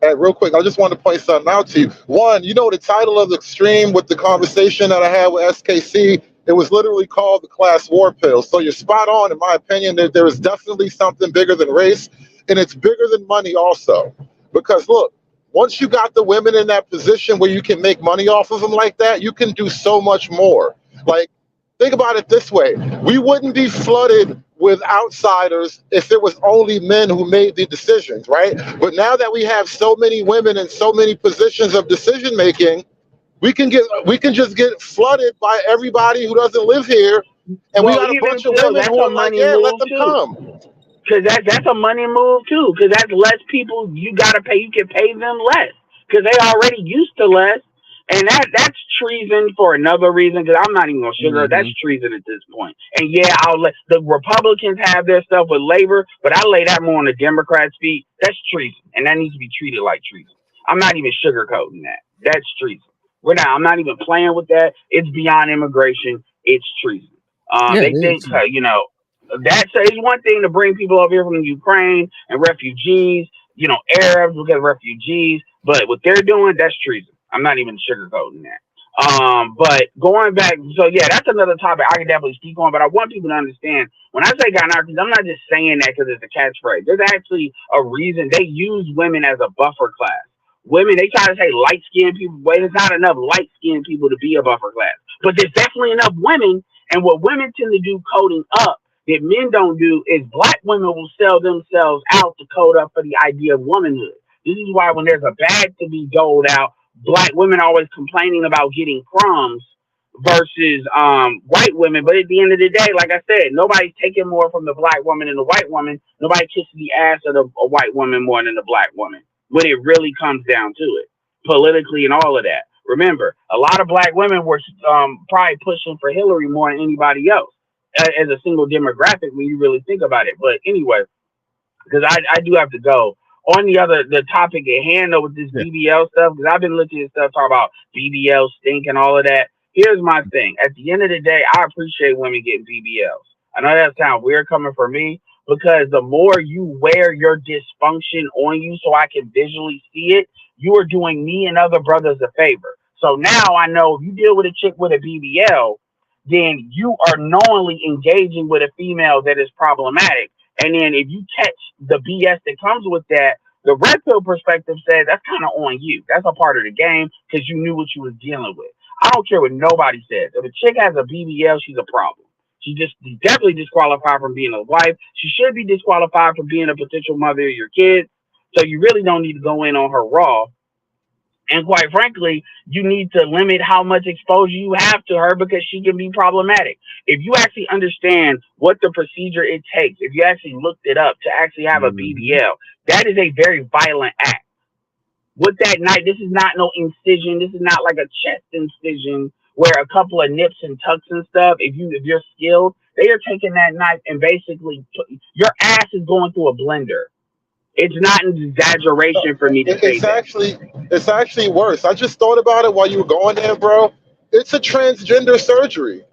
Hey, real quick, I just wanted to point something out to you. One, the title of the stream with the conversation that I had with SKC, it was literally called the class war pill. So you're spot on, in my opinion, that there is definitely something bigger than race, and it's bigger than money also. Because look, once you got the women in that position where you can make money off of them like that, you can do so much more. Like, think about it this way. We wouldn't be flooded with outsiders if it was only men who made the decisions, right? But now that we have so many women in so many positions of decision making, we can just get flooded by everybody who doesn't live here, and we got a bunch of women who are like, yeah, let them come. Because that's a money move too. Because that's less people you gotta pay. You can pay them less because they already used to less. And that's treason for another reason, because I'm not even going to sugar. That's treason at this point. And yeah, I'll let the Republicans have their stuff with labor, but I lay that more on the Democrats' feet. That's treason, and that needs to be treated like treason. I'm not even sugarcoating that. That's treason. I'm not even playing with that. It's beyond immigration. It's treason. They think, That's it's one thing to bring people over here from Ukraine and refugees, you know, Arabs because refugees, but what they're doing, that's treason. I'm not even sugarcoating that. But going back, so yeah, that's another topic I can definitely speak on. But I want people to understand when I say gynecologist, I'm not just saying that because it's a catchphrase. There's actually a reason they use women as a buffer class. Women, they try to say light skinned people, but there's not enough light skinned people to be a buffer class. But there's definitely enough women, and what women tend to do coding up that men don't do is black women will sell themselves out to code up for the idea of womanhood. This is why when there's a bag to be doled out, black women are always complaining about getting crumbs versus white women. But at the end of the day, like I said, nobody's taking more from the black woman than the white woman. Nobody kisses the ass of a white woman more than the black woman when it really comes down to it, politically and all of that. Remember, a lot of black women were probably pushing for Hillary more than anybody else as a single demographic when you really think about it. But anyway, because I do have to go. On the topic at hand though with this BBL stuff, because I've been looking at stuff talk about BBL stink and all of that. Here's my thing. At the end of the day, I appreciate women getting BBLs. I know that sounds weird coming from me, because the more you wear your dysfunction on you so I can visually see it, you are doing me and other brothers a favor. So now I know if you deal with a chick with a BBL, then you are knowingly engaging with a female that is problematic. And then if you catch the BS that comes with that, the red pill perspective says that's kind of on you. That's a part of the game because you knew what you was dealing with. I don't care what nobody says. If a chick has a BBL, she's a problem. She's definitely disqualified from being a wife. She should be disqualified from being a potential mother of your kids. So you really don't need to go in on her raw. And quite frankly, you need to limit how much exposure you have to her because she can be problematic. If you actually understand what the procedure it takes, if you actually looked it up to actually have a BBL, that is a very violent act. With that knife, this is not no incision. This is not like a chest incision where a couple of nips and tucks and stuff. If you're skilled, they are taking that knife and basically your ass is going through a blender. It's not an exaggeration for me to say that. It's actually worse. I just thought about it while you were going there, bro. It's a transgender surgery.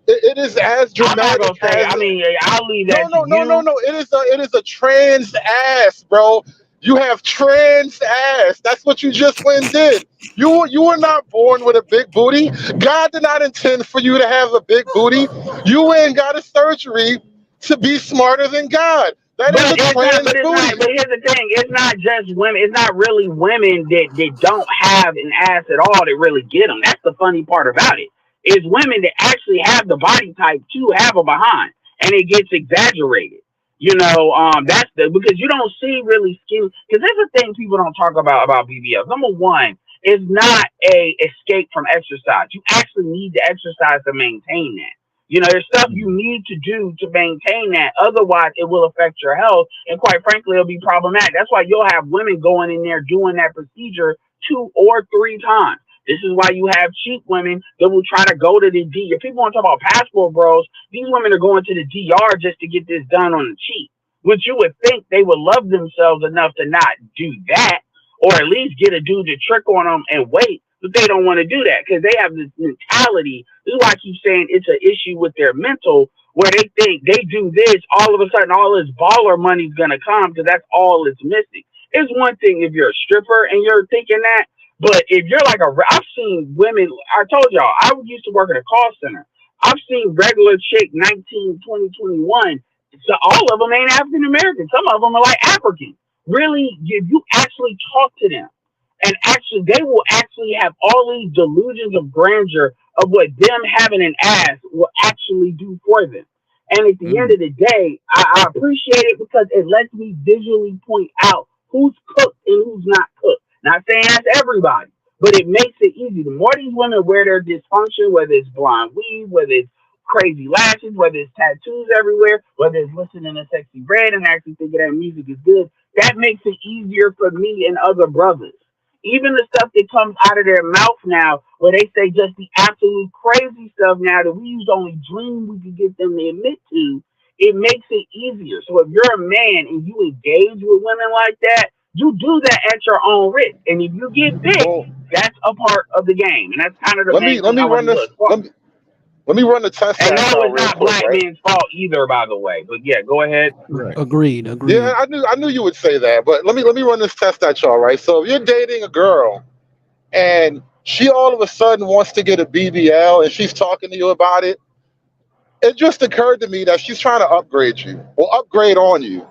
It is as dramatic as. I mean, I'll leave that. No. It is a trans ass, bro. You have trans ass. That's what you just went and did. You were not born with a big booty. God did not intend for you to have a big booty. You went and got a surgery to be smarter than God. That is a trans booty. But here's the thing: it's not just women. It's not really women that don't have an ass at all that really get them. That's the funny part about it. It's women that actually have the body type to have a behind, and it gets exaggerated. You know, that's because you don't see really skinny. Because there's a thing people don't talk about BBL. Number one, it's not a escape from exercise. You actually need to exercise to maintain that. You know, there's stuff you need to do to maintain that. Otherwise, it will affect your health. And quite frankly, it'll be problematic. That's why you'll have women going in there doing that procedure 2 or 3 times. This is why you have cheap women that will try to go to the D. If people want to talk about passport bros, these women are going to the DR just to get this done on the cheap. Which you would think they would love themselves enough to not do that, or at least get a dude to trick on them and wait. But they don't want to do that because they have this mentality. This is why I keep saying it's an issue with their mental, where they think they do this, all of a sudden all this baller money is going to come because that's all it's missing. It's one thing if you're a stripper and you're thinking that, but if you're like I've seen women, I told y'all, I used to work at a call center. I've seen regular chick 19, 20, 21. So all of them ain't African American. Some of them are like African. Really, if you actually talk to them, and actually, they will actually have all these delusions of grandeur of what them having an ass will actually do for them. And at the end of the day, I appreciate it because it lets me visually point out who's cooked and who's not cooked. Not saying that's everybody, but it makes it easy. The more these women wear their dysfunction, whether it's blonde weave, whether it's crazy lashes, whether it's tattoos everywhere, whether it's listening to Sexy Red and actually thinking that music is good, that makes it easier for me and other brothers. Even the stuff that comes out of their mouth now, where they say just the absolute crazy stuff now that we used to only dream we could get them to admit to, it makes it easier. So if you're a man and you engage with women like that, you do that at your own risk. And if you get big, that's a part of the game. And that's kind of the Let me run the test And stats no, out it's real not quick, black right? men's fault either, by the way. But yeah, go ahead. Agreed. Yeah, I knew you would say that, but let me run this test at y'all, right? So if you're dating a girl and she all of a sudden wants to get a BBL and she's talking to you about it, it just occurred to me that she's trying to upgrade you or upgrade on you.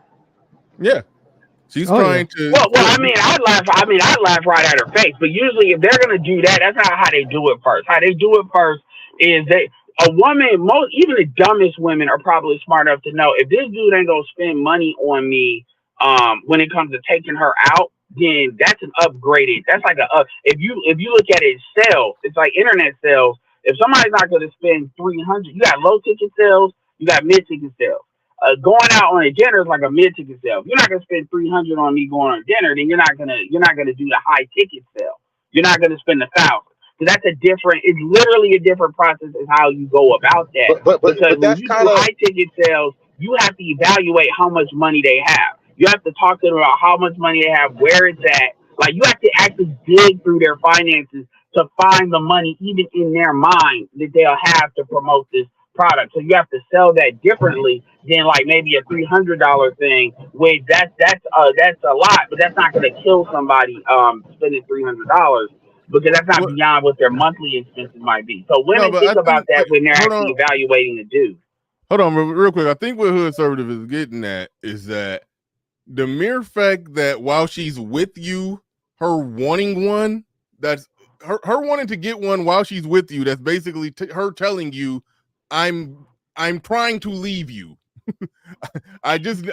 Yeah. She's Oh, trying to. Well, I mean, I'd laugh right at her face. But usually, if they're gonna do that, that's not how they do it first. How they do it first is a woman, even the dumbest women are probably smart enough to know if this dude ain't gonna spend money on me, when it comes to taking her out, then that's an upgraded. That's like if you look at it sales, it's like internet sales. If somebody's not gonna spend 300, you got low ticket sales, you got mid ticket sales. Going out on a dinner is like a mid ticket sale. If you're not gonna spend 300 on me going on dinner, then you're not gonna do the high ticket sale. You're not gonna spend 1,000. So that's it's literally a different process is how you go about that. But because when that's you kind do of high ticket sales, you have to evaluate how much money they have. You have to talk to them about how much money they have, where it's at. Like you have to actually dig through their finances to find the money even in their mind that they'll have to promote this product. So you have to sell that differently than like maybe a $300 thing. Which that's a lot, but that's not going to kill somebody spending $300 because that's not beyond what their monthly expenses might be. So women think about that when they're actually evaluating a dude. Hold on, real quick. I think what Hood Conservative is getting at is that the mere fact that while she's with you, her wanting one, that's her wanting to get one while she's with you. That's basically her telling you, I'm trying to leave you. I just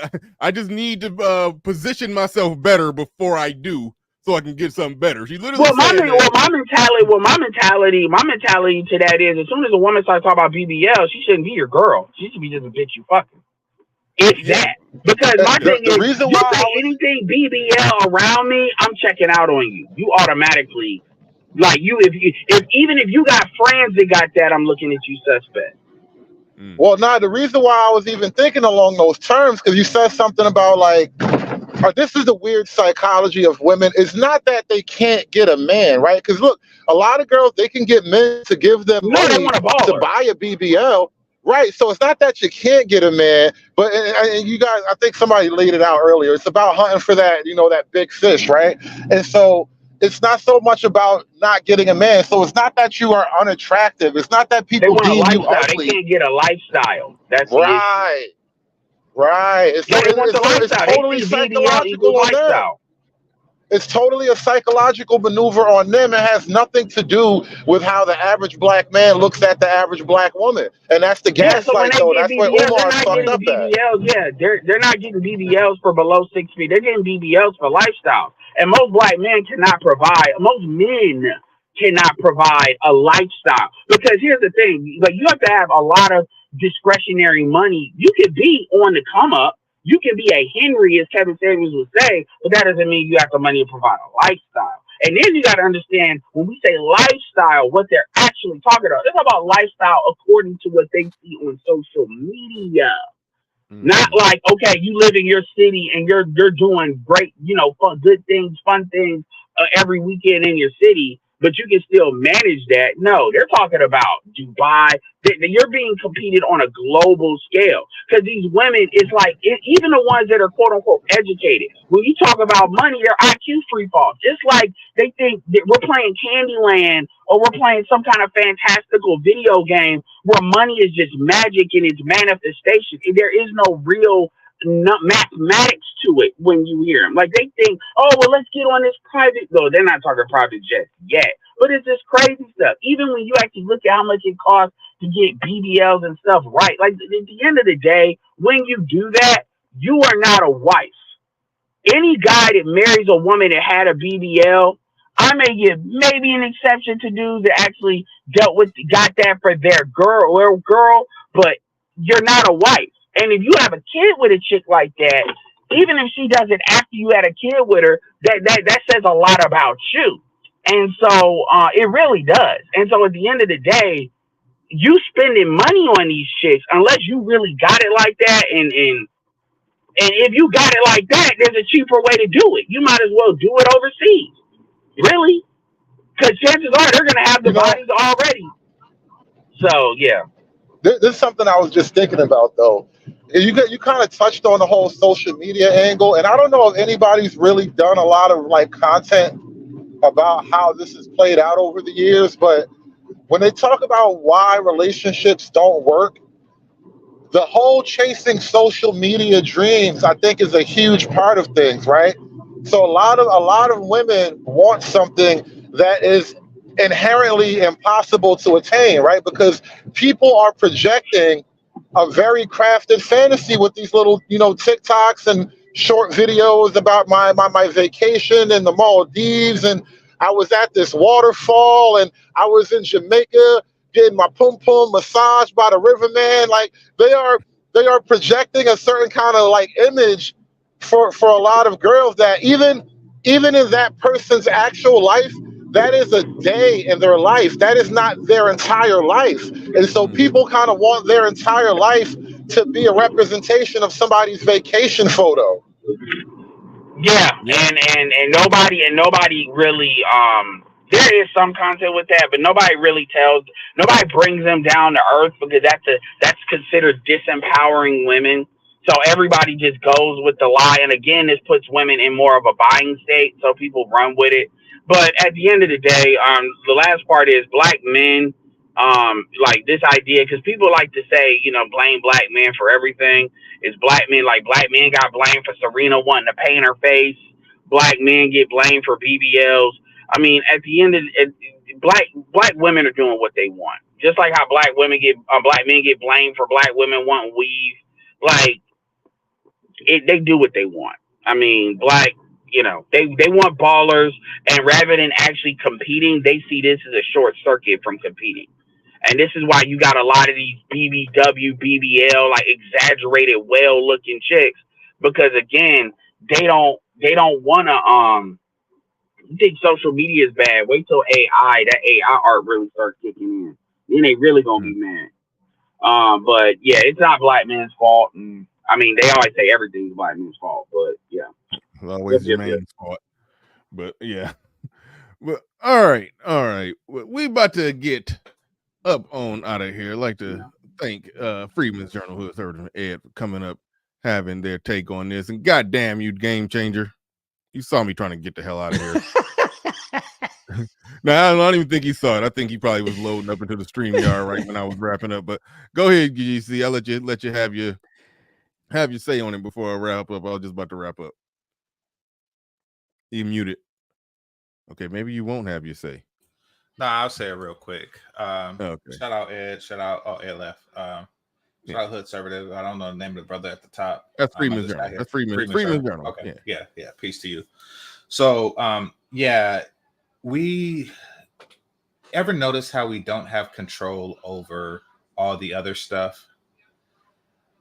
need to position myself better before I do, so I can get something better. She literally my mentality to that is, as soon as a woman starts talking about BBL, she shouldn't be your girl. She should be just a bitch you fucking. It's that. Because my thing is, you say anything BBL around me, I'm checking out on you. You automatically, like even if you got friends that got that, I'm looking at you suspect. Well, the reason why I was even thinking along those terms, because you said something about like, this is the weird psychology of women. It's not that they can't get a man, right? Because look, a lot of girls, they can get men to give them money to buy a BBL, right? So it's not that you can't get a man, but and you guys, I think somebody laid it out earlier. It's about hunting for that, that big fish, right? And so it's not so much about not getting a man. So it's not that you are unattractive. It's not that people deem you ugly. They can't get a lifestyle. That's right. Right. It's totally psychological on them. It's totally a psychological maneuver on them. It has nothing to do with how the average black man looks at the average black woman. And that's the gaslight, though. That's where Umar fucked up at. Yeah, they're not getting BBLs for below 6 feet. They're getting BBLs for lifestyle. And most black men most men cannot provide a lifestyle. Because here's the thing, like you have to have a lot of discretionary money. You could be on the come up. You can be a Henry, as Kevin Samuels would say, but that doesn't mean you have the money to provide a lifestyle. And then you got to understand when we say lifestyle, what they're actually talking about. They're talking about lifestyle according to what they see on social media. Not like, okay, you live in your city and you're doing great, good things, fun things every weekend in your city, but you can still manage that. No, they're talking about Dubai. You're being competed on a global scale because these women, it's like even the ones that are quote unquote educated. When you talk about money, their IQ free falls. Just like they think that we're playing Candyland or we're playing some kind of fantastical video game where money is just magic in its manifestation. And there is no real mathematics to it when you hear them. Like they think, oh, well, let's get on this private. No, they're not talking private jets yet. But it's just crazy stuff. Even when you actually look at how much it costs to get BBLs and stuff right. Like at the end of the day, when you do that, you are not a wife. Any guy that marries a woman that had a BBL, I may give maybe an exception to dudes that actually got that for their girl, but you're not a wife. And if you have a kid with a chick like that, even if she does it after you had a kid with her, that says a lot about you. And so it really does. And so at the end of the day, you spending money on these chicks, unless you really got it like that, and if you got it like that, there's a cheaper way to do it. You might as well do it overseas. Really? Because chances are they're going to have the bodies already. So yeah. This is something I was just thinking about though. You kind of touched on the whole social media angle, and I don't know if anybody's really done a lot of like content about how this has played out over the years, but when they talk about why relationships don't work, the whole chasing social media dreams, I think, is a huge part of things, right? So a lot of women want something that is inherently impossible to attain, right? Because people are projecting a very crafted fantasy with these little, TikToks and short videos about my vacation in the Maldives, and I was at this waterfall, and I was in Jamaica getting my pum pum massaged by the riverman. Like they are projecting a certain kind of like image for a lot of girls that even in that person's actual life, that is a day in their life. That is not their entire life. And so people kind of want their entire life to be a representation of somebody's vacation photo. Yeah, and nobody really there is some content with that, but nobody brings them down to earth, because that's considered disempowering women. So everybody just goes with the lie, and again, this puts women in more of a buying state, so people run with it. But at the end of the day, the last part is black men, like this idea, because people like to say, blame black men for everything. It's black men, like black men got blamed for Serena wanting to paint her face. Black men get blamed for BBLs. I mean, at the end of it, black women are doing what they want. Just like how black men get blamed for black women wanting weave. Like they do what they want. I mean, they want ballers, and rather than actually competing, they see this as a short circuit from competing. And this is why you got a lot of these BBW, BBL, like exaggerated, well-looking chicks, because again, they don't want to. You think social media is bad? Wait till that AI art really starts kicking in. Then they really gonna be mad. But yeah, it's not black men's fault, and I mean they always say everything's black men's fault, but yeah, it's always the man's fault. But yeah, but all right, we about to get up on out of here. I'd like to thank Freedman's Journal, who has heard from Ed, for coming up, having their take on this. And goddamn, you game changer! You saw me trying to get the hell out of here. Now, I don't even think he saw it. I think he probably was loading up into the StreamYard right when I was wrapping up. But go ahead, GC. I'll let you have your say on it before I wrap up. I was just about to wrap up. You muted. Okay, maybe you won't have your say. No, I'll say it real quick. Okay. Shout out Ed. Shout out Ed left. Shout out Hood Conservative. I don't know the name of the brother at the top. That's Freeman's Journal. That's Freeman's Journal. Okay. Yeah. Peace to you. So we ever notice how we don't have control over all the other stuff?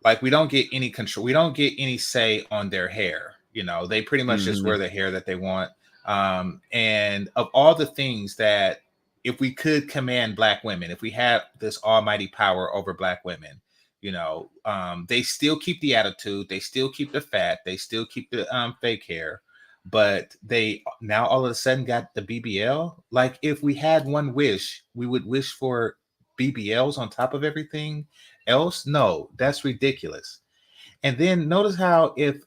Like we don't get any control. We don't get any say on their hair. They pretty much just wear the hair that they want. And of all the things that, if we could command black women, if we had this almighty power over black women, they still keep the attitude, they still keep the fat, they still keep the fake hair, but they now all of a sudden got the BBL. Like if we had one wish, we would wish for BBLs on top of everything else. No, that's ridiculous. And then notice how if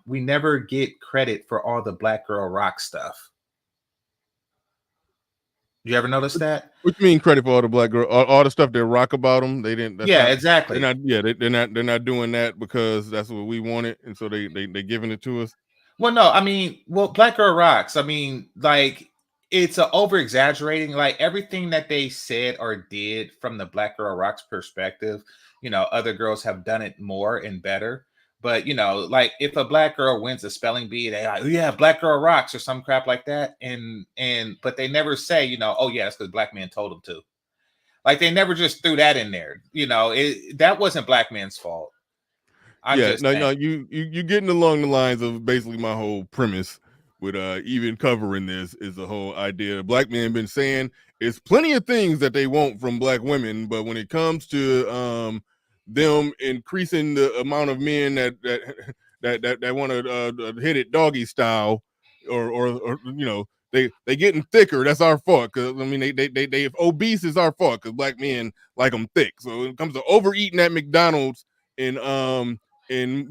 we never get credit for all the Black Girl Rock stuff. You ever notice that? What you mean credit for all the black girl, all the stuff that rock about them? They didn't. Exactly. They're not doing that because that's what we wanted, and so they giving it to us. Well, no, I mean, Black Girl Rocks. I mean, like it's a over exaggerating. Like everything that they said or did from the Black Girl Rocks perspective, other girls have done it more and better. But like if a black girl wins a spelling bee, they like, oh yeah, Black Girl Rocks or some crap like that, but they never say, oh yeah, it's because black men told them to. Like they never just threw that in there. That wasn't black men's fault. You're getting along the lines of basically my whole premise with even covering this is the whole idea. Black men been saying it's plenty of things that they want from black women, but when it comes to them increasing the amount of men that want to hit it doggy style, or they getting thicker. That's our fault. Cause I mean, they if obese is our fault because black men like them thick. So when it comes to overeating at McDonald's and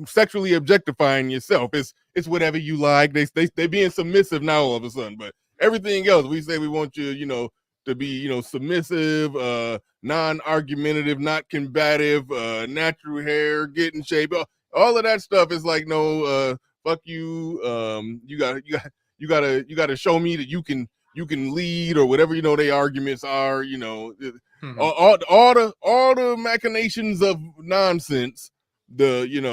sexually objectifying yourself, it's whatever you like. They being submissive now all of a sudden, but everything else we say we want you, to be, submissive, non-argumentative, not combative, natural hair, get in shape. All of that stuff is like, no, fuck you. You gotta show me that you can lead or whatever, they arguments are, Mm-hmm. all the machinations of nonsense, when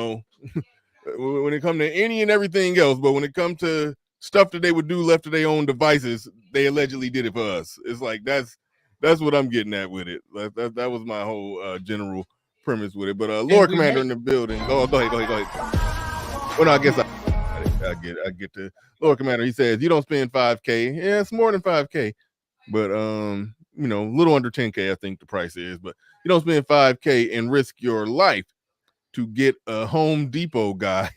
it comes to any and everything else, but when it comes to stuff that they would do left to their own devices, they allegedly did it for us. It's like that's what I'm getting at with it. That was my whole general premise with it. But Lord Commander in the building. Go ahead. Well, no, I guess I get to Lord Commander. He says you don't spend $5K. Yeah, it's more than $5K, but little under $10K. I think the price is, but you don't spend $5K and risk your life to get a Home Depot guy.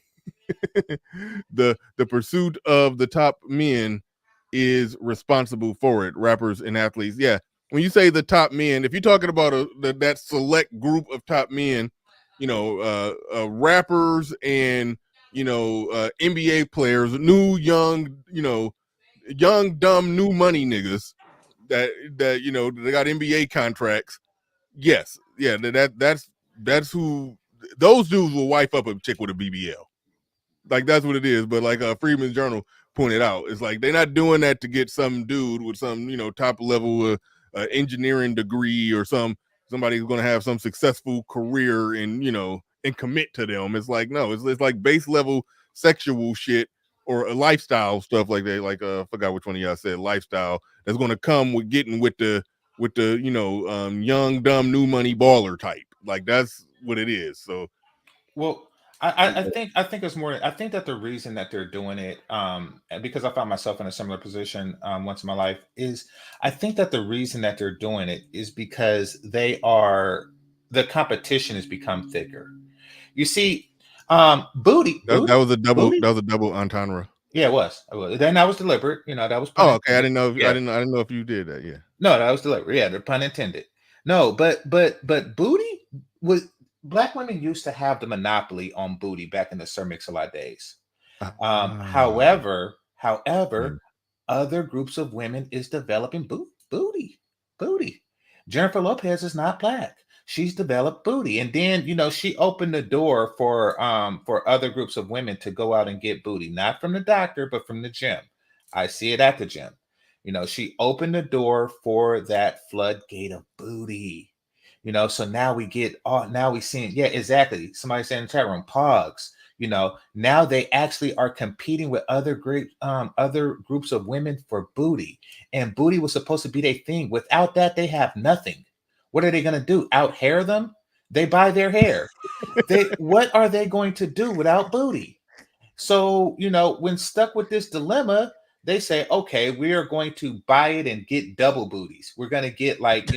The pursuit of the top men is responsible for it. Rappers and athletes. Yeah. When you say the top men, if you're talking about that select group of top men, rappers and NBA players, new young dumb new money niggas that they got NBA contracts. Yes, yeah, that's who those dudes will wipe up a chick with a BBL. Like that's what it is. But like Freeman's Journal pointed out, it's like they're not doing that to get some dude with some top level engineering degree or somebody who's going to have some successful career and and commit to them. It's like no, it's like base level sexual shit or a lifestyle stuff like that. Like I forgot which one of y'all said lifestyle that's going to come with getting with the young dumb new money baller type. Like that's what it is. So well. I think it's more. I think that the reason that they're doing it, because I found myself in a similar position once in my life, is I think that the reason that they're doing it is because the competition has become thicker. You see, booty. That was a double. Booty? That was a double entendre. Yeah, it was. Then that was deliberate. That was. Oh, okay. I didn't know. Yeah. I didn't know if you did that. Yeah. No, that was deliberate. Yeah, the pun intended. No, but booty was. Black women used to have the monopoly on booty back in the Sir Mix-a-Lot days. However, other groups of women is developing booty. Jennifer Lopez is not black. She's developed booty, and then she opened the door for other groups of women to go out and get booty, not from the doctor, but from the gym. I see it at the gym. She opened the door for that floodgate of booty. So now we seeing, yeah, exactly. Somebody saying in the chat room, pogs, now they actually are competing with other groups of women for booty, and booty was supposed to be their thing. Without that, they have nothing. What are they going to do? Out hair them? They buy their hair. What are they going to do without booty? So, when stuck with this dilemma, they say, okay, we are going to buy it and get double booties. We're going to get like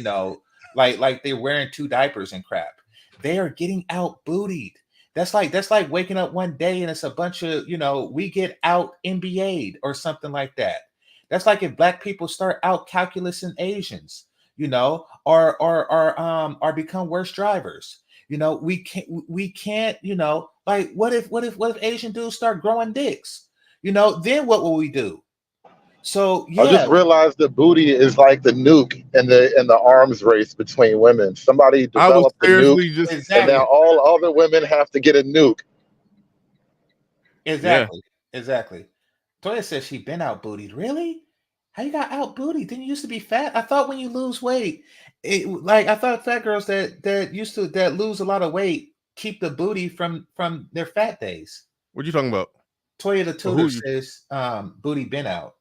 they're wearing 2 diapers and crap. They are getting out bootied. That's like waking up one day and it's a bunch of, we get out NBA'd or something like that. That's like if black people start out calculus and Asians, or become worse drivers. We can't, like what if Asian dudes start growing dicks? Then what will we do? So yeah, I just realized that booty is like the nuke in the arms race between women. Somebody developed the nuke, and now all other women have to get a nuke. Exactly. Toya says she been out bootied. Really? How you got out bootied? Didn't you used to be fat? I thought when you lose weight, I thought fat girls that lose a lot of weight keep the booty from their fat days. What you talking about? Toya the tutor says booty been out.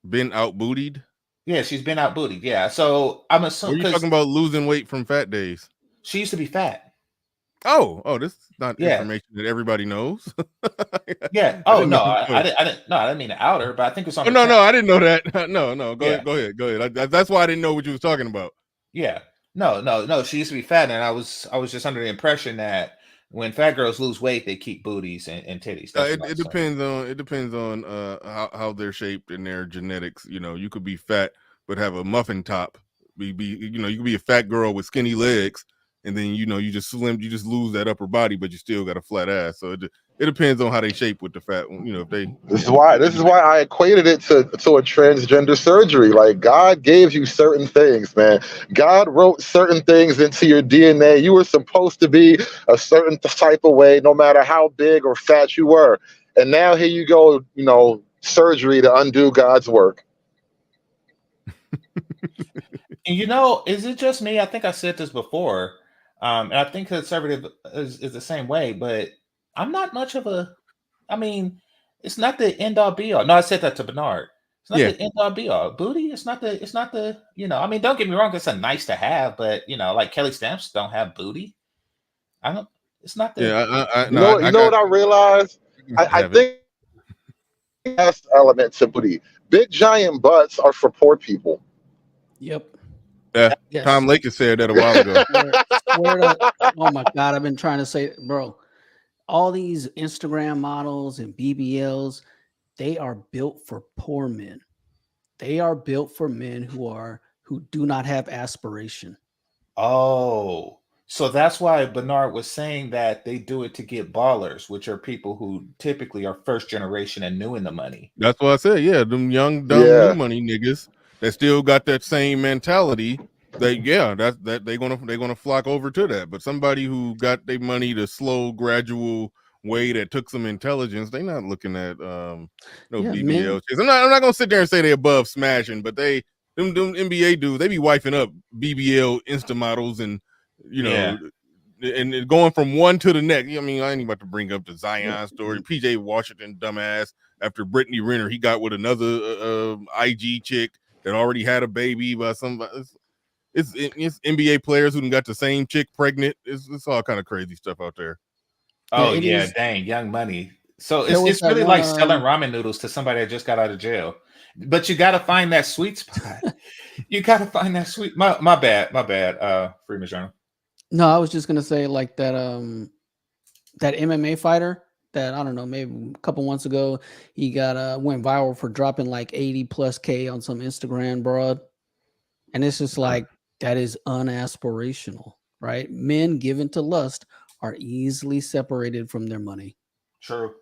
Been out bootied? Yeah, she's been out bootied. Yeah. So I'm assuming. What are you talking about losing weight from fat days? She used to be fat. Oh, this is not information that everybody knows. Yeah. Oh no, I didn't mean to out her, but I think it's on. No, I didn't know that. No. Go ahead. That's why I didn't know what you was talking about. Yeah. No. She used to be fat, and I was just under the impression that when fat girls lose weight, they keep booties and titties. That's what It depends on how they're shaped and their genetics. You know, you could be fat but have a muffin top. You could be a fat girl with skinny legs, and then you just slim, you just lose that upper body, but you still got a flat ass. So it depends on how they shape with the fat. If they. This is why I equated it to a transgender surgery. Like, God gave you certain things, man. God wrote certain things into your DNA. You were supposed to be a certain type of way, no matter how big or fat you were. And now here you go, surgery to undo God's work. And is it just me? I think I said this before, and I think conservative is the same way. But I'm not much of a. I mean, it's not the end all be all. No, I said that to Bernard. It's not the end all be all. Booty. It's not the. I mean, don't get me wrong. It's a nice to have, but like Kelly Stamps don't have booty. I don't. It's not the. Yeah, you know what I realized? I think that's element to booty. Big giant butts are for poor people. Yep. Yeah. Yes. Tom Lakers said that a while ago. Oh my God, I've been trying to say, bro. All these Instagram models and BBLs, they are built for poor men. They are built for men who do not have aspiration. Oh, so that's why Bernard was saying that they do it to get ballers, which are people who typically are first generation and new in the money. That's what I said. Yeah, them young, dumb, new money niggas that still got that same mentality. That they're gonna flock over to that. But somebody who got their money the slow, gradual way that took some intelligence, they not looking at BBL. I'm not gonna sit there and say they're above smashing, but them NBA dudes, they be wifing up BBL Insta models and and going from one to the next. I mean, I ain't about to bring up the Zion story. PJ Washington, dumbass, after Brittany Renner, he got with another IG chick that already had a baby by somebody. It's NBA players who got the same chick pregnant. It's all kind of crazy stuff out there. Oh yeah, dang, young money. So it's really like selling ramen noodles to somebody that just got out of jail. But you got to find that sweet spot. You got to find that sweet. My bad. Freeman's Journal. No, I was just gonna say like that. That MMA fighter that I don't know, maybe a couple months ago, he got went viral for dropping like 80+ K on some Instagram broad, and it's just like that is unaspirational, right? Men given to lust are easily separated from their money. True.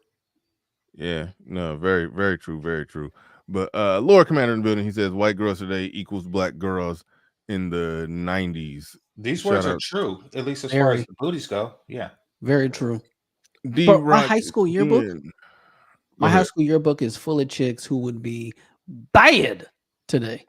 Yeah, no, very, very true, very true. But Lord Commander in the building, he says white girls today equals black girls in the 90s. These words are true, at least as far as the booties go. Yeah, very true. But my high school yearbook, high school yearbook is full of chicks who would be bad today.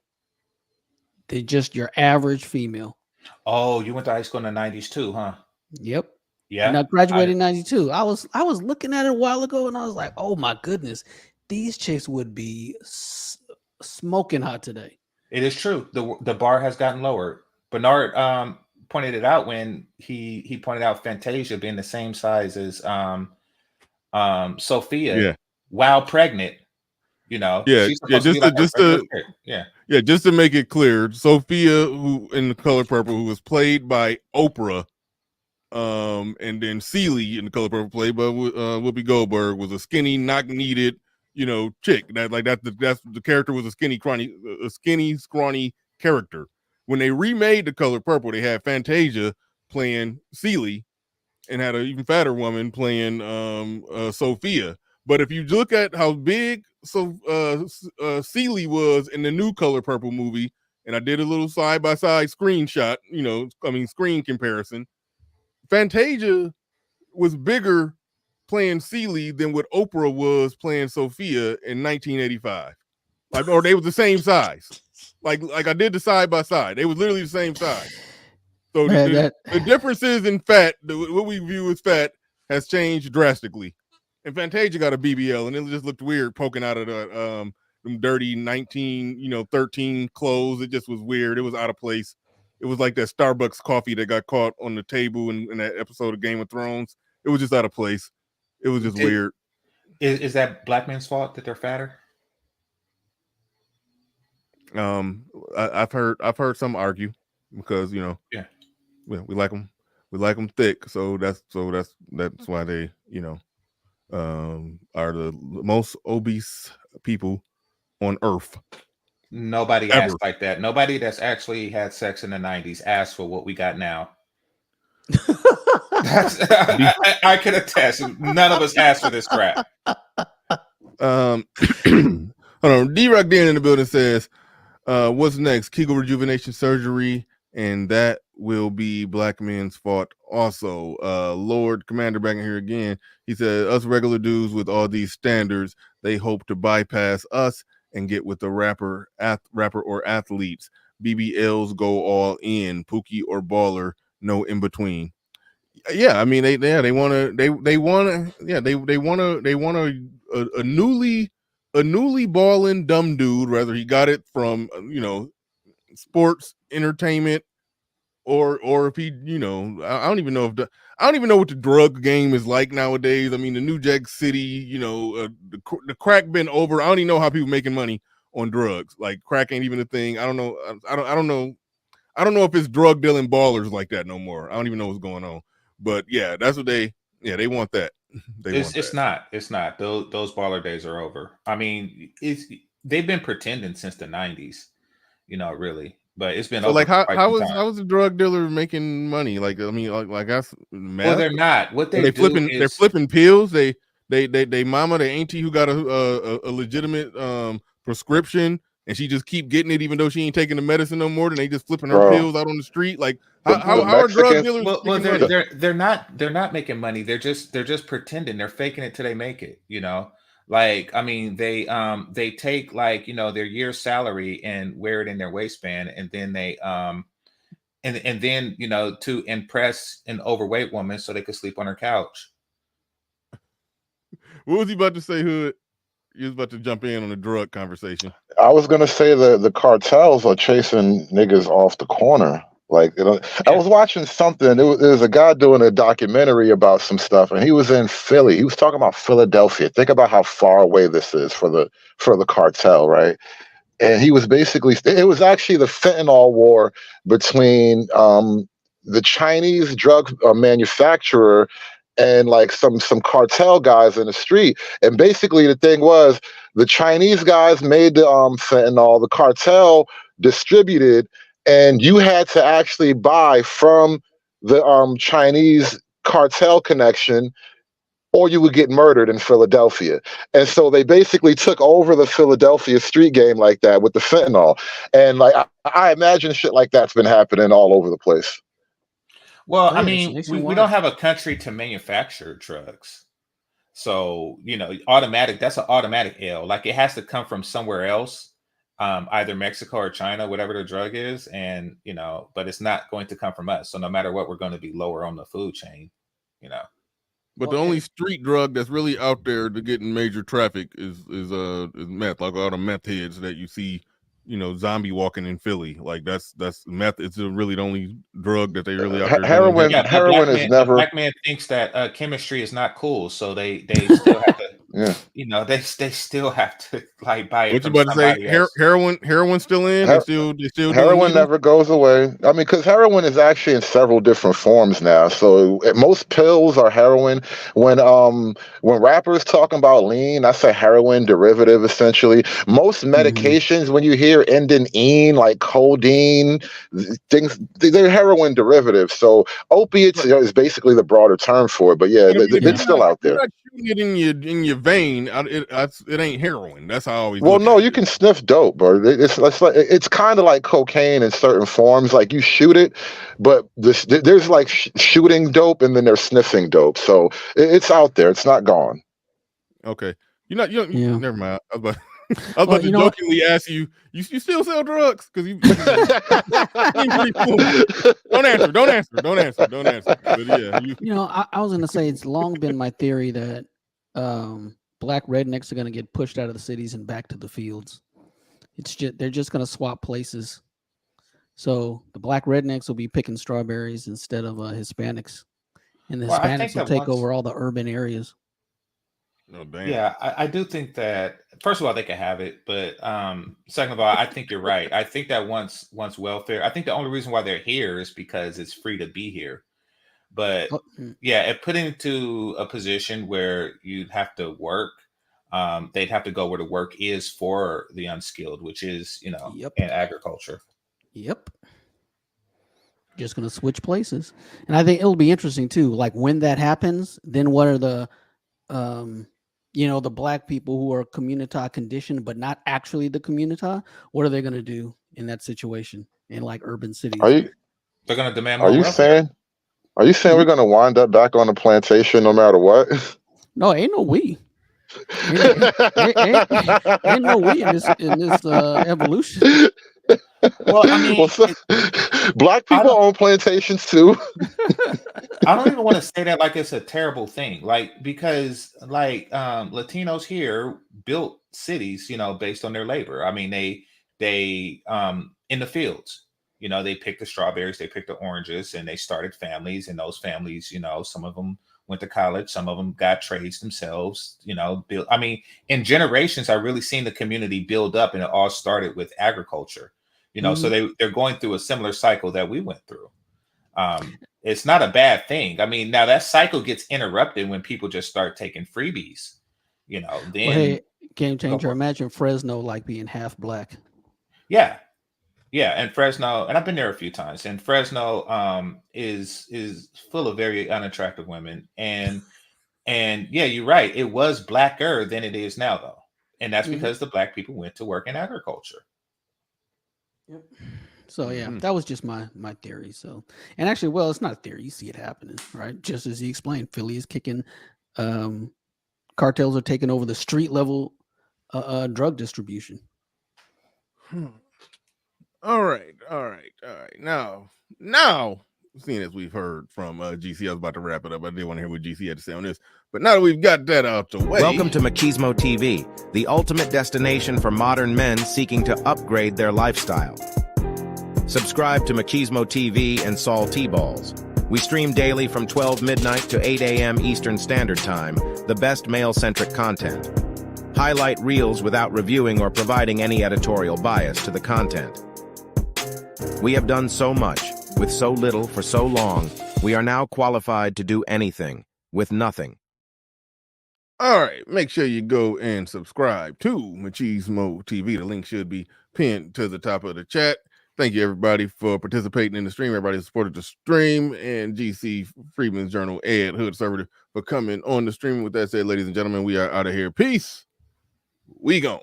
They're just your average female. Oh, you went to high school in the 90s too, huh? Yep. Yeah. And I graduated in 92. I was looking at it a while ago and I was like, oh my goodness, these chicks would be smoking hot today. It is true. The bar has gotten lower. Bernard pointed it out when he pointed out Fantasia being the same size as Sophia while pregnant. Just to make it clear, Sophia, who in The Color Purple, who was played by Oprah, and then Celie in The Color Purple, played by Whoopi Goldberg, was a skinny, knock needed, chick. That's the character was a skinny, scrawny character. When they remade The Color Purple, they had Fantasia playing Celie and had an even fatter woman playing Sophia. But if you look at how big Celie was in the new Color Purple movie, and I did a little side-by-side screenshot, screen comparison, Fantasia was bigger playing Celie than what Oprah was playing Sophia in 1985. Or they were the same size. Like I did the side-by-side. They was literally the same size. So the differences in fat, what we view as fat, has changed drastically. And Fantasia got a BBL, and it just looked weird poking out of the them dirty 13 clothes. It just was weird. It was out of place. It was like that Starbucks coffee that got caught on the table in that episode of Game of Thrones. It was just out of place. It was just weird. Is that black men's fault that they're fatter? I've heard some argue because we like them We like them thick, so that's why they, are the most obese people on Earth. Nobody Ever. asked like that. Nobody that's actually had sex in the 90s asked for what we got now. I can attest. None of us asked for this crap. Hold on. D-Rock Dan in the building says, what's next? Kegel rejuvenation surgery, and that will be black men's fault also. Lord Commander back in here again. He said, us regular dudes with all these standards, they hope to bypass us and get with the rapper or athletes. BBLs go all in, Pookie or baller, no in between. Yeah, I mean they want a newly balling dumb dude, whether he got it from sports entertainment or if he, I don't even know what the drug game is like nowadays. I mean, the New Jack City, the crack been over. I don't even know how people making money on drugs. Like crack ain't even a thing. I don't know. I don't know. I don't know if it's drug dealing ballers like that no more. I don't even know what's going on. But yeah, that's what they want that. It's not. Those baller days are over. I mean, they've been pretending since the 90s, really. But it's been so over. Like how is a drug dealer making money? Like, I mean, like that's meth? Well, they're not. What they're flipping pills. They mama, the auntie who got a legitimate prescription, and she just keep getting it even though she ain't taking the medicine no more. Then they just flipping her pills out on the street. Like how are drug dealers? Well, they're not making money. They're just pretending. They're faking it till they make it. Like, I mean, they take like, their year's salary and wear it in their waistband, and then they and then to impress an overweight woman so they could sleep on her couch. What was he about to say, Hood? You was about to jump in on the drug conversation. I was gonna say the cartels are chasing niggas off the corner. Like, I was watching something. There was a guy doing a documentary about some stuff, and he was in Philly. He was talking about Philadelphia. Think about how far away this is for the cartel, right? And he was basically, it was actually the fentanyl war between the Chinese drug manufacturer and like some cartel guys in the street. And basically the thing was, the Chinese guys made the fentanyl, the cartel distributed, and you had to actually buy from the Chinese cartel connection, or you would get murdered in Philadelphia. And so they basically took over the Philadelphia street game like that with the fentanyl. And like I imagine shit like that's been happening all over the place. Well, I mean, we don't have a country to manufacture drugs. So, that's an automatic L. Like, it has to come from somewhere else, either Mexico or China, whatever the drug is. And, but it's not going to come from us. So no matter what, we're going to be lower on the food chain, But the only street drug that's really out there to get in major traffic is meth. Like all the meth heads that you see, zombie walking in Philly. Like that's meth. It's really the only drug that they really out there. Heroin. Heroin is never. Black man thinks that chemistry is not cool, so they still have to. Yeah. They still have to like buy it. What from you about to say? else. Heroin still in? They still heroin never goes away. I mean, because heroin is actually in several different forms now. So most pills are heroin. When rappers talking about lean, that's a heroin derivative essentially. Most medications, when you hear ending "ine," like codeine, things, they're heroin derivatives. So opiates is basically the broader term for it. But yeah, it's still out there. It in your vein, it ain't heroin. That's how I always. Well, no, you can sniff dope, bro. It's kind of like cocaine in certain forms. Like you shoot it, but there's like shooting dope, and then there's sniffing dope. So it's out there. It's not gone. Okay, never mind. I was about to jokingly ask you. You still sell drugs? Because you pretty cool. Don't answer. But yeah, I was gonna say it's long been my theory that black rednecks are gonna get pushed out of the cities and back to the fields. They're just gonna swap places. So the black rednecks will be picking strawberries instead of Hispanics, and the Hispanics will take over all the urban areas. Oh, damn. Yeah, I do think that, first of all, they can have it, but second of all, I think you're right. I think that once welfare, I think the only reason why they're here is because it's free to be here. But yeah, it put into a position where you'd have to work. They'd have to go where the work is for the unskilled, which is, you know, in agriculture. Yep. Just going to switch places. And I think it'll be interesting too. Like when that happens, then what are the, you know, the black people who are community conditioned, but not actually the community? What are they going to do in that situation in like urban cities? They're going to demand Are more you welfare. saying we're going to wind up back on the plantation no matter what? No, ain't no we. Ain't no we in this evolution. Well, I mean, black people own plantations too. I don't even want to say that like it's a terrible thing, like because like Latinos here built cities, you know, based on their labor. I mean, they in the fields, you know, they picked the strawberries, they picked the oranges, and they started families. And those families, you know, some of them went to college, some of them got trades themselves, you know, built. I mean, in generations, I really seen the community build up, and it all started with agriculture, you know. So they're going through a similar cycle that we went through. It's not a bad thing. I mean, now that cycle gets interrupted when people just start taking freebies, you know. Then well, hey, game changer. Imagine Fresno like being half black. Yeah, and Fresno, and I've been there a few times. And Fresno is full of very unattractive women. And yeah, you're right. It was blacker than it is now, though, and that's because the black people went to work in agriculture. Yep. So yeah, that was just my theory. So, and actually, well, it's not a theory. You see it happening, right? Just as he explained, Philly is kicking. Cartels are taking over the street level drug distribution. All right. Now, seeing as we've heard from GC, I was about to wrap it up. I did want to hear what GC had to say on this, but now that we've got that out the way, welcome to Machismo TV, the ultimate destination for modern men seeking to upgrade their lifestyle. Subscribe to Machismo TV and Saul T-Balls. We stream daily from 12 midnight to 8 a.m. Eastern Standard Time, the best male-centric content. Highlight reels without reviewing or providing any editorial bias to the content. We have done so much, with so little for so long, we are now qualified to do anything, with nothing. All right, make sure you go and subscribe to Machismo TV. The link should be pinned to the top of the chat. Thank you, everybody, for participating in the stream. Everybody who supported the stream, and GC Freeman's Journal, Ed Hood Server, for coming on the stream. With that said, ladies and gentlemen, we are out of here. Peace. We gone.